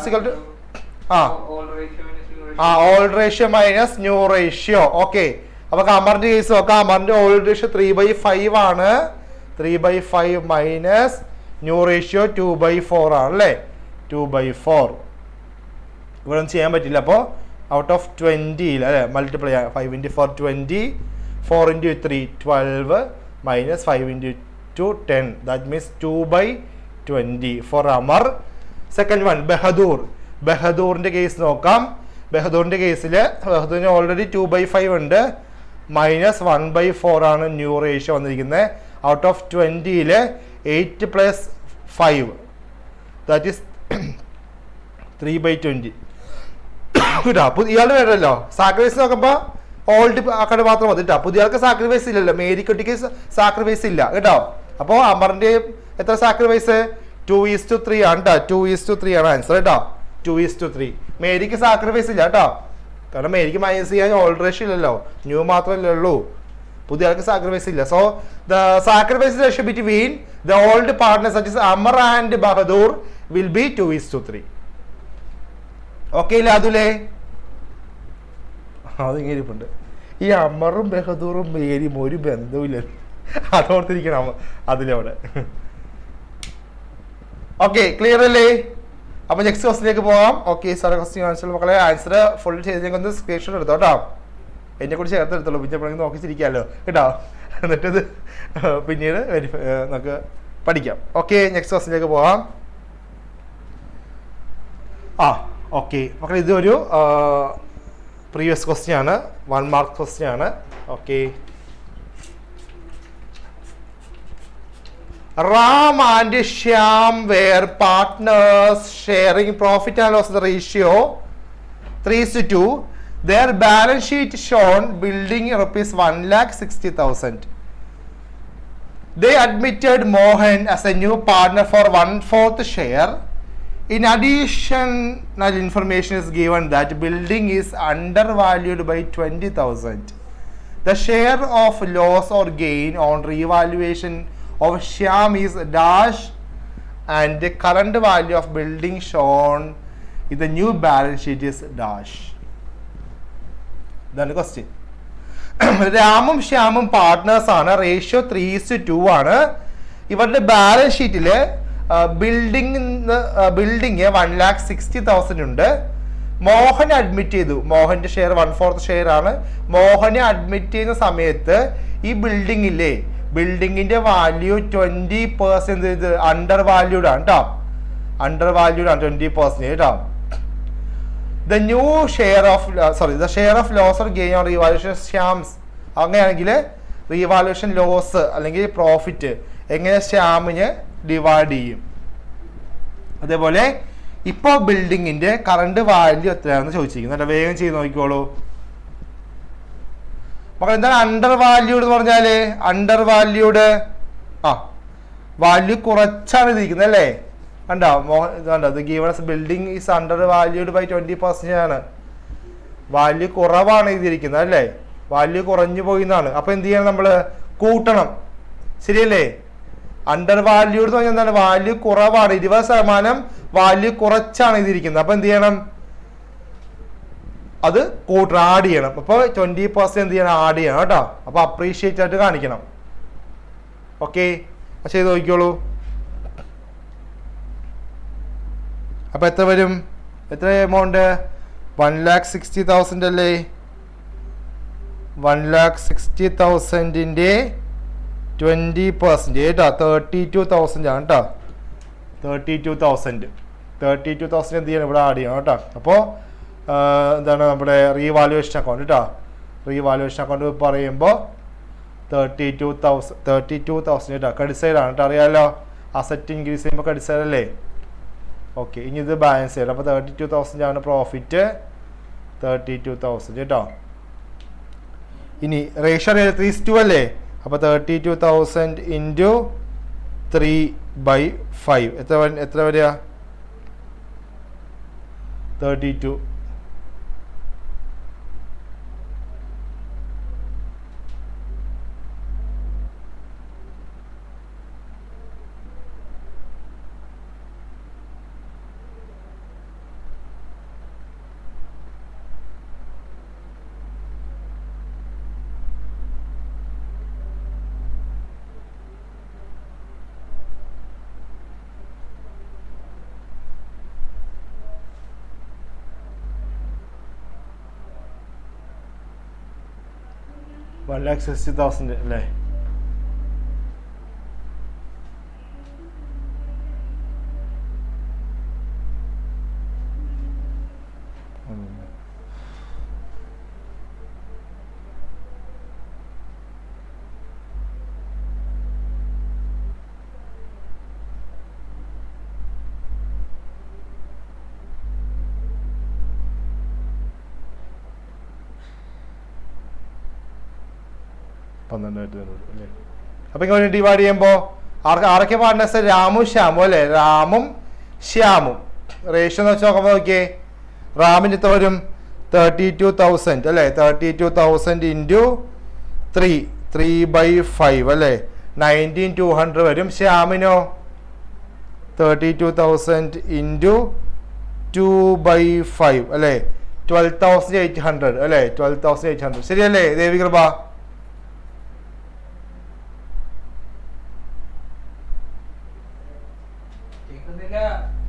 Old ratio minus new ratio. Okay, അപ്പൊ അമറിന്റെ കേസ് നോക്കാം. അമറിന്റെ ഓൾഡ് റേഷ്യോ 3/5 ആണ്. 3/5 മൈനസ് ന്യൂ റേഷ്യോ 2/4 ആണ് അല്ലേ. 2/4 ഇവിടെ ഒന്നും ചെയ്യാൻ പറ്റില്ല. അപ്പോൾ ഔട്ട് ഓഫ് 20 അല്ലേ മൾട്ടിപ്ലൈ ചെയ്യാം. 5 × 4 20, 4 × 3 12, minus 5 × 2 10. That means 2/20 for Amar. Second one ബഹദൂറിന്റെ കേസ് നോക്കാം. ബഹദൂറിന്റെ കേസിൽ ബഹദൂറിന് ഓൾറെഡി 2/5 ഉണ്ട്, മൈനസ് 1/4 ആണ് ന്യൂ റേഷ്യോ വന്നിരിക്കുന്നത്. Out of 20 8 + 5 that is 3/20. ഇയാൾ വേണമല്ലോ സാക്രിഫൈസ് നോക്കുമ്പോ ഓൾഡ് ആക്കാണ്ട് മാത്രം മതി കേട്ടോ. പുതിയ ആൾക്ക് സാക്രിഫൈസ് ഇല്ലല്ലോ, മേരിക്കുട്ടിക്ക് സാക്രിഫൈസ് ഇല്ല കേട്ടോ. അപ്പോ അമറിന്റെ എത്ര സാക്രിഫൈസ്? 2:3 ആണ് കേട്ടോ. 2:3 ആണ് ആൻസർ കേട്ടോ. 2:3. മേരിക്ക് സാക്രിഫൈസ് ഇല്ല കേട്ടോ, കാരണം മേരിക്ക് മൈനസ് ചെയ്യാൻ ഓൾഡ് റേഷ്യോ ഇല്ലല്ലോ, ന്യൂ മാത്രമല്ലേ ഉള്ളൂ. പുതിയ ആൾക്ക് സാക്രിഫൈസ് ഇല്ല. So the sacrifice ratio between the old partners such as Amar and Bahadur will be 2:3. Okay ഇല്ല അതുലേ? അതിങ്ങനെ ഇരിപ്പുണ്ട്. ഈ അമറും ബഹദൂറും മേരിയും ഒരു ബന്ധവുമില്ല, അതോർത്തിരിക്കണം അതിലവിടെ. ഓക്കെ, ക്ലിയർ അല്ലേ? അപ്പൊ നെക്സ്റ്റ് ക്വസ്റ്റിലേക്ക് പോകാം. ഓക്കെ, സാറെ ക്വസ്റ്റ്യൻ കാണിച്ചാൽ മക്കളെ ആൻസർ ഫുൾ ചെയ്തെങ്കിൽ സ്ക്രീൻഷോട്ട് എടുത്തോ കേട്ടോ. എന്നെ കൂടി ചേർത്ത് എടുത്തോളൂ, പിന്നെ എപ്പോഴെങ്കിലും നോക്കിച്ചിരിക്കാമല്ലോ കേട്ടോ. എന്നിട്ടത് പിന്നീട് നമുക്ക് പഠിക്കാം. ഓക്കെ, നെക്സ്റ്റ് ക്വസ്റ്റിലേക്ക് പോകാം. ഓക്കെ മക്കളെ, ഇതൊരു പ്രീവിയസ് ക്വസ്റ്റ്യൻ ആണ്, 1 മാർക്ക് ക്വസ്റ്റ്യൻ ആണ്. Okay, Ram and Shyam were partners sharing profit and loss ratio 3:2. Their balance sheet shown building rupees 1,60,000. They admitted Mohan as a new partner for 1/4 share. In addition, information is given that building is undervalued by 20,000. The share of loss or gain on revaluation of Shyam is dash and the current value of building shown in the new balance sheet is dash. Then the question. രാമും ശ്യാമും പാർട്ട്നേഴ്സ് ആണ്, റേഷ്യോ 3:2 ആണ്. ഇവരുടെ ബാലൻസ് ഷീറ്റിൽ ബിൽഡിംഗ് 1,60,000 ഉണ്ട്. മോഹൻ അഡ്മിറ്റ് ചെയ്തു, മോഹന്റെ ഷെയർ 1/4 ഷെയർ ആണ്. മോഹനെ അഡ്മിറ്റ് ചെയ്യുന്ന സമയത്ത് ഈ ബിൽഡിങ്ങിന്റെ വാല്യൂ 20% അണ്ടർ വാല്യൂഡ് ആണ് കേട്ടോ, അണ്ടർ വാല്യൂഡ് ആണ് 20% കേട്ടോ. The share of loss or gain on revaluation Shyam's, അങ്ങനെയാണെങ്കിൽ റീവാലുവേഷൻ ലോസ് അല്ലെങ്കിൽ പ്രോഫിറ്റ് എങ്ങനെ ശ്യാമിന് ഡിവൈഡ് ചെയ്യും. അതേപോലെ ഇപ്പോൾ ബിൽഡിങ്ങിന്റെ കറണ്ട് വാല്യൂ എത്രയാണെന്ന് ചോദിച്ചിരിക്കുന്നത്. വേഗം ചെയ്ത് നോക്കിക്കോളൂ മക്കൾ. എന്താണ് അണ്ടർ വാല്യൂഡ് എന്ന് പറഞ്ഞാല്? അണ്ടർ വാല്യൂഡ് വാല്യൂ കുറച്ചാണ് ഇതിരിക്കുന്നത് അല്ലേ? കണ്ടോ ഇത് given building is under valued by 20% ആണ്. വാല്യൂ കുറവാണ് ഇതിരിക്കുന്നത് അല്ലേ? വാല്യൂ കുറഞ്ഞു പോയി എന്നാണ്. അപ്പൊ എന്ത് ചെയ്യണം? നമ്മള് കൂട്ടണം, ശരിയല്ലേ? അണ്ടർ വാല്യൂഡ് എന്ന് പറഞ്ഞാൽ എന്താണ്? വാല്യൂ കുറവാണ്, 20% വാല്യൂ കുറച്ചാണ് ഇതിരിക്കുന്നത്. അപ്പൊ എന്ത് ചെയ്യണം? അത് ആഡ് ചെയ്യണം. അപ്പൊ 20% എന്ത് ചെയ്യണം? ആഡ് ചെയ്യണം കേട്ടോ. അപ്പൊ അപ്രീഷിയേറ്റ് ആയിട്ട് കാണിക്കണം. ഓക്കെ, ചെയ്ത് നോക്കിക്കോളൂ. അപ്പൊ എത്ര വരും? എത്ര എമൗണ്ട്? 1,60,000 അല്ലേ? 1,60,000ന്റെ 20% കേട്ടോ, 32,000 ആണ് കേട്ടോ. 32,000 എന്ത് ചെയ്യണം? ഇവിടെ ആഡ് ചെയ്യണം കേട്ടോ. അപ്പോൾ എന്താണ് നമ്മുടെ റീവാലുവേഷൻ അക്കൗണ്ട് കേട്ടോ. റീവാലുവേഷൻ അക്കൗണ്ട് പറയുമ്പോൾ 32,000 കേട്ടോ. ക്രെഡിറ്റ് സൈഡ് ആണ് കേട്ടോ, അറിയാമല്ലോ. അസറ്റ് ഇൻക്രീസ് ചെയ്യുമ്പോൾ ക്രെഡിറ്റ് സൈഡ് അല്ലേ? ഓക്കെ, ഇനി ഇത് ബാലൻസ് ചെയ്യണം. അപ്പോൾ 32,000 ആണ് പ്രോഫിറ്റ്, 32,000 കേട്ടോ. ഇനി റേഷ്യോ 3:2 അല്ലേ? അപ്പോൾ 32,000 ഇൻറ്റു 3/5 എത്ര വരിക? 32. $1,60,000 അല്ലേ? അല്ലേ? അപ്പൊ ഇങ്ങനെ ഡിവൈഡ് ചെയ്യുമ്പോൾ ആരൊക്കെ പാർട്ട്നേഴ്സ്? രാമും ശ്യാമും അല്ലേ? രാമും ശ്യാമും. റേഷ്യോ എന്ന് വെച്ചാൽ നോക്കുമ്പോൾ നോക്കിയേ, റാമിന് എത്ര വരും? 32,000 അല്ലേ? 32,000 ഇൻറ്റു 3/5 അല്ലേ? 19,200 വരും. ശ്യാമിനോ 32,000 ഇൻറ്റു 2/5 അല്ലേ? 12,800 അല്ലേ? 12,800 ശരിയല്ലേ ദേവികൃപ?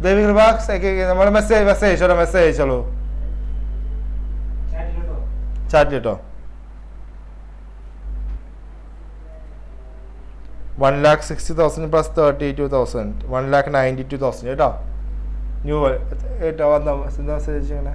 ദേവികൃപ നമ്മൾ മെസ്സേജ് അയച്ചോളൂ ചാറ്റിൽ കേട്ടോ. 1,60,000 പ്ലസ് 32,000 1,92,000 കേട്ടോ. ന്യൂ കേട്ടോ വന്ന മെസ്സേജ് ഇങ്ങനെ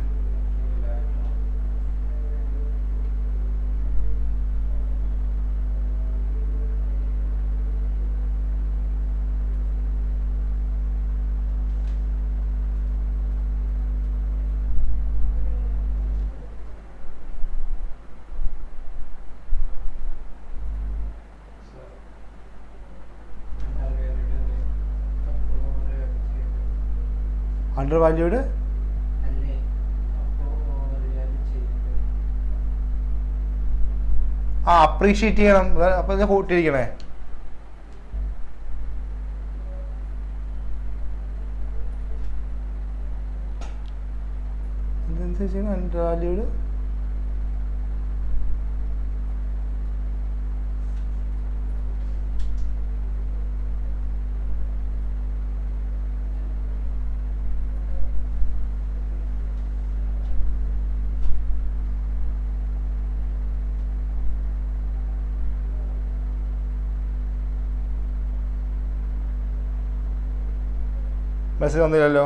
അണ്ടർ വാല്യൂഡ് അപ്രീഷിയേറ്റ് ചെയ്യണം. അപ്പൊ ഇത് കൂട്ടിയിരിക്കണേ. എന്താ ചെയ്യണം അണ്ടർ വാല്യൂഡ് മെസ്സേജ് വന്നില്ലല്ലോ.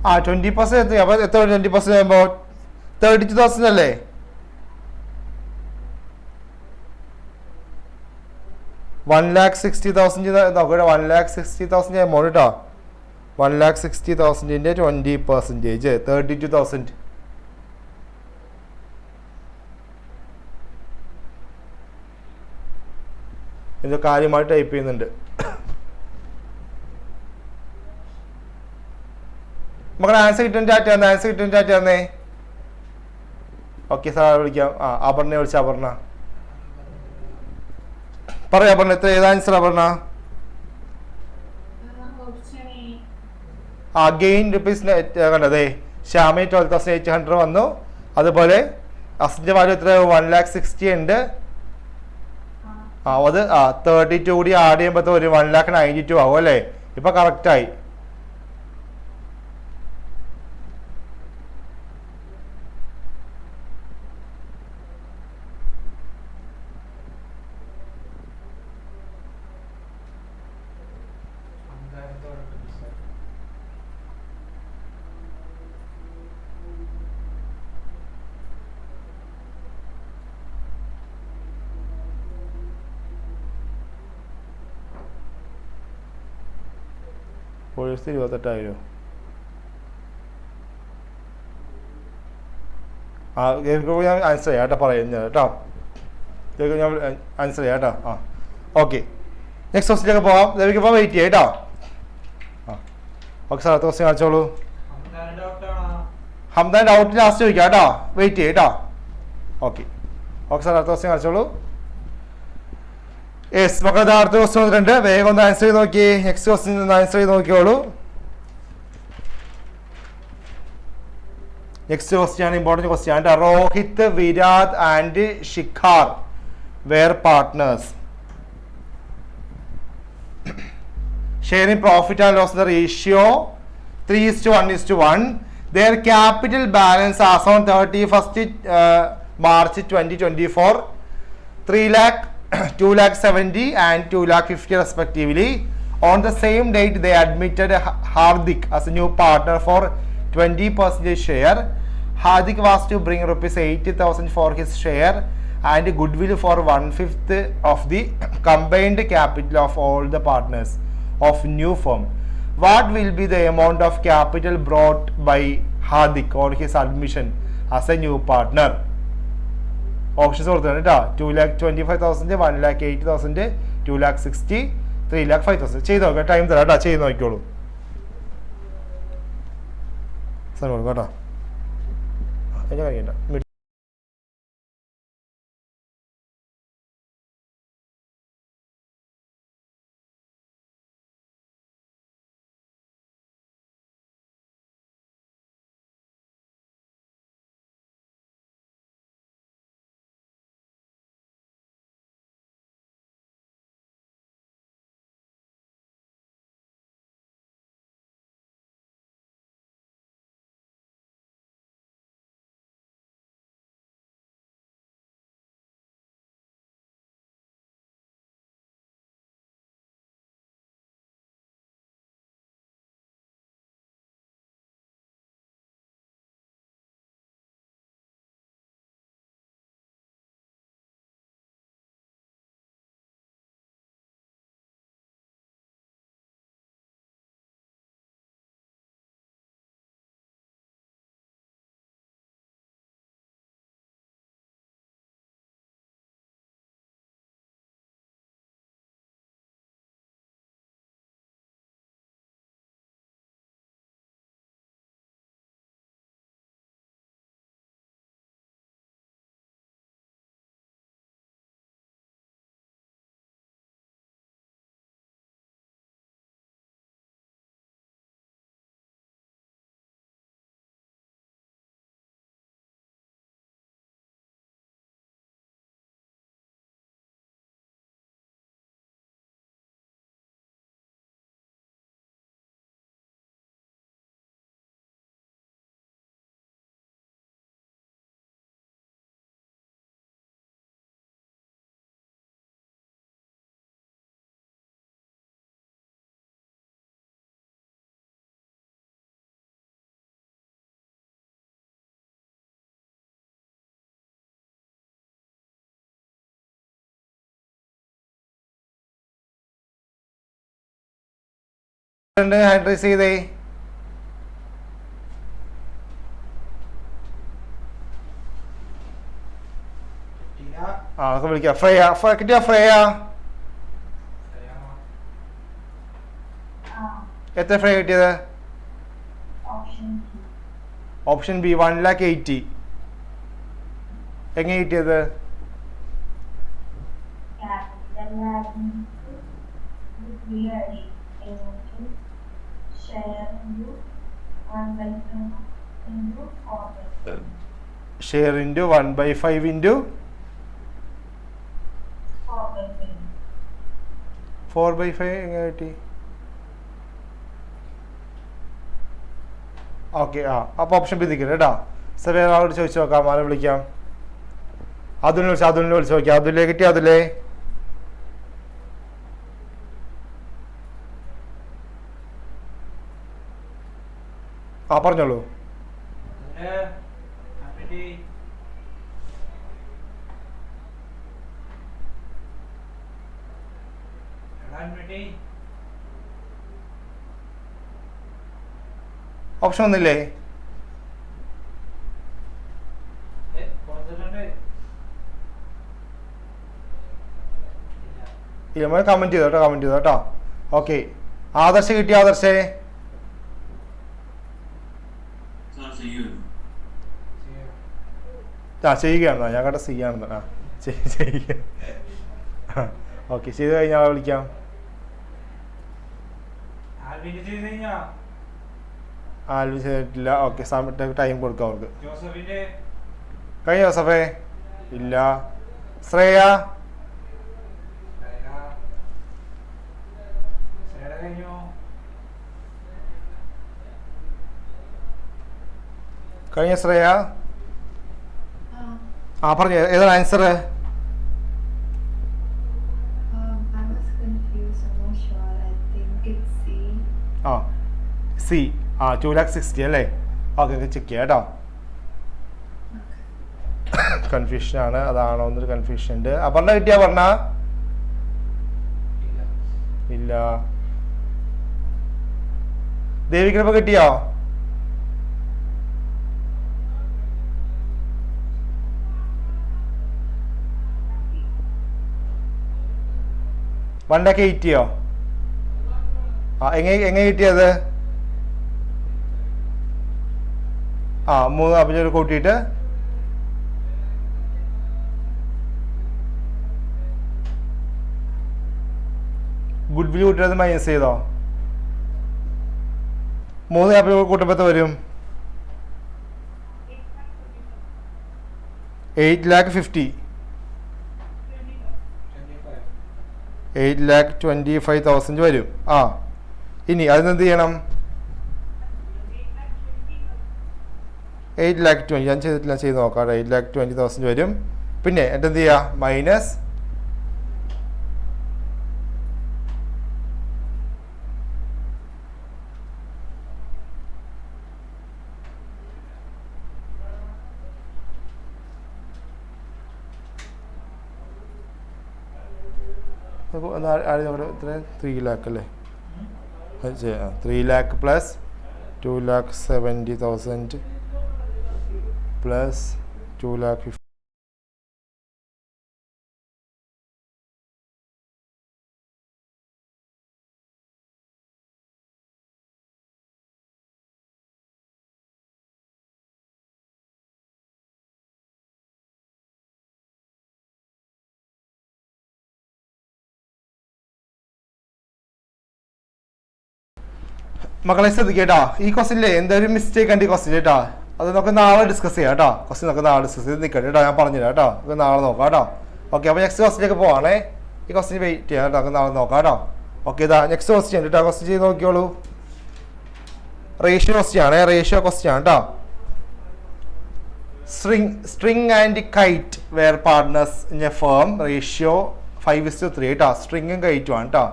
ആ 20% അപ്പൊ എത്ര 20% ആകുമ്പോ 32,000 അല്ലേ? $1,60,000 നോക്കട്ടെ. 1,60,000 എമൗണ്ട് കേട്ടോ. 1,60,000 20% 32,000. ഇത് കാര്യമായിട്ട് ടൈപ്പ് ചെയ്യുന്നുണ്ട്. മക്കളെ ആൻസർ കിട്ടും. ആൻസർ കിട്ടും. തന്നേ. ഓക്കെ സാർ വിളിക്കാം. അപർണയെ വിളിച്ച. അപർണ പറയാം. അപർണ എത്ര ഏത് ആൻസർ? അപർണ ഗെയിൻ റുപ്പീസ് കണ്ടതേ. ശ്യാമി 12,800 വന്നു. അതുപോലെ അസിന്റെ വാല്യൂ എത്ര? 1,60,000 ഉണ്ട്. അത് 32 കൂടി ആഡ് ചെയ്യുമ്പോൾ ഒരു 1,92,000 ആവും അല്ലേ? ഇപ്പൊ കറക്റ്റായി. പോലീസ് 28,000. ഞാൻ ആൻസർ ചെയ്യാം കേട്ടോ. പറയുന്നത് കേട്ടോ. ഞാൻ ആൻസർ ചെയ്യാം കേട്ടോ. ഓക്കെ. നെക്സ്റ്റ് ക്വസ്റ്റിലേക്ക് പോവാം. ദേവിക്ക് ഇപ്പോൾ വെയിറ്റ് ചെയ്യാം കേട്ടോ. ഓക്കെ സാർ അടുത്ത ക്വസ്റ്റ്യൻ കാണിച്ചോളൂ. ഹംദാൻ ഡൗട്ട് ലാസ്റ്റ് ചോദിക്കാം കേട്ടോ. വെയിറ്റ് ചെയ്യാം കേട്ടോ. ഓക്കെ സാർ അടുത്ത ക്വസ്റ്റ്യൻ കാണിച്ചോളൂ. യെസ് മക്കളെ അടുത്ത ക്വസ്റ്റ്യൻ വന്നിട്ടുണ്ട്. വേഗം ഒന്ന് ആൻസർ ചെയ്ത് നോക്കി. നെക്സ്റ്റ് ക്വസ്റ്റ്യൻ ഒന്ന് ആൻസർ ചെയ്ത് നോക്കിയോളൂ. നെക്സ്റ്റ് ക്വസ്റ്റ്യൻ ആണ് ഇമ്പോർട്ടൻറ്റ് ക്വസ്റ്റ്യൻ ആണ്. Rohit, Virat and Shikhar were partners. Sharing profit and loss ratio 3:1:1. Their capital balance as on 31st March 2024 3 lakh 2,70,000 and 2,50,000 respectively. On the same date, they admitted Hardik as a new partner for 20% share. Hardik was to bring rupees 80,000 for his share and goodwill for 1/5 of the combined capital of all the partners of new firm. What will be the amount of capital brought by Hardik on his admission as a new partner? Options കൊടുത്താണ് കേട്ടോ. 2,25,000, 1,80,000, 2,60,000, 3,05,000. ചെയ്ത് നോക്കാം. ടൈം തരാം കേട്ടോ. ചെയ്ത് നോക്കിക്കോളൂ. സാർ കേട്ടോ. അതിന് കഴിയണ്ട. ഹാൻഡ് റൈസ് ചെയ്തേ. ആ നമുക്ക് വിളിക്കാം. ഫ്രേയ കിട്ടിയ ഫ്രേയ എത്ര ഫ്രേ കിട്ടിയത്? Option B 1,80,000. എങ്ങനെ കിട്ടിയത്? ഷെയർ ഇൻറ്റു 1/5 ഇൻറ്റു 4/5 എങ്ങനെ കിട്ടി? ഓക്കെ. അപ്പോൾ ഓപ്ഷൻ ബി നിൽക്കട്ടെ കേട്ടോ. സാർ വേറെ ആളോട് ചോദിച്ചു നോക്കാം. ആരെ വിളിക്കാം? അതുലിനെ വിളിച്ച് നോക്കിയാൽ. അതുലേ കിട്ടിയ അതുലേ? പറഞ്ഞോളൂ. ഓപ്ഷൻ ഒന്നില്ലേ? ഇല്ല, കമന്റ് ചെയ്തോ കേട്ടോ. ഓക്കെ. ആദർശ് കിട്ടിയ ആദർശേ? ചെയ്യുകയാണെന്നോ? ഞാൻ കേട്ട സി ആണെന്നോ? ചെയ്യുക. ഓക്കെ, ചെയ്ത് കഴിഞ്ഞാൽ വിളിക്കാം. ആൽവി ചെയ്തിട്ടില്ല. ഓക്കെ, സമയത്ത് ടൈം കൊടുക്കാം അവർക്ക്. കഴിഞ്ഞ ജോസഫേ? ഇല്ല. ശ്രേയ? കഴിഞ്ഞ ശ്രേയ? പറഞ്ഞു. ഏതാണ് ആൻസർ? സി. 2,60,000 അല്ലേ? ഓക്കെ, ചെക്ക് ചെയ്യാം കേട്ടോ. കൺഫ്യൂഷനാണ്, അതാണോ എന്നൊരു കൺഫ്യൂഷൻ ഉണ്ട്. അപർണ കിട്ടിയാ? പറഞ്ഞ ഇല്ല. ദേവിക്കിനിപ്പോ കിട്ടിയോ? വണ്ടൊക്കെ കിട്ടിയോ? എങ്ങനെ കിട്ടിയത്? 3 അഭിനയം കൂട്ടിയിട്ട് ഗുഡ് വിൽ കൂട്ടിയത് മൈനസ് ചെയ്തോ? 3 അഭിനയം കൂട്ടുമ്പോ വരും 8,50,000. 8,25,000 വരും. ഇനി അതിനെന്ത് ചെയ്യണം? 8,20,000 ഞാൻ ചെയ്തിട്ടില്ല, ചെയ്ത് നോക്കാം. 8,20,000 വരും. പിന്നെ എന്ത് ചെയ്യുക? മൈനസ് അപ്പോൾ 3 lakh അല്ലേ? 3 lakh പ്ലസ് 2,70,000 പ്ലസ് 2,50,000. മക്കളെ ശ്രദ്ധിക്കേട്ടാ, ഈ ക്വസ്റ്റിനിലെ എന്തൊരു മിസ്റ്റേക്ക് ഉണ്ട് ഈ ക്വസ്റ്റിൻ കേട്ടോ. അത് നമുക്ക് നാളെ ഡിസ്കസ് ചെയ്യാം കേട്ടോ. ക്വസ്റ്റ്യൻ നമുക്ക് നാളെ ഡിസ്കസ് ചെയ്ത് നിൽക്കട്ടെ കേട്ടോ. ഞാൻ പറഞ്ഞുതരാം കേട്ടോ. നമുക്ക് നാളെ നോക്കാം കേട്ടോ. ഓക്കെ, അപ്പോൾ നെക്സ്റ്റ് ക്വസ്റ്റിലേക്ക് പോവാണേ. ഈ ക്വസ്റ്റിന് വെയിറ്റ് ചെയ്യാം കേട്ടോ. നമുക്ക് നാളെ നോക്കാം കേട്ടോ. ഓക്കെ, ഇതാ നെക്സ്റ്റ് ക്വസ്റ്റ്യൻ കേട്ടോ. ക്വസ്റ്റ്യൻ ചെയ്ത് നോക്കിയോളൂ. റേഷ്യോ ക്വസ്റ്റ്യൻ ആണ്. റേഷ്യോ ക്വസ്റ്റ്യൻ ആണ് കേട്ടോ. String and kite were partners in a firm. Ratio 5:3 കേട്ടോ. സ്ട്രിങ്ങും കൈറ്റും ആണ് കേട്ടോ.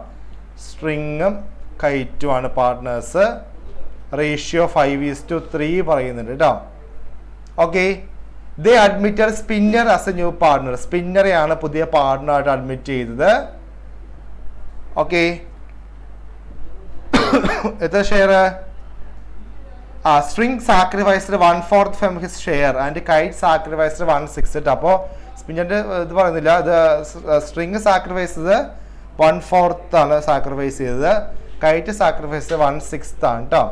സ്ട്രിങ്ങും കൈറ്റും ആണ് പാർട്ട്നേഴ്സ്. റേഷ്യോ 5:3 പറയുന്നുണ്ട് കേട്ടോ. Okay, they admitted Spinner as a new partner. സ്പിന്നറെയാണ് പുതിയ പാർട്ട്ണറായിട്ട് അഡ്മിറ്റ് ചെയ്തത്. ഓക്കെ, എത്ര share? String sacrificed 1/4 from his share and Kite sacrificed 1/6. അപ്പോൾ സ്പിന്നറിന്റെ ഇത് പറയുന്നില്ല, ഇത് സ്ട്രിങ് സാക്രിഫൈസ് ചെയ്ത് 1/4 ആണ് സാക്രിഫൈസ് ചെയ്തത്, കൈറ്റ് സാക്രിഫൈസ് 1/6 ആണ് കേട്ടോ.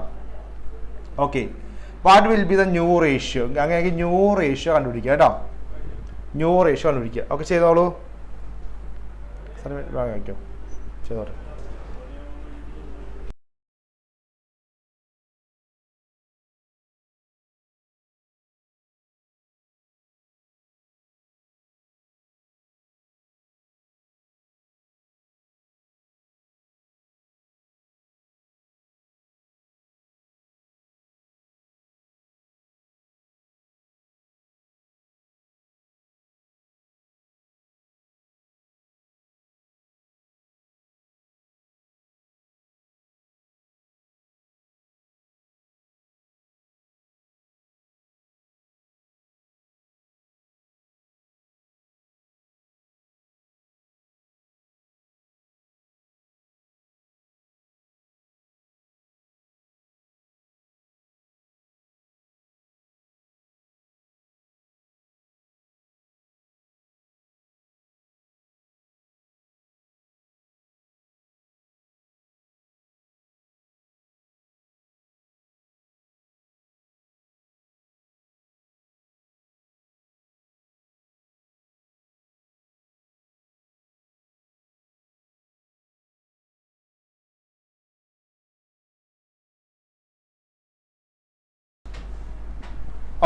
Okay, what will be the new ratio? അങ്ങനെയെങ്കിൽ ന്യൂ റേഷ്യോ കണ്ടുപിടിക്കുക കേട്ടോ. ന്യൂ റേഷ്യോ കണ്ടുപിടിക്കുക. ഓക്കെ, ചെയ്തോളൂ. വാങ്ങിക്കോ, ചെയ്തോളൂ.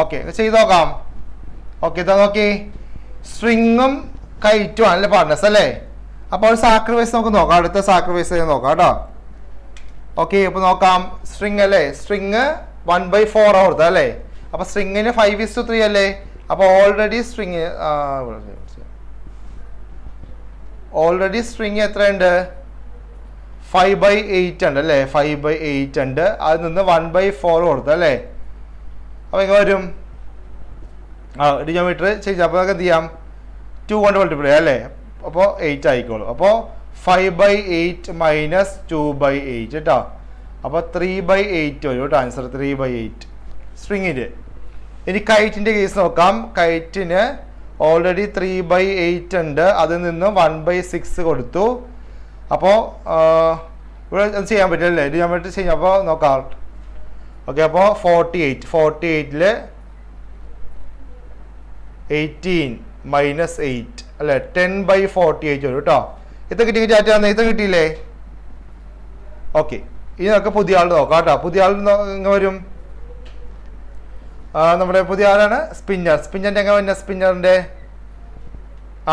ഓക്കെ, ചെയ്ത് നോക്കാം. ഓക്കെ, ഇതാ നോക്കി, സ്ട്രിങ്ങും കൈറ്റും ആണല്ലേ പാർട്ട്നേഴ്സ് അല്ലേ? അപ്പോൾ സാക്രിഫൈസ് നമുക്ക് നോക്കാം, അടുത്ത സാക്രിഫൈസ് ചെയ്ത് നോക്കാം കേട്ടോ. ഓക്കെ, അപ്പോൾ നോക്കാം. സ്ട്രിങ് അല്ലേ, സ്ട്രിങ് 1/4 കൊടുത്തത് അല്ലേ? അപ്പോൾ സ്ട്രിങ്ങിന് 5:3 അല്ലേ? അപ്പോൾ ഓൾറെഡി സ്ട്രിങ് എത്രയുണ്ട്? 5/8 ഉണ്ട് അല്ലേ? 5/8 ഉണ്ട്. അതിൽ നിന്ന് 1/4 കൊടുത്തത് അല്ലേ? അപ്പോൾ എങ്ങനെ വരും? Denominator change. അപ്പോൾ നമുക്ക് എന്ത് ചെയ്യാം? 2 കൊണ്ട് മൾട്ടിപ്ലൈ അല്ലേ? അപ്പോൾ 8 ആയിക്കോളും. അപ്പോൾ 5/8 മൈനസ് 2/8 കേട്ടോ. അപ്പോൾ 3/8 വരും കേട്ടോ ആൻസർ. 3/8 സ്ട്രിങ്ങിൻ്റെ. ഇനി കൈറ്റിൻ്റെ കേസ് നോക്കാം. കൈറ്റിന് ഓൾറെഡി 3/8 ഉണ്ട്, അതിൽ നിന്ന് 1/6 കൊടുത്തു. അപ്പോൾ ഇവിടെ ചെയ്യാൻ പറ്റില്ലല്ലേ? ഡിനോമിനേറ്റർ ചെയ്യാം. അപ്പോൾ നോക്കാം. ഓക്കെ, അപ്പോൾ 48ൽ 18 മൈനസ് 8 അല്ലേ? 10/48 വരും കേട്ടോ. ഇത് കിട്ടി ചാറ്റ് വന്നേ, ഇത് കിട്ടിയില്ലേ? ഓക്കെ, ഇനി നമുക്ക് പുതിയ ആൾ നോക്കാം കേട്ടോ. പുതിയ ആൾ എങ്ങനെ വരും? നമ്മുടെ പുതിയ ആളാണ് സ്പിന്നർ. സ്പിന്നറിൻ്റെ എങ്ങനെ വരുന്ന? സ്പിന്നറിൻ്റെ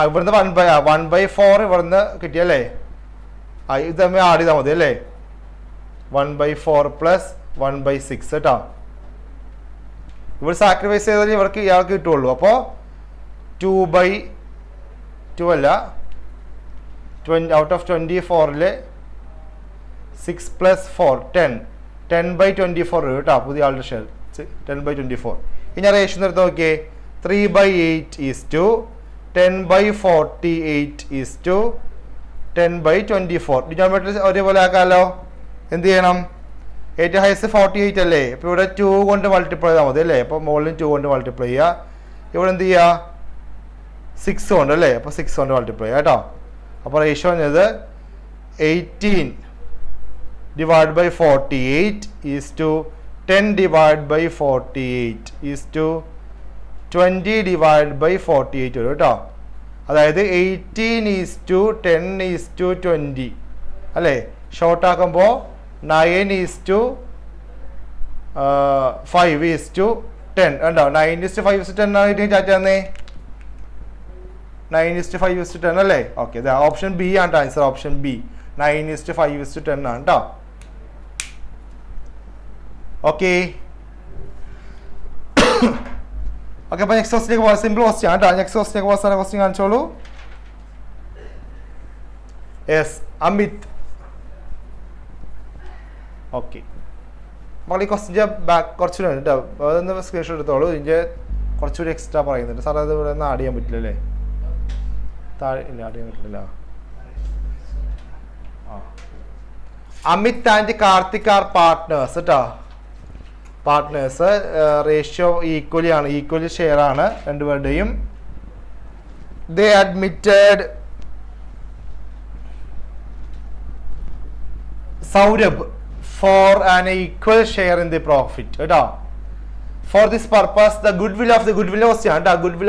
ഇവിടുന്ന് 1/4 ഇവിടുന്ന് കിട്ടിയല്ലേ? ഇത് തമ്മിൽ ആഡ് ചെയ്താൽ മതി അല്ലേ? 1/4 പ്ലസ് 1/6 കേട്ടോ. ഇവിടെ സാക്രിഫൈസ് ചെയ്താൽ ഇയാൾക്ക് കിട്ടുള്ളൂ. അപ്പോൾ 2/2 അല്ല, ഔട്ട് ഓഫ് 24ൽ 6 + 4 10/24 കേട്ടോ പുതിയ ആളുടെ ഷെയർ. 10/24. ഇനി റേഷ്യോ എടുത്ത് നോക്കിയേ. 3/8 = 10/48 = 10/24. ഡിനോമിനേറ്റർ ഒരേപോലെ ആക്കാമല്ലോ. എന്ത് ചെയ്യണം? ഏറ്റവും ഹൈസ്റ്റ് 48 അല്ലേ? ഇപ്പോൾ ഇവിടെ 2 കൊണ്ട് മൾട്ടിപ്ലൈ ചെയ്താൽ മതി അല്ലേ? അപ്പോൾ മുകളിൽ 2 കൊണ്ട് മൾട്ടിപ്ലൈ ചെയ്യുക. ഇവിടെ എന്ത് ചെയ്യുക? 6 കൊണ്ട് അല്ലേ? അപ്പോൾ 6 കൊണ്ട് മൾട്ടിപ്ലൈ ചെയ്യുക കേട്ടോ. അപ്പോൾ റേഷ്യോ എന്നത് 18/48 = 10/48 = 20/48 വരും കേട്ടോ. അതായത് 18:10:20 അല്ലേ? ഷോർട്ട് ആക്കുമ്പോൾ 9:5:10 ഉണ്ടോ? 9:5:10 ആണ് ചാറ്റ് തന്നേ. 9:5:10 അല്ലേ? ഓക്കെ, ഇത് ഓപ്ഷൻ ബി ആണ് ആൻസർ. ഓപ്ഷൻ ബി 9:5:10 ആണ് കേട്ടോ. ഓക്കെ ഓക്കെ, അപ്പോൾ നെക്സ്റ്റ് ക്വസ്റ്റിലേക്ക് പോകാം. സിമ്പിൾ ക്വസ്റ്റ്യൻ ആണ് കേട്ടോ. നെക്സ്റ്റ് ക്വസ്റ്റിലേക്ക് പോകാൻ ക്വസ്റ്റ്യൻ കാണിച്ചോളൂ. യെസ്, അമിത്. ഓക്കെ, നമ്മൾ ഈ ക്വസ്റ്റിൻ്റെ ബാക്ക് കുറച്ചുകൂടെ ഉണ്ട് കേട്ടോ. അതൊന്ന് സ്ക്രീൻഷോട്ട് എടുത്തോളൂ. ഇതിൻ്റെ കുറച്ചുകൂടി എക്സ്ട്രാ പറയുന്നുണ്ട്. സാർ അത് ഇവിടെ നിന്ന് ആഡ് ചെയ്യാൻ പറ്റില്ല അല്ലേ? താഴെ ഇല്ല, ആഡ് ചെയ്യാൻ പറ്റില്ല. Amit and Karthik are partners കേട്ടോ. പാർട്ട്നേഴ്സ് റേഷ്യോ ഈക്വലി ഷെയർ ആണ് രണ്ടുപേരുടെയും. They admitted Saurabh for an equal share in the profit കേട്ടോ. For this purpose the goodwill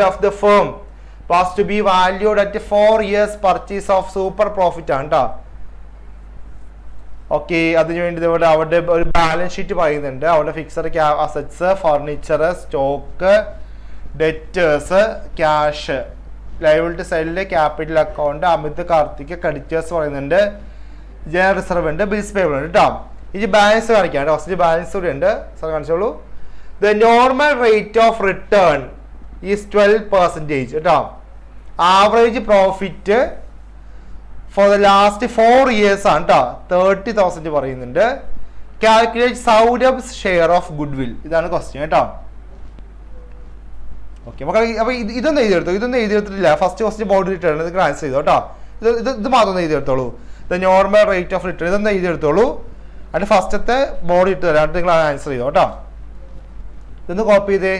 of the firm was to be valued at 4 years purchase of super profit ആണ് കേട്ടോ. ഓക്കെ, അതിനുവേണ്ടി ഇവിടെ അവരുടെ ഒരു ബാലൻസ് ഷീറ്റ് പറയുന്നുണ്ട്. അവിടെ fixed assets, furniture, stock, debtors, cash, liability സൈഡിൽ capital account, Amit Karthik, creditors പറയുന്നുണ്ട്, ജനറൽ റിസർവ് ഉണ്ട്, ബിൽസ് പേബിൾ ഉണ്ട് കേട്ടോ. ഇനി ബാലൻസ് കാണിക്കാം. ഫസ്റ്റ് ബാലൻസ് കൂടി ഉണ്ട്, സാർ കാണിച്ചോളൂ. The normal rate of return is 12% കേട്ടോ. Average profit for the last 4 years ആണ് കേട്ടോ. 30,000 പറയുന്നുണ്ട്. Calculate Saurabh's share of goodwill, ഇതാണ് ക്വസ്റ്റ്യൻ കേട്ടോ. ഓക്കെ മക്കളെ, അപ്പോൾ ഇതൊന്നും എഴുതിയെടുത്തിട്ടില്ല. ഫസ്റ്റ് ക്വസ്റ്റ്യൻ ബോർഡ് റിട്ടേൺ ഇത് ആൻസർ ചെയ്തോ കേട്ടോ. ഇത് മാത്രം ഒന്ന് എഴുതിയെടുത്തോളൂ. The normal rate of return ഇതൊന്നും എഴുതിയെടുത്തോളൂ. അതിന് ഫസ്റ്റത്തെ ബോർഡ് ഇട്ട് തരാം, നിങ്ങൾ ആൻസർ ചെയ്തോ കേട്ടോ. ഇതൊന്ന് കോപ്പി ചെയ്തേ.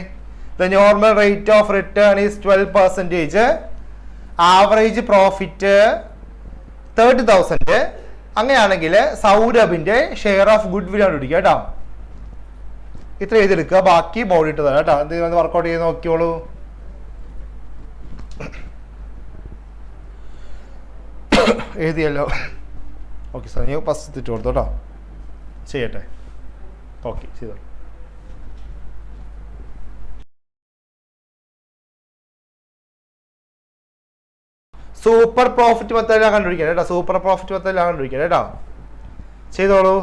The normal rate of return is 12%. Average profit 30,000. അങ്ങനെയാണെങ്കിൽ സൗരഭിന്റെ ഷെയർ ഓഫ് ഗുഡ് വിൽ ആണ് പിടിക്കുക കേട്ടോ. ഇത്ര എഴുതിയെടുക്കുക, ബാക്കി ബോർഡ് ഇട്ട് തരാം കേട്ടോ. എന്തെങ്കിലും വർക്കൗട്ട് ചെയ്ത് നോക്കിയോളൂ. എഴുതിയല്ലോ. ഓക്കെ സാർ, ഞാൻ ഫസ്റ്റ് തിട്ട് കൊടുത്തു കേട്ടോ. ചെയ്യട്ടെ. ഓക്കെ ചെയ്തോ. സൂപ്പർ പ്രോഫിറ്റ് മെത്തേഡിലാണ് കണ്ടുപിടിക്കാൻ കേട്ടോ. സൂപ്പർ പ്രോഫിറ്റ് മെത്തേഡിലാണ് കണ്ടുപിടിക്കാൻ കേട്ടോ. ചെയ്തോളൂ.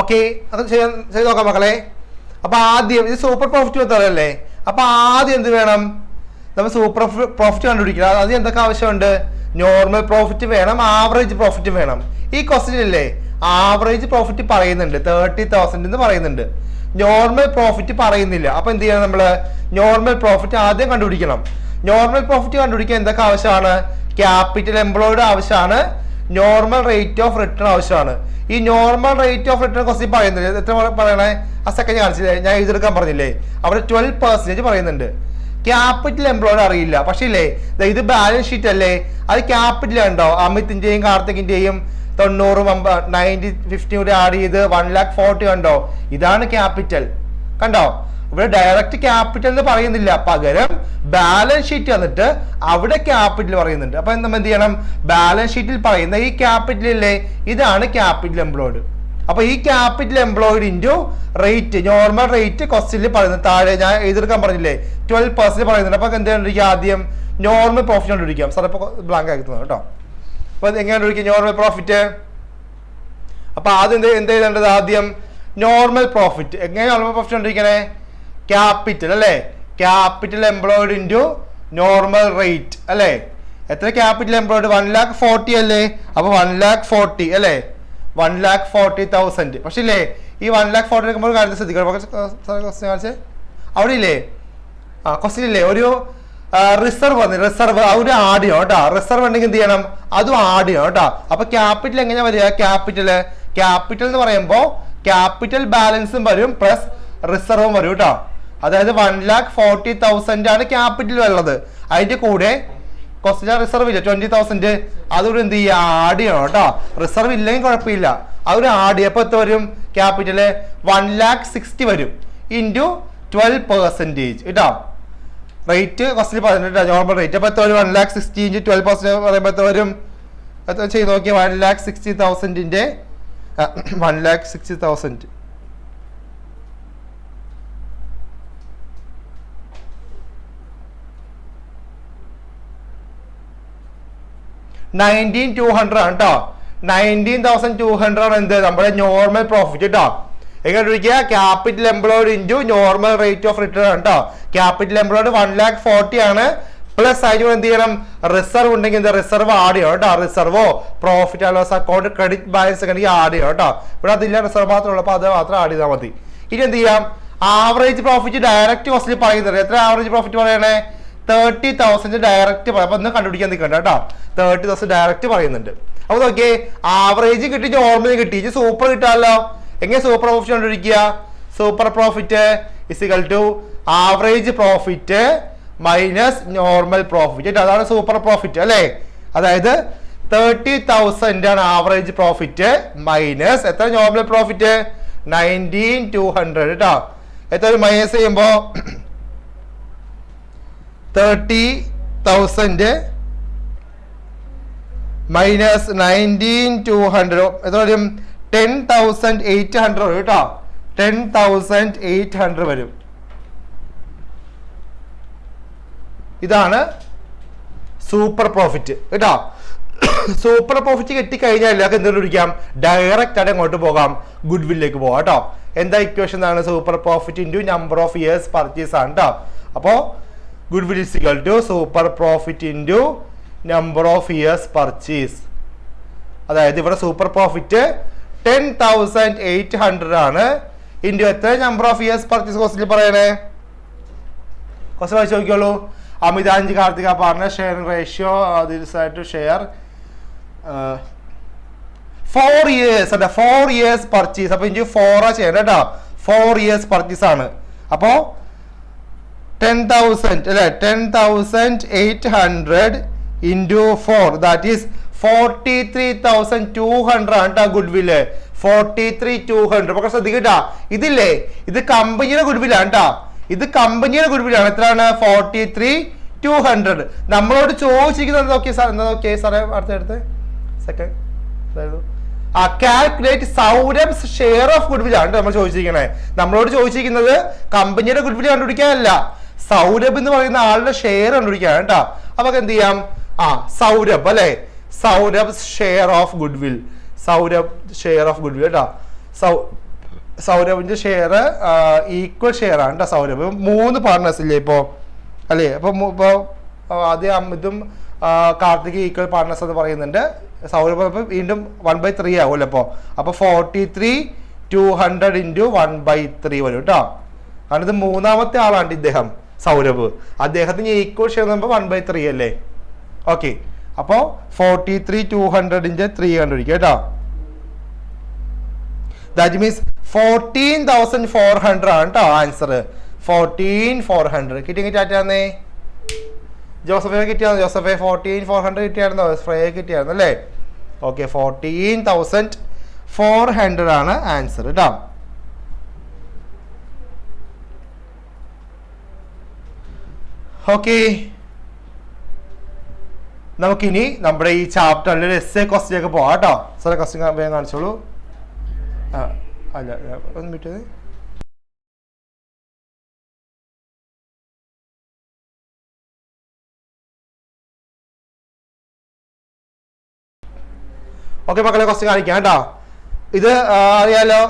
ഓക്കെ, അത് ചെയ്ത് നോക്കാം മക്കളെ. അപ്പൊ ആദ്യം ഇത് സൂപ്പർ പ്രോഫിറ്റ് മെത്തേഡ് അല്ലേ? അപ്പൊ ആദ്യം എന്ത് വേണം? നമ്മൾ സൂപ്പർ പ്രോഫിറ്റ് കണ്ടുപിടിക്കണം. അത് എന്തൊക്കെ ആവശ്യമുണ്ട്? നോർമൽ പ്രോഫിറ്റ് വേണം, ആവറേജ് പ്രോഫിറ്റ് വേണം. ഈ ക്വസ്റ്റ്യനില്ലേ ആവറേജ് പ്രോഫിറ്റ് പറയുന്നുണ്ട്, 30,000 എന്ന് പറയുന്നുണ്ട്, നോർമൽ പ്രോഫിറ്റ് പറയുന്നില്ല. അപ്പൊ എന്ത് ചെയ്യണം? നമ്മള് നോർമൽ പ്രോഫിറ്റ് ആദ്യം കണ്ടുപിടിക്കണം. നോർമൽ പ്രോഫിറ്റ് കണ്ടുപിടിക്കാൻ എന്തൊക്കെ ആവശ്യമാണ്? ക്യാപിറ്റൽ എംപ്ലോയിഡ് ആവശ്യമാണ്, നോർമൽ റേറ്റ് ഓഫ് റിട്ടേൺ ആവശ്യമാണ്. ഈ normal rate of return question പറയുന്നില്ല. എത്ര പറയണേ? ആ സെക്കൻഡ് കാണിച്ചില്ലേ, ഞാൻ എഴുതിയെടുക്കാൻ പറഞ്ഞില്ലേ, അവിടെ 12% പറയുന്നുണ്ട്. ക്യാപിറ്റൽ എംപ്ലോയിഡ് അറിയില്ല. പക്ഷേ ഇല്ലേ ഇത് ബാലൻസ് ഷീറ്റ് അല്ലേ, അത് ക്യാപിറ്റൽ ഉണ്ടോ? അമിതിന്റെയും കാർത്തികിന്റെയും 90, 90, 50 കൂടി ആഡ് ചെയ്ത് 1,40,000 കണ്ടോ? ഇതാണ് ക്യാപിറ്റൽ. കണ്ടോ? ഇവിടെ ഡയറക്റ്റ് ക്യാപിറ്റൽ എന്ന് പറയുന്നില്ല, പകരം ബാലൻസ് ഷീറ്റ് വന്നിട്ട് അവിടെ ക്യാപിറ്റൽ പറയുന്നുണ്ട്. അപ്പൊ നമ്മൾ എന്ത് ചെയ്യണം? ബാലൻസ് ഷീറ്റിൽ പറയുന്ന ഈ ക്യാപിറ്റൽ ഇല്ലേ, ഇതാണ് ക്യാപിറ്റൽ എംപ്ലോയിഡ്. അപ്പൊ ഈ capital employed into rate, normal rate ക്വസ്റ്റ്യനിൽ പറയുന്നത് താഴെ ഞാൻ എഴുതിയെടുക്കാൻ പറഞ്ഞില്ലേ 12% പറയുന്നുണ്ട്. അപ്പൊ എന്ത് കണ്ടുപിടിക്കുക? ആദ്യം നോർമൽ പ്രോഫിറ്റ് കണ്ടുപിടിക്കാം. സാർ ഇപ്പൊ ബ്ലാങ്ക് ആക്കുന്നത് കേട്ടോ. അപ്പൊ എങ്ങനെ കണ്ടുപിടിക്കുക നോർമൽ പ്രോഫിറ്റ്? അപ്പൊ ആദ്യം എന്ത് എഴുതേണ്ടത്? ആദ്യം നോർമൽ പ്രോഫിറ്റ്. എങ്ങനെ നോർമൽ പ്രോഫിറ്റ് കണ്ടുപിടിക്കണേ? ക്യാപിറ്റൽ അല്ലേ, capital employed into normal rate അല്ലേ. എത്ര ക്യാപിറ്റൽ എംപ്ലോയിഡ്? 1,40,000 അല്ലേ. അപ്പൊ 1,40,000 അല്ലേ, 1,40,000. പക്ഷേ ഇല്ലേ ഈ 1,40,000 എടുക്കുമ്പോൾ കാര്യത്തിൽ ശ്രദ്ധിക്കണം. കാണിച്ചേ അവിടെ ഇല്ലേ ക്വസ്റ്റ്യൻ ഇല്ലേ ഒരു റിസർവ് വന്നു, റിസർവ് ഒരു ആഡ് ചെയ്യണം കേട്ടോ. റിസർവ് ഉണ്ടെങ്കിൽ എന്ത് ചെയ്യണം? അതും ആഡ് ചെയ്യണം കേട്ടോ. അപ്പൊ ക്യാപിറ്റൽ എങ്ങനെയാ വരിക? ക്യാപിറ്റൽ എന്ന് പറയുമ്പോൾ ക്യാപിറ്റൽ ബാലൻസും വരും പ്ലസ് റിസർവും വരും കേട്ടോ. അതായത് 1,40,000 ആണ് ക്യാപിറ്റൽ ഉള്ളത്. അതിന്റെ കൂടെ ക്വസ്റ്റ്യൻ റിസർവ് ഇല്ല 20,000, അതൊരു എന്ത് ചെയ്യുക? ആഡ് ചെയ്യണം കേട്ടോ. റിസർവ് ഇല്ലെങ്കിൽ കുഴപ്പമില്ല, അതൊരു ആഡ് ചെയ്യുക. അപ്പൊ എത്ര വരും? ക്യാപിറ്റല് 1,60,000 വരും ഇൻറ്റു 12% കേട്ടോ. റേറ്റ് ക്വസ്റ്റ്യൻ പറഞ്ഞിട്ട് നോർമൽ റേറ്റ്. അപ്പൊ എത്ര വരും? 1,60,000 ഇൻറ്റു 12% പറയുമ്പോൾ എത്ര വരും? എത്ര ചെയ്ത് നോക്കിയാൽ 1,60,000 1,60,000 19,200 ആണ് കേട്ടോ. 19,200 ആണ് എന്ത്? നമ്മുടെ നോർമൽ പ്രോഫിറ്റ് കേട്ടോ. എങ്ങനെ ചോദിക്കുക? Capital employed into normal rate of return ആണ് കേട്ടോ. ക്യാപിറ്റൽ എംപ്ലോയിഡ് 1,40,000 ആണ്. പ്ലസ് അതിന് എന്ത് ചെയ്യണം? റിസർവ് ഉണ്ടെങ്കിൽ എന്താ? റിസർവ് ആഡ് ചെയ്യണം കേട്ടോ. റിസർവോ profit and loss account credit balance ഒക്കെ ആഡ് ചെയ്യണം കേട്ടോ. ഇവിടെ അതില്ല, റിസർവ് മാത്രമേ ഉള്ളൂ. അപ്പൊ അത് മാത്രം ആഡ് ചെയ്താൽ മതി. ഇനി എന്ത് ചെയ്യാം? ആവറേജ് പ്രോഫിറ്റ് ഡയറക്റ്റ് ക്വസ്റ്റിൽ പറയുന്നത്. എത്ര ആവറേജ് പ്രോഫിറ്റ് പറയണേ? 30,000 ഡയറക്റ്റ് പറയാം. അപ്പൊ ഒന്ന് കണ്ടുപിടിക്കാൻ നിൽക്കണ്ട കേട്ടോ. 30,000 ഡയറക്റ്റ് പറയുന്നുണ്ട്. അപ്പൊ നോക്കിയേ ആവറേജ് കിട്ടി, നോർമൽ കിട്ടി, സൂപ്പർ കിട്ടാമല്ലോ. എങ്ങനെ സൂപ്പർ പ്രോഫിറ്റ് കണ്ടുപിടിക്കുക? Super profit is equal to average profit minus normal profit. അതാണ് സൂപ്പർ പ്രോഫിറ്റ് അല്ലേ. അതായത് 30,000 ആണ് ആവറേജ് പ്രോഫിറ്റ് മൈനസ് എത്ര? നോർമൽ പ്രോഫിറ്റ് 19,200 കേട്ടോ. എത്ര മൈനസ് ചെയ്യുമ്പോ 30,000 മൈനസ് 19,200 എത്ര വരും? 10,800 വരും കേട്ടോ. 10,800 വരും. ഇതാണ് സൂപ്പർ പ്രോഫിറ്റ് കേട്ടോ. സൂപ്പർ പ്രോഫിറ്റ് കിട്ടിക്കഴിഞ്ഞാൽ എല്ലാവർക്കും എന്തെങ്കിലും വിളിക്കാം? ഡയറക്റ്റ് ആയിട്ട് അങ്ങോട്ട് പോകാം, ഗുഡ് വില്ലിലേക്ക് പോകാം കേട്ടോ. എന്താ ഇക്വേഷൻ? ആണ് super profit into number of years purchase ആണ് കേട്ടോ. അപ്പോൾ goodwill is equal to super profit into number of years purchase. അതായത് ഇവിടെ സൂപ്പർ പ്രോഫിറ്റ് 10,800 ആണ് ഇൻറ്റു എത്ര? നമ്പർ ഓഫ് ഇയേഴ്സ് പർച്ചേസ് ക്വസ്റ്റിൽ പറയണേ. ക്വസ്റ്റ് വായിച്ച് നോക്കിയോളൂ. അമിതാഞ്ച് കാർത്തിക പറഞ്ഞ sharing ratio to share 4 years അല്ല 4 years പർച്ചേസ്. അപ്പൊ ഇഞ്ച് 4 ചെയ്യണം കേട്ടോ. 4 years പർച്ചേസ് ആണ്. അപ്പോ 10,000 അല്ലെ 10,800 ഇൻറ്റു 4 ദാറ്റ് ഈസ് 43,200 ആണ് കേട്ടോ ഗുഡ് വില്ല്. 43,200. പക്ഷെ ശ്രദ്ധിക്കട്ടാ, ഇതില്ലേ ഇത് കമ്പനിയുടെ ഗുഡ് വില്ലാണ് കേട്ടോ. ഇത് കമ്പനിയുടെ ഗുഡ് വില്ലാണ്. എത്രയാണ്? 43,200. നമ്മളോട് ചോദിച്ചിരിക്കുന്നത് നോക്കിയേ സാർ, എന്താ നോക്കിയേ സാറേ? അടുത്ത second calculate Saurabh's share of ഗുഡ് വില്ലാണ് നമ്മൾ ചോദിച്ചിരിക്കണേ. നമ്മളോട് ചോദിച്ചിരിക്കുന്നത് കമ്പനിയുടെ ഗുഡ് വില്ല് കണ്ടുപിടിക്കാനല്ല, സൗരഭ് എന്ന് പറയുന്ന ആളുടെ ഷെയർ കണ്ടുപിടിക്കാണ് കേട്ടോ. അപ്പൊ എന്ത് ചെയ്യാം? സൗരഭ് അല്ലെ, Saurabh share of good will, Saurabh share of good will കേട്ടോ. സൗരഭിന്റെ ഷെയർ ഈക്വൽ ഷെയർ ആണ് കേട്ടോ. സൗരഭ് 3 പാർട്ട്നേഴ്സ് ഇല്ലേ ഇപ്പോൾ അല്ലേ? ഇപ്പോൾ ആദ്യം ഇതും കാർത്തിക് ഈക്വൽ പാർട്ട്നേഴ്സ് എന്ന് പറയുന്നുണ്ട്. സൗരഭ് വീണ്ടും 1/3 ആവുമല്ലോ അപ്പോൾ 43/200 × 1/3 വരും കേട്ടോ. കാരണം ഇത് 3ാമത്തെ ആളാണ് ഇദ്ദേഹം സൗരഭ്. അദ്ദേഹത്തിന് ഈക്വൽ ഷെയർ എന്ന് പറയുമ്പോൾ 1/3 അല്ലേ? ഓക്കെ, അപ്പോൾ 43/200 × 300 ഇരിക്കും കേട്ടോ. ദാറ്റ് മീൻസ് 14,400 ആണ് കേട്ടോ ആൻസർ. 14,400 കിട്ടിയെങ്കിൽ ടാറ്റാന്നേ. ജോസഫിനെ കിട്ടിയായിരുന്നു. ജോസഫെ 14,400 കിട്ടിയായിരുന്നോ? ഫ്രയെ കിട്ടിയായിരുന്നു അല്ലേ? ഓക്കെ, 14,400 ആണ് ആൻസർ കേട്ടോ. ഓക്കെ, നമുക്കിനി നമ്മുടെ ഈ ചാപ്റ്ററിൽ എസ് എ ക്വസ്റ്റ്യൻ ഒക്കെ പോവാം കേട്ടോ. സാറേ ക്വസ്റ്റ്യൻ വേഗം കാണിച്ചോളൂ. അല്ല ഒന്ന് വിട്ടത്. ഓക്കെ മക്കളെ, ക്വസ്റ്റ്യൻ കാണിക്കാം കേട്ടോ. ഇത് അറിയാലോ,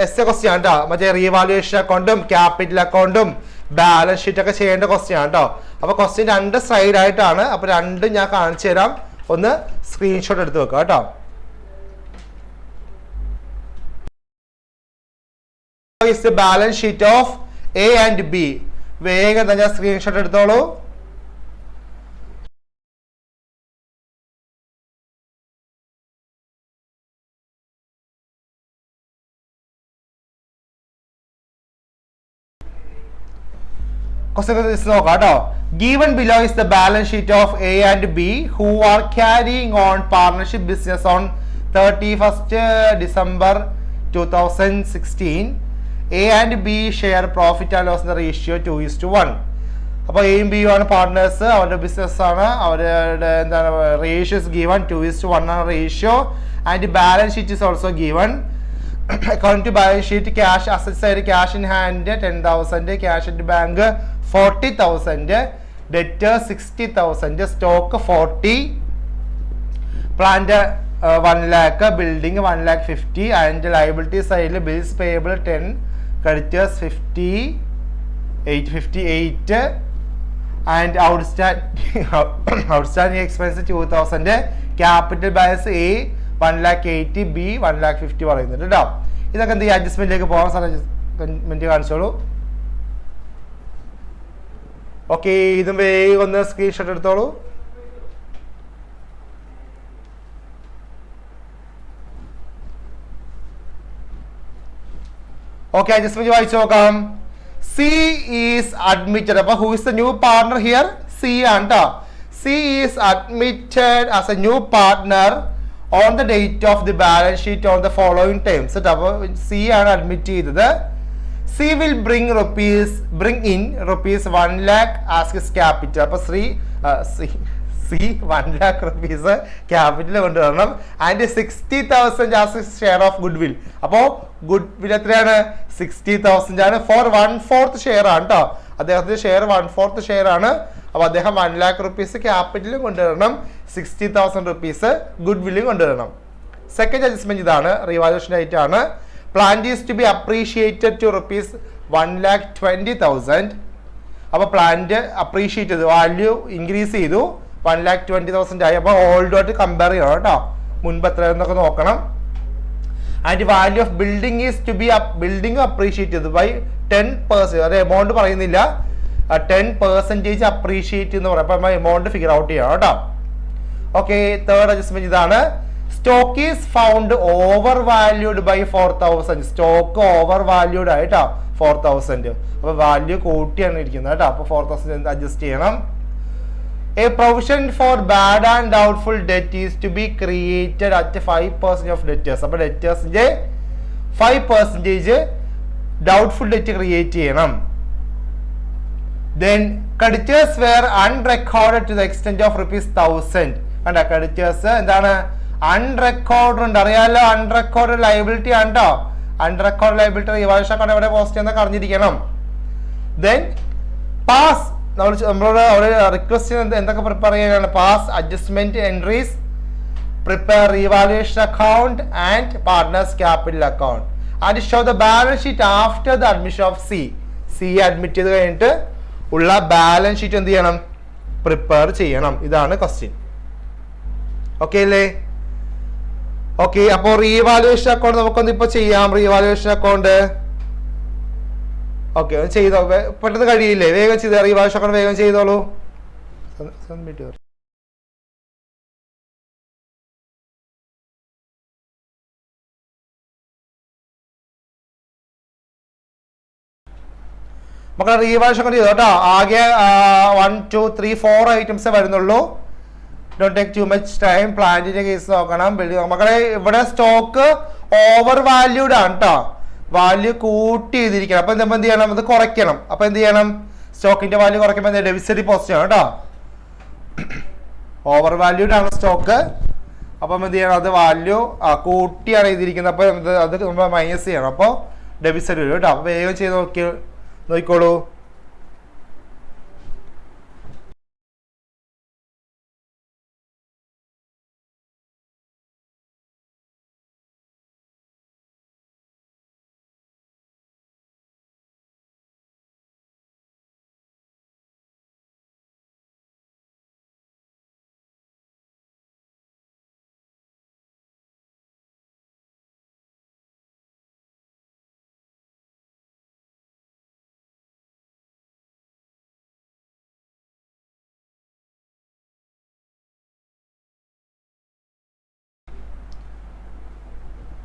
എസ് എ ക്വസ്റ്റ്യൻ ആണ് കേട്ടോ. മറ്റേ റീവാലുവേഷൻ അക്കൗണ്ടും ക്യാപിറ്റൽ അക്കൗണ്ടും ബാലൻസ് ഷീറ്റ് ഒക്കെ ചെയ്യേണ്ട ക്വസ്റ്റ്യൻ ആണ് കേട്ടോ. അപ്പോൾ ക്വസ്റ്റ്യൻ 2 സ്ലൈഡ് ആയിട്ടാണ്. അപ്പോൾ 2 ഞാൻ കാണിച്ചു തരാം. ഒന്ന് സ്ക്രീൻഷോട്ട് എടുത്ത് വെക്കാം കേട്ടോ. is the balance sheet of A and B. വേഗം തന്നെ സ്ക്രീൻഷോട്ട് എടുത്തോളൂ. നോക്കാം കേട്ടോ. Given below is the balance sheet of A and B who are carrying on partnership business on 31st December 2016. A and B share profit and loss in the ratio 2:1. അപ്പോൾ എയും ബിയും ആണ് പാർട്ട്നേഴ്സ്. അവരുടെ ബിസിനസ് ആണ്. അവരുടെ എന്താണ് റേഷ്യോ ഇസ് ഗിവൺ 2:1 ആണ് ratio. And balance sheet is also given. Account to balance sheet cash assets ആയിട്ട് cash in hand 10,000, cash in bank 40,000, debtor 60,000, stock 40, plant 1 lakh, building 1,50,000 and liability സൈഡിൽ bills payable 10, creditors 58 and outstanding expense 2,000. Capital balance A 1,80,000, B 1,50,000 പറയുന്നുണ്ട് കേട്ടോ. ഇതൊക്കെ എന്ത് അഡ്ജസ്റ്റ്മെന്റിലേക്ക് പോകാൻ അഡ്ജസ്റ്റ്മെന്റ് കാണിച്ചോളൂ. ഓക്കെ, ഇതും വേഗം ഒന്ന് സ്ക്രീൻഷോട്ട് എടുത്തോളൂ. ഓക്കെ, അഡ്ജസ്റ്റ്മെന്റ് വായിച്ചു നോക്കാം. C is admitted. അപ്പൊ who is the new partner here? C ആണ് കേട്ടോ. C is admitted as a new partner on the date of the balance sheet on the following terms. അപ്പൊ സി ആണ് അഡ്മിറ്റ് ചെയ്തത്. C will bring in rupees 1 lakh as his capital. അപ്പൊ സി 1 lakh rupees ക്യാപിറ്റൽ കൊണ്ടുവരണം. And 60,000 as his share of goodwill. അപ്പോ ഗുഡ് വിൽ എത്രയാണ്? 60,000 ആണ്. ഫോർ 1/4 ഷെയർ ആണ് കേട്ടോ. അദ്ദേഹത്തിന്റെ ഷെയർ 1/4 ഷെയർ ആണ്. അപ്പൊ അദ്ദേഹം 1 lakh rupees ക്യാപിറ്റലും കൊണ്ടുവരണം, 60,000 rupees ഗുഡ് വില്ലും കൊണ്ടുവരണം. സെക്കൻഡ് അഡ്ജസ്റ്റ്മെന്റ് ഇതാണ്, റിവാലുവേഷൻ ആയിട്ട് ആണ്. Plant is to be appreciated to rupees 1,20,000. അപ്പൊ പ്ലാന്റ് അപ്രീഷിയേറ്റ് ചെയ്തു, വാല്യൂ ഇൻക്രീസ് ചെയ്തു, 1,20,000 ആയി. അപ്പൊ ഓൾഡുമായിട്ട് കമ്പയർ ചെയ്യണം കേട്ടോ, മുൻപ് എത്രയെന്നൊക്കെ നോക്കണം. And value of building is to be building appreciate ചെയ്തു ബൈ 10%. അത് എമൗണ്ട് പറയുന്നില്ല, 10% അപ്രീഷിയേറ്റ് എന്ന് പറയാം. അപ്പൊ എമൗണ്ട് ഫിഗർ ഔട്ട് ചെയ്യണം കേട്ടോ. ഓക്കെ, തേർഡ് അഡ്ജസ്റ്റ്മെന്റ് ഇതാണ്. Stock is found over valued by 4,000. Stock over valued ആയിട്ടോ 4,000. അപ്പൊ വാല്യൂ കൂട്ടിയാണ് ഇരിക്കുന്നത് കേട്ടോ. അപ്പൊ 4,000 അഡ്ജസ്റ്റ് ചെയ്യണം. A provision for bad and doubtful debt is to be created at 5% of debtors. അപ്പോൾ ഡെറ്റേഴ്സിന്റെ 5% doubtful debt ക്രിയേറ്റ് ചെയ്യണം. Then creditors were unrecorded to the extent of ₹1,000. കണ്ട, creditors എന്താണ്? അൺറെക്കോർഡ് ഉണ്ട്, അറിയാലോ. അൺറെക്കോർഡ് ലയബിലിറ്റി ആണ് കേട്ടോ. അൺറെക്കോർഡ് ലയബിലിറ്റി റിവാലുവേഷൻ അക്കൗണ്ട് എവിടെ പോസ്റ്റ് ചെയ്യുന്ന അറിഞ്ഞിരിക്കണം. Then പാസ് നമ്മളോട് അവിടെ റിക്വസ്റ്റ് എന്തൊക്കെ പ്രിപ്പയർ ചെയ്യാനാണ്? Pass adjustment entries, prepare revaluation account and partners capital account. And show the balance sheet after the admission of C admit ചെയ്ത് കഴിഞ്ഞിട്ട് ഉള്ള ബാലൻസ് ഷീറ്റ് എന്ത് ചെയ്യണം? പ്രിപ്പയർ ചെയ്യണം. ഇതാണ് ക്വസ്റ്റ്യൻ. ഓക്കെ അല്ലേ? ഓക്കെ, അപ്പോൾ റീവാലുവേഷൻ അക്കൗണ്ട് നമുക്കൊന്ന് ഇപ്പൊ ചെയ്യാം. റീവാലുവേഷൻ അക്കൗണ്ട് ഓക്കെ ചെയ്തോ, പെട്ടെന്ന് കഴിയില്ലേ? വേഗം ചെയ്ത റീവാലുവേഷൻ അക്കൗണ്ട് വേഗം ചെയ്തോളൂ. മക്കളെ റീവാലുവേഷൻ അക്കൗണ്ട് ചെയ്തോ കേട്ടോ. ആകെ 1 2 3 4 ഐറ്റംസേ വരുന്നുള്ളൂ. Don't take too much time. പ്ലാന്റിന്റെ കേസ് നോക്കണം. മക്കളെ ഇവിടെ സ്റ്റോക്ക് ഓവർ വാല്യൂഡ് ആണ് കേട്ടോ. വാല്യൂ കൂട്ടി ചെയ്തിരിക്കണം. അപ്പൊ നമ്മൾ എന്ത് ചെയ്യണം? അത് കുറയ്ക്കണം. അപ്പൊ എന്ത് ചെയ്യണം? സ്റ്റോക്കിന്റെ വാല്യൂ കുറയ്ക്കുമ്പോൾ ഡെബിറ്റ് ഡിപ്പോസിറ്റ് ആണ് കേട്ടോ. ഓവർ വാല്യൂഡ് ആണ് സ്റ്റോക്ക്. അപ്പം എന്ത് ചെയ്യണം? അത് വാല്യൂ കൂട്ടിയാണ് ചെയ്തിരിക്കുന്നത്. അപ്പൊ അത് നമ്മൾ മൈനസ് ചെയ്യണം. അപ്പോൾ ഡെബിറ്റ് സൈഡ് വരും കേട്ടോ. അപ്പൊ വേഗം ചെയ്ത് നോക്കിക്കോളൂ.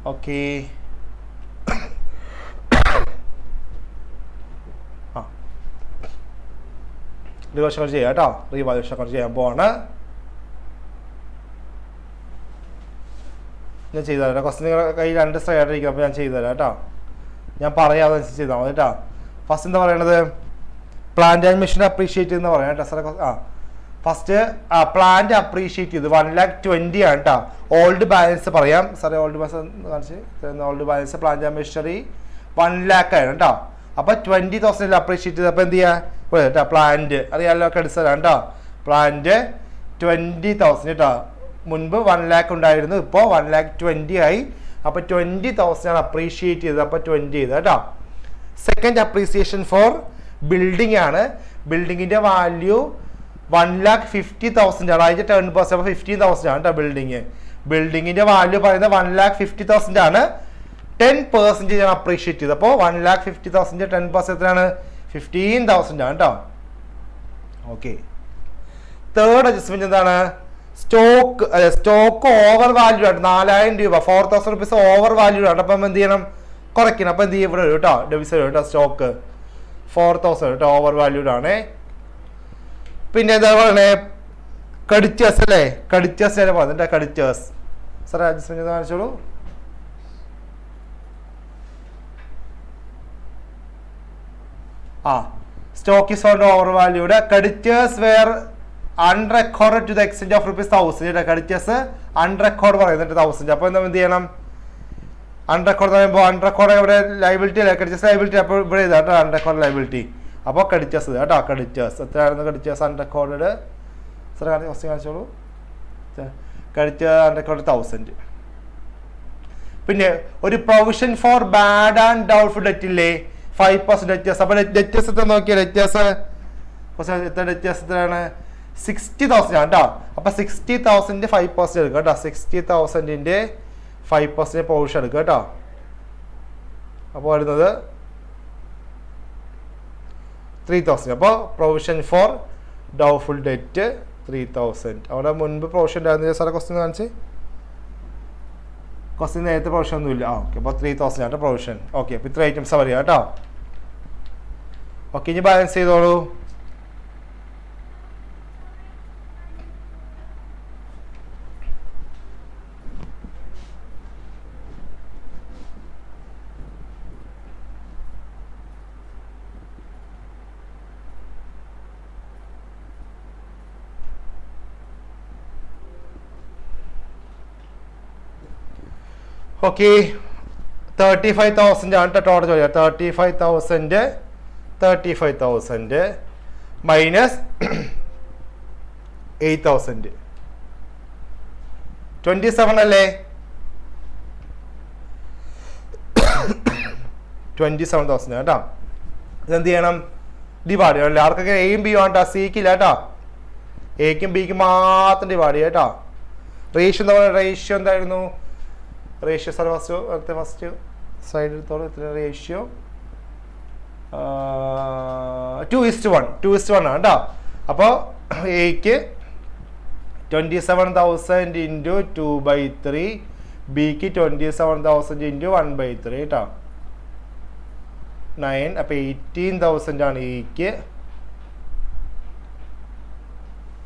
ഓക്കെ, റീവാലുവേഷൻ അക്കൗണ്ട് ചെയ്യാം കേട്ടോ. റീവാലുവേഷൻ അക്കൗണ്ട് ചെയ്യാൻ പോവാണ്. ഞാൻ ചെയ്തു തരാം. ക്വസ്റ്റ്യൻ നിങ്ങളുടെ കയ്യിൽ 2 സൈഡ് ഇരിക്കും. അപ്പോൾ ഞാൻ ചെയ്തു തരാം കേട്ടോ. ഞാൻ പറയാം, അതനുസരിച്ച് ചെയ്താൽ മതി കേട്ടോ. ഫസ്റ്റ് എന്താ പറയണത്? പ്ലാന്റ് ആൻഡ് മെഷീൻ അപ്രീഷിയേറ്റ് എന്ന് പറയാം കേട്ടോ. സാറേ ഫസ്റ്റ് പ്ലാന്റ് അപ്രീഷിയേറ്റ് ചെയ്ത് 1,20,000 ആണ് കേട്ടോ. ഓൾഡ് ബാലൻസ് പറയാം സാറേ. ഓൾഡ് ബാലൻസ് കാണിച്ച് old balance plant and machinery 1,00,000 ആണ് കേട്ടോ. അപ്പോൾ 20,000 അപ്രീഷിയേറ്റ് ചെയ്ത് അപ്പോൾ എന്ത് ചെയ്യുക കേട്ടോ? പ്ലാന്റ് അറിയാമല്ലോ, ക്രെഡിറ്റ്സ് ആണ് കേട്ടോ. പ്ലാന്റ് 20,000 കേട്ടോ. മുൻപ് 1,00,000 ഉണ്ടായിരുന്നു, ഇപ്പോൾ 1,20,000 ആയി. അപ്പോൾ 20,000 ആണ് അപ്രീഷിയേറ്റ് ചെയ്തത്. അപ്പോൾ 20 ചെയ്ത് കേട്ടോ. സെക്കൻഡ് അപ്രീസിയേഷൻ ഫോർ ബിൽഡിംഗ് ആണ്. ബിൽഡിങ്ങിന്റെ വാല്യൂ 1,50,000 ആണ്. അതിന്റെ 10% അപ്പോൾ 15,000 ആണ് കേട്ടോ. ബിൽഡിങ്ങിന്റെ വാല്യൂ പറയുന്നത് 1,50,000 ആണ്. 10% ആണ് അപ്രീഷിയേറ്റ് ചെയ്തത്. അപ്പോൾ 1,50,000 10% എത്രയാണ്? 15,000 ആണ് കേട്ടോ. ഓക്കെ, തേർഡ് അഡ്ജസ്റ്റ്മെന്റ് എന്താണ്? സ്റ്റോക്ക് ഓവർ വാല്യൂ ആണ്. 4,000 രൂപ 4,000 റുപ്പീസ് ഓവർ വാല്യൂ ആണ്. അപ്പം എന്ത് ചെയ്യണം? കുറയ്ക്കണം. അപ്പം എന്ത് ചെയ്യും? ഇവിടെ കേട്ടോ ഡെബിറ്റ് സൈഡ് കേട്ടോ. സ്റ്റോക്ക് 4,000 കേട്ടോ, ഓവർ വാല്യൂഡ് ആണ്. പിന്നെ എന്താ പറയണേ? ക്രെഡിറ്റേഴ്സ് അല്ലേ? ക്രെഡിറ്റേഴ്സ് തന്നെ പറഞ്ഞിട്ട് ക്രെഡിറ്റേഴ്സ് സാറേ അഡ്ജസ്റ്റ്മെന്റ് കാണിച്ചോളൂ. Stock is old overvalued. Creditors were unrecorded to the extent of ₹1,000. Creditors unrecorded പറയുന്നുണ്ട് 1,000. അപ്പോൾ എന്താ എന്ത് ചെയ്യണം? അൺറെക്കോർഡ് എന്ന് പറയുമ്പോൾ അൺറെക്കോർഡ് ഇവിടെ ലൈബിലിറ്റി അല്ലേ? Creditors liability. അപ്പോൾ ഇവിടെ ഇതാട്ടോ അൺറെക്കോർഡ് ലൈബിലിറ്റി. അപ്പോൾ ക്രെഡിറ്റേഴ്സ് കേട്ടോ. ക്രെഡിറ്റേഴ്സ് എത്രയായിരുന്നു? ക്രെഡിറ്റേഴ്സ് അൺറെക്കോർഡ് സാർ ക്വസ്റ്റ്യൻ കാണിച്ചോളൂ. Creditors unrecorded 1,000. പിന്നെ ഒരു provision for bad and doubtful debt ഇല്ലേ? 5% ഡെറ്റേഴ്സ്. അപ്പോൾ ഡെറ്റേഴ്സ് എത്ര നോക്കിയാൽ ഡെറ്റേഴ്സ് എത്ര? ഡെറ്റേഴ്സ് എത്രയാണ്? 60,000 ആണ് കേട്ടോ. അപ്പോൾ 60,000 5% എടുക്കുക കേട്ടോ. 60,000 5% പ്രൊവിഷൻ എടുക്കുക കേട്ടോ. അപ്പോൾ വരുന്നത് 3,000. അപ്പോൾ പ്രൊവിഷൻ ഫോർ ഡൗട്ട്ഫുൾ ഡെറ്റ് 3,000. അവിടെ മുൻപ് പ്രൊവിഷൻ ഉണ്ടായിരുന്നില്ല സാറേ? ക്വസ്റ്റ്യൻ കാണിച്ച് ക്വസ്റ്റ്യൻ നേരത്തെ പ്രൊവിഷൻ ഒന്നുമില്ല. ഓക്കെ, അപ്പോൾ 3,000 ആണ് പ്രൊവിഷൻ. ഓക്കെ, അപ്പോൾ ഇത്ര ഐറ്റംസാണ് വരിക കേട്ടോ. ഓക്കെ, ഇനി ബാലൻസ് ചെയ്തോളൂ. ഓക്കെ, 35,000 ആണ് ടോട്ടൽ ചോദിക്കുക. 35,000 മൈനസ് 8,000 27 അല്ലേ? 27,000 കേട്ടോ. ഇതെന്ത് ചെയ്യണം? ഡിവൈഡ് ചെയ്യണം അല്ലേ? ആർക്കൊക്കെ എയും ബിയും ആണ് കേട്ടോ, സിക്ക് ഇല്ല കേട്ടോ. എക്കും ബിക്കും മാത്രം ഡിവൈഡ് ചെയ്യാം കേട്ടോ. റേഷ്യോ എന്താ പറയുക? റേഷ്യോ എന്തായിരുന്നു? റേഷ്യോ സാർ ഫസ്റ്റ് സൈഡ് എടുത്തോളൂ. റേഷ്യോ 2:1 ആണ് കേട്ടോ. അപ്പോൾ എക്ക് 27,000 ഇൻറ്റു 2/3, ബിക്ക് 27,000 ഇൻറ്റു 1/3 കേട്ടോ. 9. അപ്പോൾ 18,000 ആണ് എക്ക്,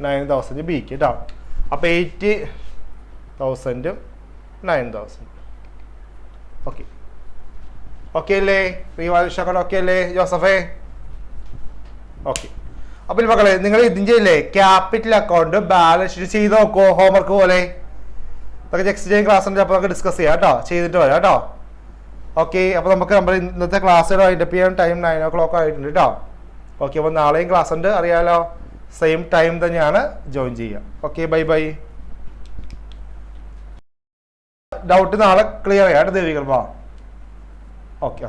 9,000 ബിക്ക് കേട്ടോ. അപ്പോൾ 80,000 9,000. ഓക്കെ ഓക്കെ അല്ലേ? റീവാലുവേഷൻ ഓക്കെ അല്ലേ ജോസഫേ? ഓക്കെ. അപ്പോൾ മക്കളെ നിങ്ങൾ ഇതിൻ്റെ ഇല്ലേ ക്യാപിറ്റൽ അക്കൗണ്ട് ബാലൻസ് ഷീറ്റ് ചെയ്ത് നോക്കുമോ ഹോംവർക്ക് പോലെ? അതൊക്കെ നെക്സ്റ്റ് ഡേ ക്ലാസ് ഉണ്ട്, അപ്പോൾ നമുക്ക് ഡിസ്കസ് ചെയ്യാം കേട്ടോ, ചെയ്തിട്ട് വരാം കേട്ടോ. ഓക്കെ. അപ്പോൾ നമുക്ക് നമ്മുടെ ഇന്നത്തെ ക്ലാസ് വൈൻഡപ്പ് ചെയ്യാൻ ടൈം 9 o'clock ആയിട്ടുണ്ട് കേട്ടോ. ഓക്കെ. അപ്പോൾ നാളെയും ക്ലാസ് ഉണ്ട്, അറിയാലോ. സെയിം ടൈം തന്നെയാണ്, ജോയിൻ ചെയ്യുക. Okay, bye bye. ഡൗട്ട് നാളെ ക്ലിയർ ചെയ്യാം കേട്ടോ ദേവികൾ. വാ. ഓക്കെ.